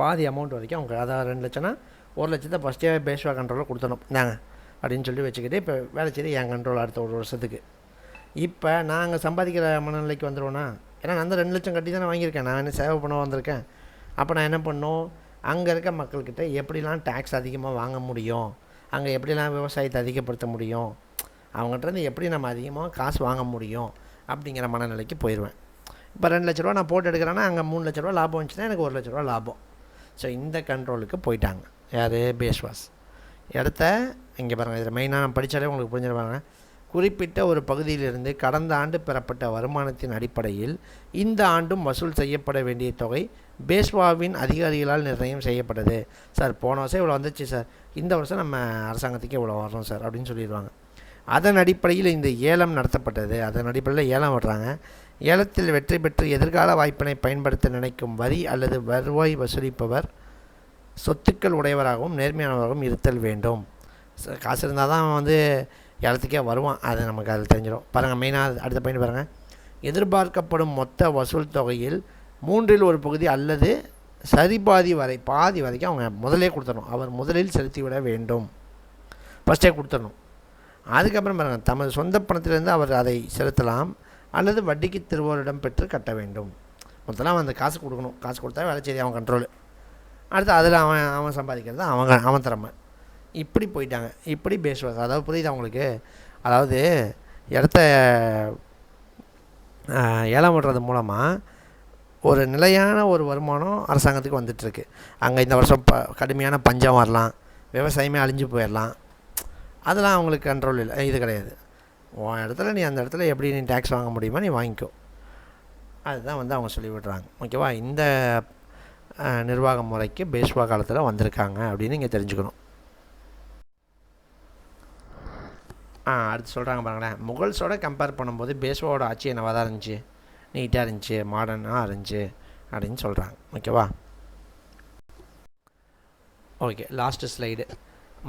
பாதி அமௌண்ட் வரைக்கும் அவங்க, அதாவது 2 லட்சம்னா 1 லட்சத்தை ஃபஸ்ட்டே பேஷ்வா கண்ட்ரோலில் கொடுத்தணும் இந்தாங்க அப்படின்னு சொல்லி வச்சுக்கிட்டு, இப்போ வேளச்சேரி என் கண்ட்ரோல் அடுத்த 1 வருஷத்துக்கு. இப்போ நாங்கள் சம்பாதிக்கிற மனநிலைக்கு வந்துடுவோன்னா, ஏன்னா நான் அந்த 2 லட்சம் கட்டி தான் நான் வாங்கியிருக்கேன், நான் என்ன சேவை பண்ண வந்திருக்கேன். அப்போ நான் என்ன பண்ணணும், அங்கே இருக்க மக்கள்கிட்ட எப்படிலாம் டேக்ஸ் அதிகமாக வாங்க முடியும், அங்கே எப்படிலாம் விவசாயத்தை அதிகப்படுத்த முடியும், அவங்ககிட்ட எப்படி நம்ம அதிகமாக காசு வாங்க முடியும் அப்படிங்கிற மனநிலைக்கு போயிடுவேன். இப்போ 2 லட்ச ரூபா நான் போட்டு எடுக்கிறேன்னா அங்கே 3 லட்ச ரூபா லாபம் வந்துச்சுன்னா எனக்கு 1 லட்ச ரூபா லாபம். ஸோ இந்த கண்ட்ரோலுக்கு போயிட்டாங்க யார், பேஷ்வாஸ். இடத்த இங்கே பாருங்கள், இதில் மெயினாக நான் படித்தாலே உங்களுக்கு புரிஞ்சிருப்பாங்க. குறிப்பிட்ட ஒரு பகுதியிலிருந்து கடந்த ஆண்டு பெறப்பட்ட வருமானத்தின் அடிப்படையில் இந்த ஆண்டும் வசூல் செய்யப்பட வேண்டிய தொகை பேஷ்வாவின் அதிகாரிகளால் நிர்ணயம் செய்யப்பட்டது. சார் போன வருஷம் இவ்வளோ வந்துச்சு சார், இந்த வருஷம் நம்ம அரசாங்கத்துக்கு இவ்வளோ வரோம் சார் அப்படின்னு சொல்லிடுவாங்க. அதன் அடிப்படையில் இந்த ஏலம் நடத்தப்பட்டது. அதன் அடிப்படையில் ஏலம் விடுறாங்க. ஏலத்தில் வெற்றி பெற்று எதிர்கால வாய்ப்பினை பயன்படுத்த நினைக்கும் வரி அல்லது வருவாய் வசூலிப்பவர் சொத்துக்கள் உடையவராகவும் நேர்மையானவராகவும் இருத்தல் வேண்டும். காசு இருந்தால் தான் வந்து ஏலத்துக்கே வருவான், அது நமக்கு அதில் தெரிஞ்சிடும். பாருங்கள், மெயினாக அடுத்த பாயிண்ட் பாருங்கள். எதிர்பார்க்கப்படும் மொத்த வசூல் தொகையில் 1/3 பகுதி அல்லது சரிபாதி பாதி வரைக்கும் அவங்க முதலே கொடுத்துடணும். அவர் முதலில் செலுத்திவிட வேண்டும், ஃபஸ்ட்டே கொடுத்துடணும். அதுக்கப்புறம் பாருங்கள், தமது சொந்த பணத்திலிருந்து அவர் அதை செலுத்தலாம் அல்லது வட்டிக்கு திருவோரிடம் பெற்று கட்ட வேண்டும். மொத்தம் அந்த காசு கொடுக்கணும். காசு கொடுத்தா வேளச்சேரி அவன் கண்ட்ரோலு. அடுத்து அதில் அவன் சம்பாதிக்கிறது அவன் திறமை. இப்படி போயிட்டாங்க. இப்படி பேசுவாங்க. அதாவது புரியுது அவங்களுக்கு. அதாவது இடத்த ஏலம் விடுறது மூலமாக ஒரு நிலையான ஒரு வருமானம் அரசாங்கத்துக்கு வந்துட்டுருக்கு. அங்கே இந்த வருஷம் கடுமையான பஞ்சம் வரலாம், விவசாயமே அழிஞ்சு போயிடலாம். அதெல்லாம் அவங்களுக்கு கண்ட்ரோல் இல்லை. இது கிடையாது. உன் இடத்துல நீ அந்த இடத்துல எப்படி நீ டேக்ஸ் வாங்க முடியுமா நீ வாங்கிக்கோ. அதுதான் வந்து அவங்க சொல்லி விடுறாங்க. ஓகேவா? இந்த நிர்வாக முறைக்கு பேஷ்வா காலத்தில் வந்திருக்காங்க அப்படின்னு இங்கே தெரிஞ்சுக்கணும். அடுத்து சொல்கிறாங்க பாருங்களேன். முகல்ஸோட கம்பேர் பண்ணும்போது பேஷ்வாவோட ஆட்சி என்னவாக தான் இருந்துச்சு, நீட்டாக இருந்துச்சு, மாடர்னாக இருந்துச்சு அப்படின்னு சொல்கிறாங்க. ஓகேவா? Okay, last slide.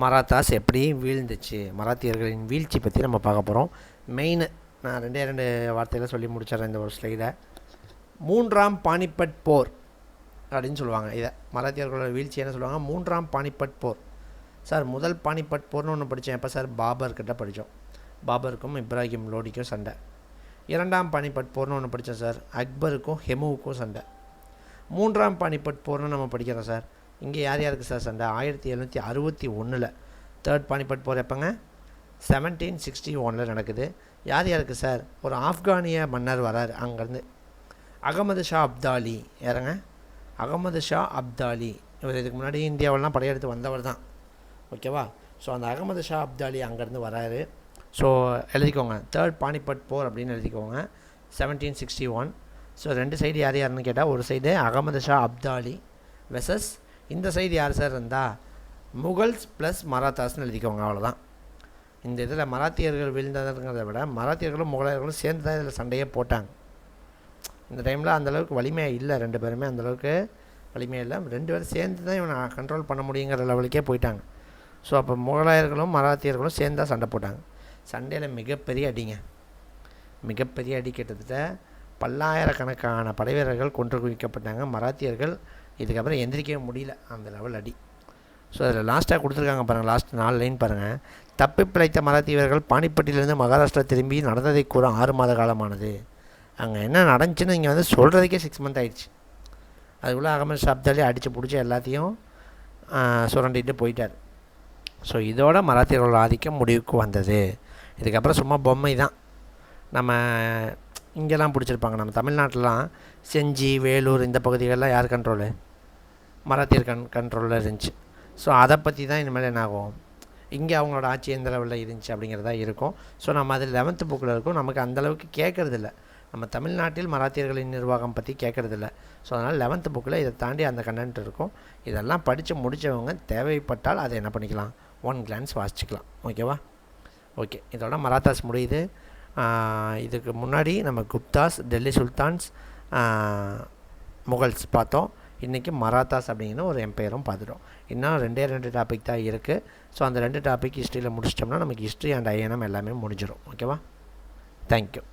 மராத்தாஸ் எப்படி வீழ்ந்துச்சு, மராத்தியர்களின் வீழ்ச்சி பற்றி நம்ம பார்க்க போகிறோம். மெயின் நான் 2 வார்த்தையில் சொல்லி முடிச்சிடறேன் இந்த ஒரு ஸ்லைடை. 3ஆம் பானிபட் போர் அப்படின்னு சொல்லுவாங்க. இதை மராத்தியர்களோட வீழ்ச்சி என்ன சொல்லுவாங்க, 3ஆம் பானிபட் போர். சார் முதல் பானிபட் போர்னு ஒன்று படித்தேன். எப்போ சார்? பாபர்கிட்ட படித்தோம். பாபருக்கும் இப்ராஹிம் லோடிக்கும் சண்டை. 2ஆம் பானிபட் போர்னு ஒன்று படித்தேன் சார், அக்பருக்கும் ஹெமுவுக்கும் சண்டை. மூன்றாம் பானிபட் போர்னு நம்ம படிக்கிறோம் சார். இங்கே யார் யாருக்கு சார் சண்டை? 1761 தேர்ட் பானிபட் போர் எப்போங்க? 1761 நடக்குது. யார் யாருக்கு சார்? ஒரு ஆப்கானிய மன்னர் வரார் அங்கேருந்து, அகமது ஷா அப்தாலி. யாருங்க? அகமது ஷா அப்தாலி. இவர் இதுக்கு முன்னாடி இந்தியாவெல்லாம் படையெடுத்து வந்தவர் தான், ஓகேவா? ஸோ அந்த அகமது ஷா அப்தாலி அங்கேருந்து வராரு. ஸோ எழுதிக்கோங்க, தேர்ட் பானிபட் போர் அப்படின்னு எழுதிக்கோங்க, 1761. ஸோ ரெண்டு சைடு யார் யாருன்னு கேட்டால், ஒரு சைடு அகமது ஷா அப்தாலி வெசஸ் இந்த சைடு யார் சார் இருந்தால் முகல்ஸ் ப்ளஸ் மராத்தாஸ்னு எழுதிக்கோங்க. அவ்வளோதான். இந்த இதில் மராத்தியர்கள் வீழ்ந்ததுங்கிறத விட மராத்தியர்களும் முகலாயர்களும் சேர்ந்து தான் இதில் சண்டையே போட்டாங்க. இந்த டைமில் அந்தளவுக்கு வலிமையாக இல்லை, ரெண்டு பேருமே அந்தளவுக்கு வலிமையாக இல்லை. ரெண்டு பேரும் சேர்ந்து தான் இவனை கண்ட்ரோல் பண்ண முடியுங்கிற லெவலுக்கே போயிட்டாங்க. ஸோ அப்போ முகலாயர்களும் மராத்தியர்களும் சேர்ந்து தான் சண்டை போட்டாங்க. சண்டையில் மிகப்பெரிய அடிங்க, மிகப்பெரிய அடி. கிட்டத்தட்ட பல்லாயிரக்கணக்கான படைவீரர்கள் கொன்று குவிக்கப்பட்டாங்க. மராத்தியர்கள் இதுக்கப்புறம் எந்திரிக்கவே முடியல, அந்த லெவல் அடி. ஸோ அதில் லாஸ்ட்டாக கொடுத்துருக்காங்க பாருங்கள், லாஸ்ட் 4 லைன் பாருங்கள். தப்பி பிழைத்த மராத்திய வீரர்கள் பானிப்பட்டியிலேருந்து மகாராஷ்டிரா திரும்பி நடந்ததை கூற 6 மாத காலமானது. அங்கே என்ன நடந்துச்சுன்னு இங்கே வந்து சொல்கிறதுக்கே 6 மந்த் ஆயிடுச்சு. அதுக்குள்ளே அகமது ஷா அப்தாலி அடித்து பிடிச்சி எல்லாத்தையும் சுரண்டிட்டு போயிட்டார். ஸோ இதோட மராத்தியர்களோட ஆதிக்கம் முடிவுக்கு வந்தது. இதுக்கப்புறம் சும்மா பொம்மை தான். நம்ம இங்கெல்லாம் பிடிச்சிருப்பாங்க, நம்ம தமிழ்நாட்டிலலாம் செஞ்சி, வேலூர் இந்த பகுதிகளெலாம் யார் கண்ட்ரோலு? மராத்தியர் கண்ட்ரோலில் இருந்துச்சு. ஸோ அதை பற்றி தான் இனிமேல் என்ன ஆகும், இங்கே அவங்களோட ஆட்சி எந்த லெவலில் இருந்துச்சு அப்படிங்கிறதா இருக்கும். ஸோ நம்ம அது 11th புக்கில் இருக்கும், நமக்கு அந்தளவுக்கு கேட்குறதில்ல. நம்ம தமிழ்நாட்டில் மராத்தியர்களின் நிர்வாகம் பற்றி கேட்குறதில்ல. ஸோ அதனால் 11th புக்கில் இதை தாண்டி அந்த கண்டென்ட் இருக்கும். இதெல்லாம் படித்து முடித்தவங்க தேவைப்பட்டால் அதை என்ன பண்ணிக்கலாம், 1 glance வாசிச்சுக்கலாம். ஓகேவா? ஓகே, இதோட மராத்தாஸ் முடியுது. இதுக்கு முன்னாடி நம்ம குப்தாஸ், டெல்லி சுல்தான்ஸ், முகல்ஸ் பார்த்தோம். இன்றைக்கி மராத்தாஸ் அப்படிங்கிற ஒரு எம்பையரும் பார்த்துட்டோம். இன்னும் 2 டாபிக் தான் இருக்குது. ஸோ அந்த 2 டாபிக் ஹிஸ்ட்ரியில் முடிச்சிட்டோம்னா நமக்கு ஹிஸ்ட்ரி அண்ட் ஐஎன்எம் எல்லாமே முடிஞ்சிடும். ஓகேவா? தேங்க்யூ.